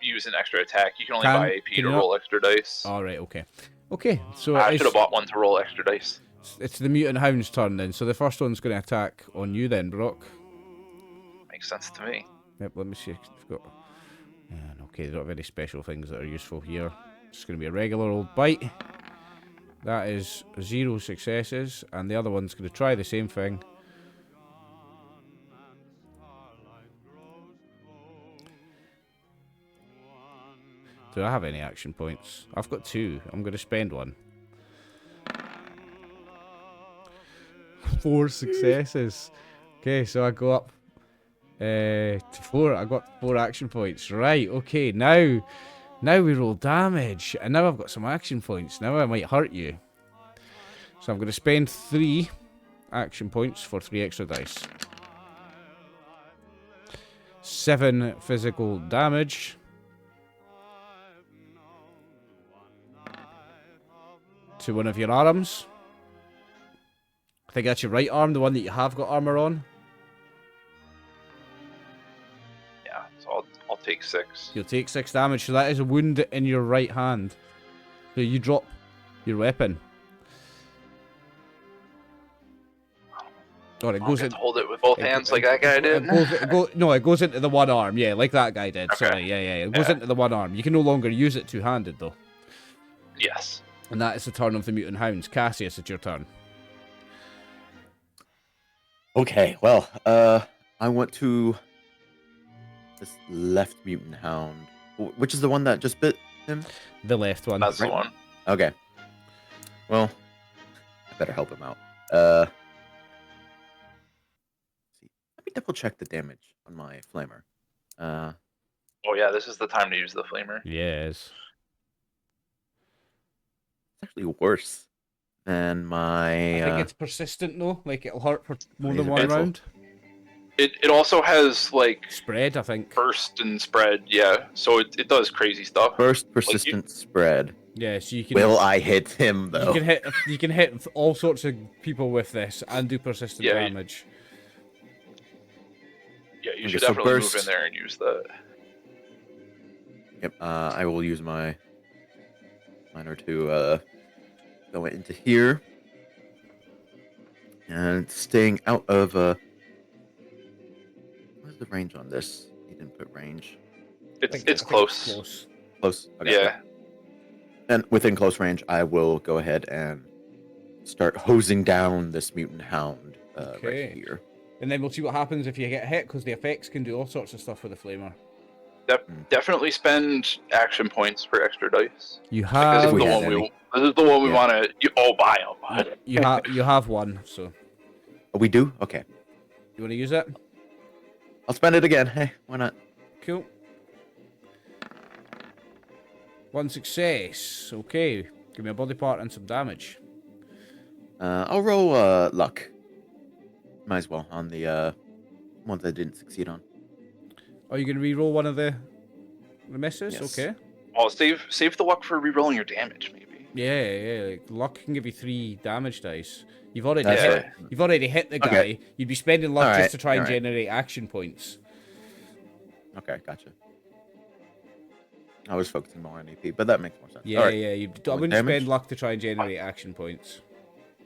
use an extra attack. You can only buy AP to roll extra dice. Alright, okay. Okay, so I should have bought one to roll extra dice. It's the mutant hound's turn then, so the first one's going to attack on you then, Brock. Makes sense to me. Yep, let me see if we've got... okay, they don't have any special things that are useful here. It's going to be a regular old bite. That is 0 successes, and the other one's going to try the same thing. Do I have any action points? I've got 2. I'm going to spend 1. 4 successes. Okay, so I go up to 4. I got 4 action points. Right, okay, now we roll damage. And now I've got some action points. Now I might hurt you. So I'm going to spend 3 action points for 3 extra dice. 7 physical damage. To one of your arms. I think that's your right arm, the one that you have got armor on. Yeah, so I'll I'll take 6. You'll take 6 damage, so that is a wound in your right hand. So you drop your weapon. Or it I'll goes get in. to hold it with both hands like that guy did. It goes into the one arm. Yeah, like that guy did. Okay. Sorry, yeah. It goes into the one arm. You can no longer use it two-handed, though. Yes. And that is the turn of the mutant hounds. Casius, it's your turn. Okay, well, I want to... This left mutant hound. Which is the one that just bit him? The left one. That's the one. Okay. Well, I better help him out. See. Let me double check the damage on my flamer. Oh yeah, this is the time to use the flamer. Yes. It's actually worse than my... I think it's persistent, though. Like, it'll hurt for more than Is it one mental? round. It also has like Spread, I think. burst and spread, yeah. So it does crazy stuff. Burst, persistent, spread. Yeah, so you can... Will I hit him, though? You can hit all sorts of people with this and do persistent Yeah, damage. Yeah, you Okay, should so definitely burst. move in there and use that. Yep, I will use my miner to go into here. And staying out of... What's the range on this? He didn't put range. It's close. Close. Okay. Yeah. And within close range, I will go ahead and start hosing down this mutant hound Okay. right here. And then we'll see what happens if you get hit, because the effects can do all sorts of stuff with the flamer. Definitely spend action points for extra dice. You This have... is we the had one any. this is the one we Yeah. want to buy them. You have one, so... Oh, we do? Okay. You want to use it? I'll spend it again. Hey, why not? Cool. 1 success. Okay. Give me a body part and some damage. I'll roll luck. Might as well on the ones I didn't succeed on. Are you going to re-roll one of the misses? Yes. Okay. Oh, save the luck for rerolling your damage, maybe. Yeah. Like, luck can give you 3 damage dice. You've already That's hit. right. You've already hit the guy. Okay. You'd be spending luck Alright, just to try and alright. generate action points. Okay, gotcha. I was focusing more on AP, but that makes more sense. Yeah, All right. yeah. I What wouldn't damage? spend luck to try and generate action points.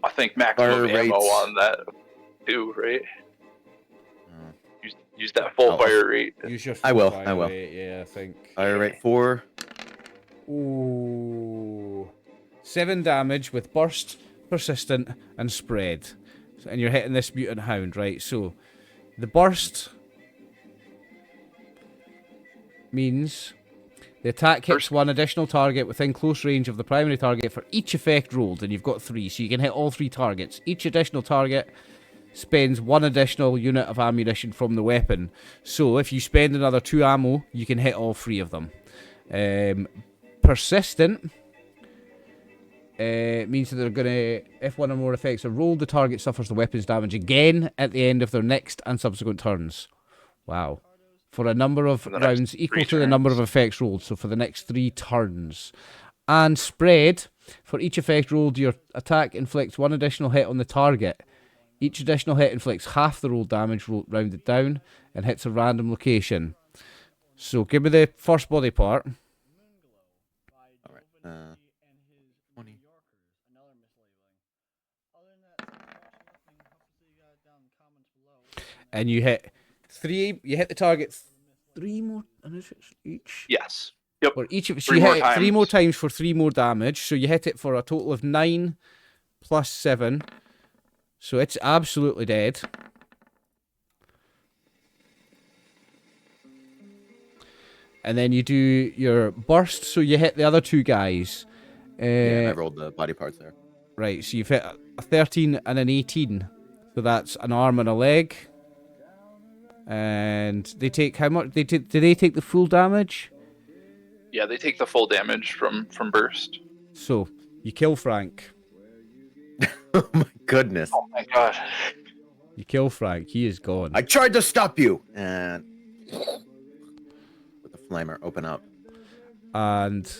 I think maximum Fire ammo rates. on that too, right? Uh, Use that full I'll- fire rate. Use your I will, full I fire will. rate, yeah, I think. Fire rate 4. Ooh. 7 damage with burst, persistent, and spread. And you're hitting this mutant hound, right? So, the burst means the attack hits one additional target within close range of the primary target for each effect rolled, and you've got 3, so you can hit all 3 targets. Each additional target spends 1 additional unit of ammunition from the weapon. So, if you spend another 2 ammo, you can hit all 3 of them. Persistent means that they're going to, if one or more effects are rolled, the target suffers the weapon's damage again at the end of their next and subsequent turns. Wow. For a number of For the next rounds equal 3 to the number of turns. effects rolled, so for the next 3 turns. And spread, for each effect rolled, your attack inflicts 1 additional hit on the target. Each additional hit inflicts half the rolled damage rounded down and hits a random location. So give me the first body part. All right. 20. And you hit 3, you hit the target 3 more each? Yes. Yep. Or each of, so 3 you more hit it 3 more times. times for 3 more damage, so you hit it for a total of 9 plus 7. So it's absolutely dead. And then you do your burst, so you hit the other 2 guys. Yeah, and I rolled the body parts there. Right, so you've hit a 13 and an 18. So that's an arm and a leg. And they take how much? Do they take the full damage? Yeah, they take the full damage from burst. So you kill Frank. Oh my goodness. Oh my god. You kill Frank. He is gone. I tried to stop you! And with the flamer, open up. And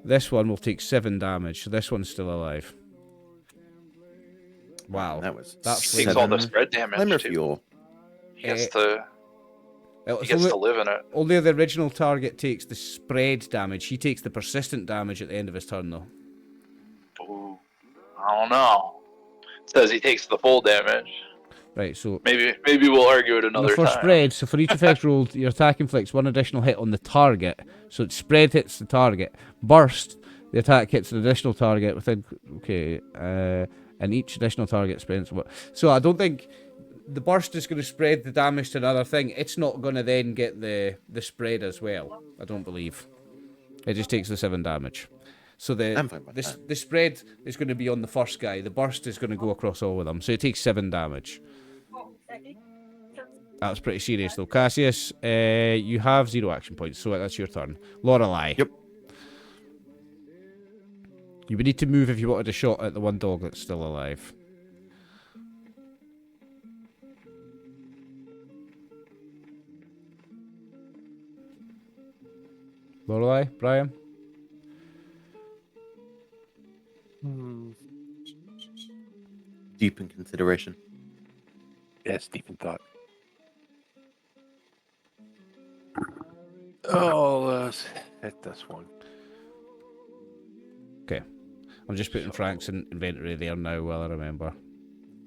this one will take 7 damage. So this one's still alive. Wow. That was That's He takes all the 7 spread damage flamer too. fuel. He has to Well, He it's gets only, to live in it. only the original target takes the spread damage. He takes the persistent damage at the end of his turn, though. Ooh, I don't know. It says he takes the full damage. Right, so Maybe we'll argue it no, another for time. spread, so for each effect rolled, your attack inflicts one additional hit on the target. So spread hits the target. Burst, the attack hits an additional target within. Okay, and each additional target spends what? So I don't think the burst is going to spread the damage to another thing. It's not going to then get the spread as well. I don't believe. It just takes the 7 damage. So I'm fine with that. the spread is going to be on the first guy. The burst is going to go across all of them. So it takes 7 damage. That's pretty serious though. Casius, you have 0 action points, so that's your turn. Lorelei. Yep. You would need to move if you wanted a shot at the one dog that's still alive. Lorelei, Brian? Deep in consideration. Yes, deep in thought. Oh, let's hit this one. Okay. I'm just putting Frank's inventory there now while I remember.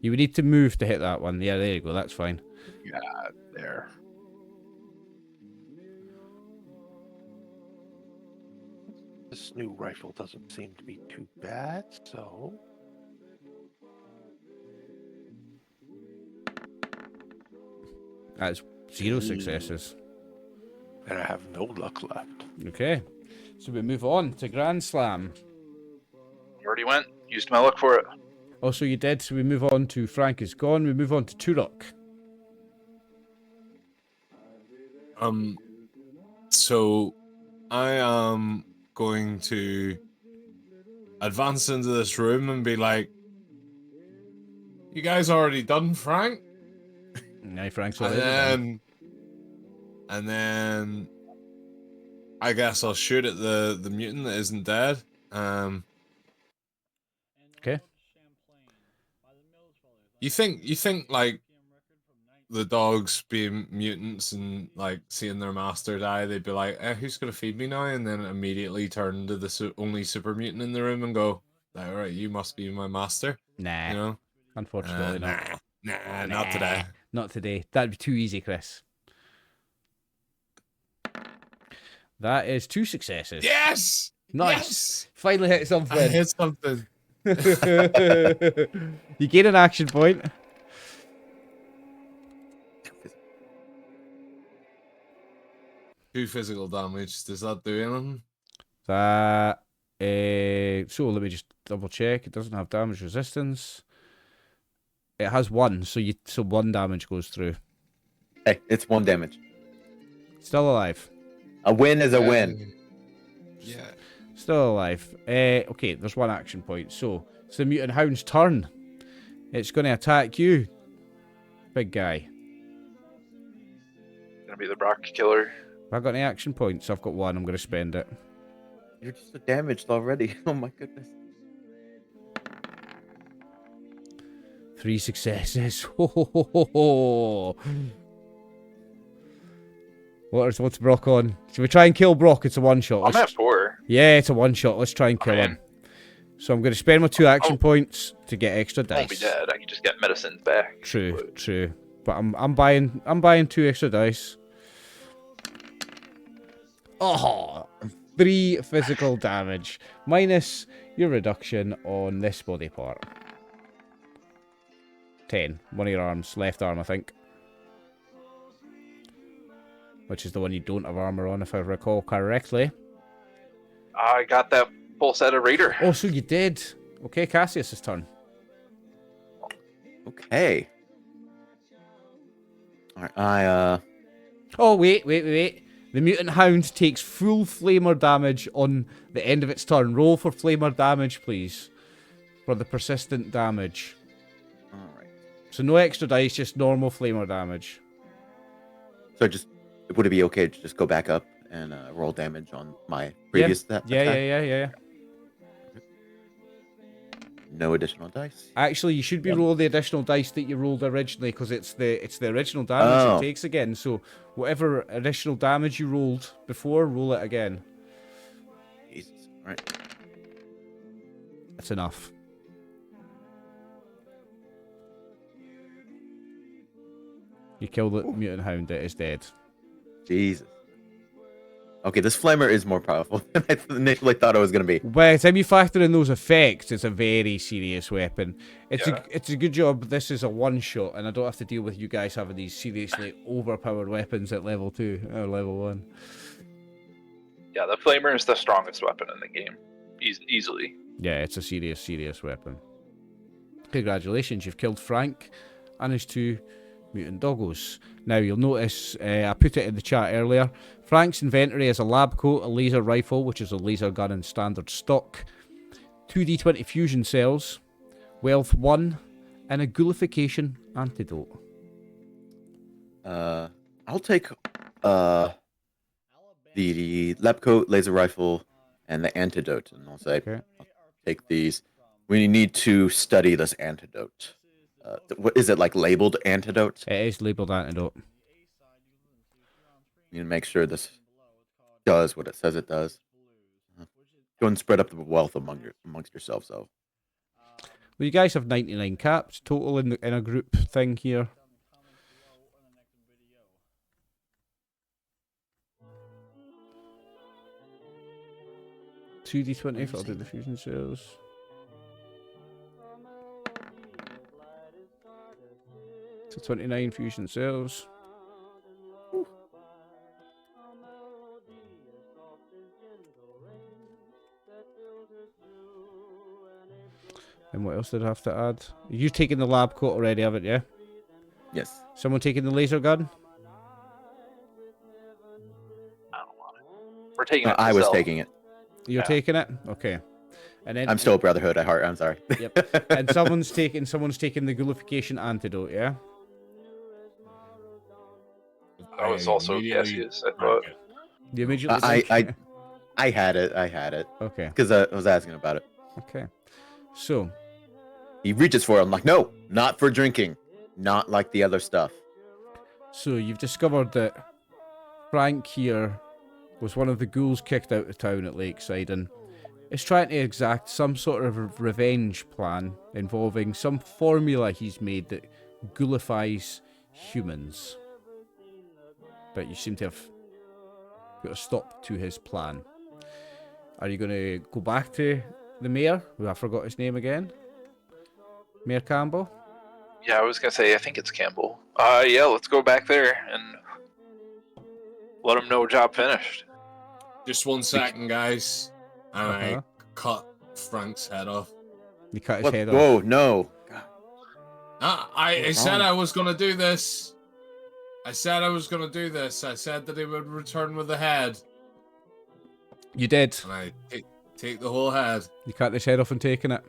You would need to move to hit that one. Yeah, there you go. That's fine. Yeah, there. This new rifle doesn't seem to be too bad, so... That's 0 successes. And I have no luck left. Okay. So we move on to Grandslam. Already went. Used my luck for it. Oh, so you did. So we move on to Frank is gone. We move on to Turok. So I am going to advance into this room and be like, "You guys already done, Frank?" Aye, Frank's already done. And then I guess I'll shoot at the mutant that isn't dead. Okay. You think like the dogs being mutants and like seeing their master die, they'd be like, "Who's gonna feed me now?" And then immediately turn to the only super mutant in the room and go, "All right, you must be my master." Nah. You know? Unfortunately not. Nah, not today. Not today. That'd be too easy, Chris. That is 2 successes. Yes. Nice. Yes! Finally hit something. I hit something. You gain an action point. Two physical damage. Does that do anything? That. So let me just double check. It doesn't have damage resistance. It has 1, so 1 damage goes through. Hey, it's 1 damage. Still alive. A win is a win. Yeah. Still alive. Okay, there's 1 action point. So it's the mutant hound's turn. It's going to attack you, big guy. Gonna be the Brock killer. Have I got any action points? I've got 1. I'm going to spend it. You're just so damaged already. Oh my goodness. 3 successes. Ho, ho, ho, ho, ho. What's Brock on? Should we try and kill Brock? It's a 1-shot. I'm at 4. Yeah, it's a 1-shot. Let's try and kill him. So I'm going to spend my 2 action points to get extra I won't be dice. dead. I can just get medicines back. True, true. But I'm buying 2 extra dice. Oh, 3 physical damage minus your reduction on this body part. 10. One of your arms, left arm, I think. Which is the one you don't have armor on, if I recall correctly. I got that full set of Raider. Oh, so you did. Okay, Casius' turn. Okay. Alright, Oh, wait. The mutant hound takes full flamer damage on the end of its turn. Roll for flamer damage, please. For the persistent damage. Alright. So no extra dice, just normal flamer damage. So would it be okay to just go back up and roll damage on my previous attack? Yeah. no additional dice. Actually, you should be Yep. rolling the additional dice that you rolled originally, because it's the original damage Oh. it takes again. So whatever additional damage you rolled before, roll it again. Jesus. All right. That's enough. You kill the mutant hound, it is dead. Jesus. Okay, this flamer is more powerful than I initially thought it was going to be. By the time you factor in those effects, it's a very serious weapon. It's Yeah. it's a good job this is a one-shot, and I don't have to deal with you guys having these seriously overpowered weapons at level 2 or level 1. Yeah, the flamer is the strongest weapon in the game, easily. Yeah, it's a serious weapon. Congratulations, you've killed Frank and his 2 mutant doggos. Now, you'll notice, I put it in the chat earlier, Frank's inventory is a lab coat, a laser rifle, which is a laser gun in standard stock, 2d20 fusion cells, wealth 1, and a ghoulification antidote. I'll take the lab coat, laser rifle, and the antidote, and I'll say, Okay. I'll take these. We need to study this antidote. What is it, like labeled antidote? It is labelled antidote. You need to make sure this does what it says it does. Go and spread up the wealth amongst yourselves, though. Well, you guys have 99 caps total in a group thing here. Two d20 if I'll do the fusion cells. So 29 fusion cells. And what else did I have to add? You've taken the lab coat already, haven't you? Yes. Someone taking the laser gun? I don't want it. We're taking it. I was Zell. taking it. You're Yeah. taking it? Okay. And then I'm still a Brotherhood at heart. I'm sorry. Yep. And someone's taking the ghoulification antidote, yeah? That was also immediately Casius, I thought. drank it. You immediately I had it Okay. because I was asking about it. Okay. So, He reaches for it. I'm like, no, not for drinking, not like the other stuff. you've discovered that Frank here was one of the ghouls kicked out of town at Lakeside and is trying to exact some sort of revenge plan involving some formula he's made that ghoulifies humans. But you seem to have put a stop to his plan. Are you going to go back to the mayor, who I forgot his name again? Mayor Campbell? Yeah, I was gonna say, I think it's Campbell. Yeah, let's go back there and let him know job finished. Just 1 second, guys. And Uh-huh. I cut Frank's head off. You cut his What? head off. Whoa, no. God. I What's said wrong? I was going to do this. I said that he would return with the head. You did. And I take the whole head. You cut his head off and taken it.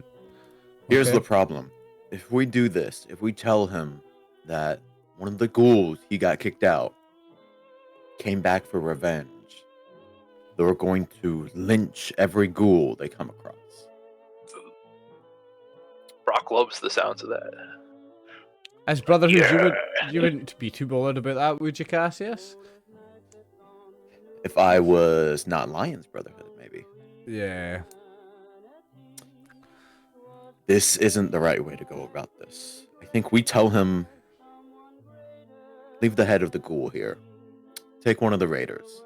Here's Okay. the problem. If we do this, if we tell him that one of the ghouls he got kicked out came back for revenge, they're going to lynch every ghoul they come across. Brock loves the sounds of that. As Brotherhood, Yeah. you wouldn't be too bothered about that, would you, Casius? If I was not Lion's Brotherhood, maybe. Yeah. This isn't the right way to go about this. I think we tell him, leave the head of the ghoul here. Take one of the raiders.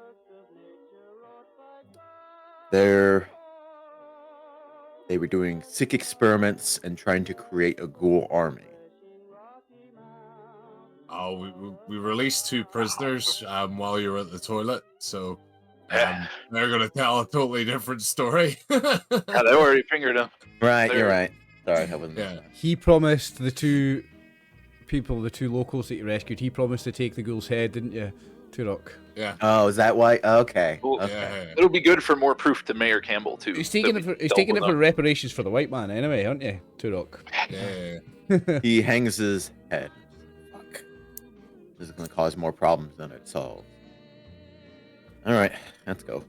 They were doing sick experiments and trying to create a ghoul army. Oh, we released 2 prisoners while you were at the toilet, so Yeah. they're going to tell a totally different story. Yeah, they already fingered him. Right, They're- you're right. Sorry, I wasn't. Yeah. He promised the 2 people, the 2 locals that you rescued, he promised to take the ghoul's head, didn't you, Turok? Yeah. Oh, is that why? Okay. Well, Okay. Yeah. It'll be good for more proof to Mayor Campbell too. He's that taking we it for dealt with him. reparations for the white man anyway, aren't you, Turok? Yeah. He hangs his head. Fuck. This is going to cause more problems than it solves. All right, let's go.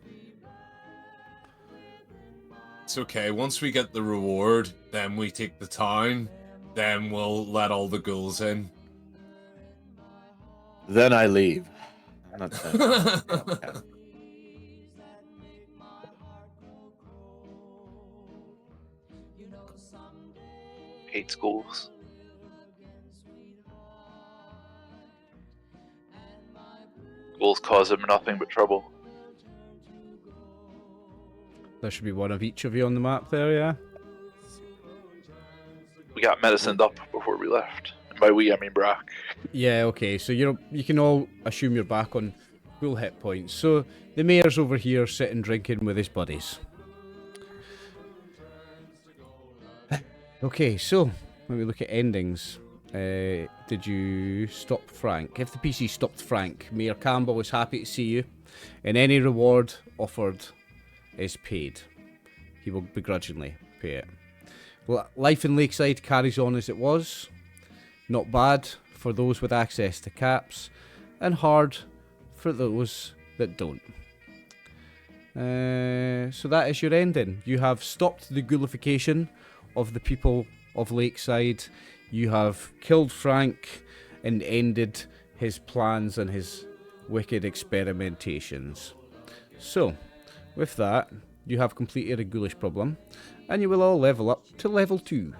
It's okay. Once we get the reward, then we take the town. Then we'll let all the ghouls in. Then I leave. I'm not saying. Yeah. Hate schools. Schools cause him nothing but trouble. There should be one of each of you on the map there, yeah? We got medicined up before we left. And by we, I mean Brock. Yeah, okay, so you can all assume you're back on full hit points. So the mayor's over here sitting drinking with his buddies. Okay, so when we look at endings, did you stop Frank? If the PC stopped Frank, Mayor Campbell is happy to see you, and any reward offered is paid. He will begrudgingly pay it. Life in Lakeside carries on as it was. Not bad for those with access to caps, and hard for those that don't. So that is your ending. You have stopped the ghoulification of the people of Lakeside. You have killed Frank and ended his plans and his wicked experimentations. So, with that, you have completed a ghoulish problem, and you will all level up to level 2.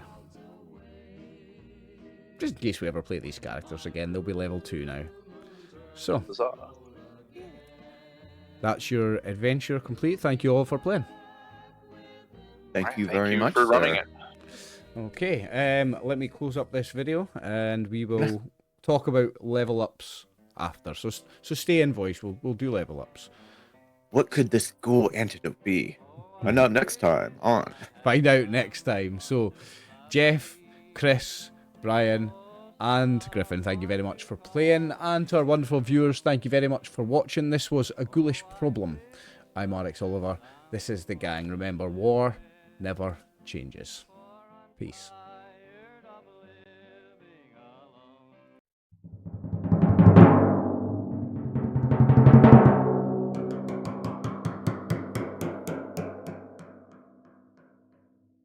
Just in case we ever play these characters again, they'll be level 2 now. So, that's your adventure complete. Thank you all for playing. Thank you very much for running it. Okay, let me close up this video, and we will talk about level ups after. So stay in voice. We'll do level ups. What could this ghoul antidote be? Find out next time on. Find out next time. So, Jeff, Chris, Brian, and Gryphon, thank you very much for playing. And to our wonderful viewers, thank you very much for watching. This was A Ghoulish Problem. I'm RxOliver. This is The Gang. Remember, war never changes. Peace.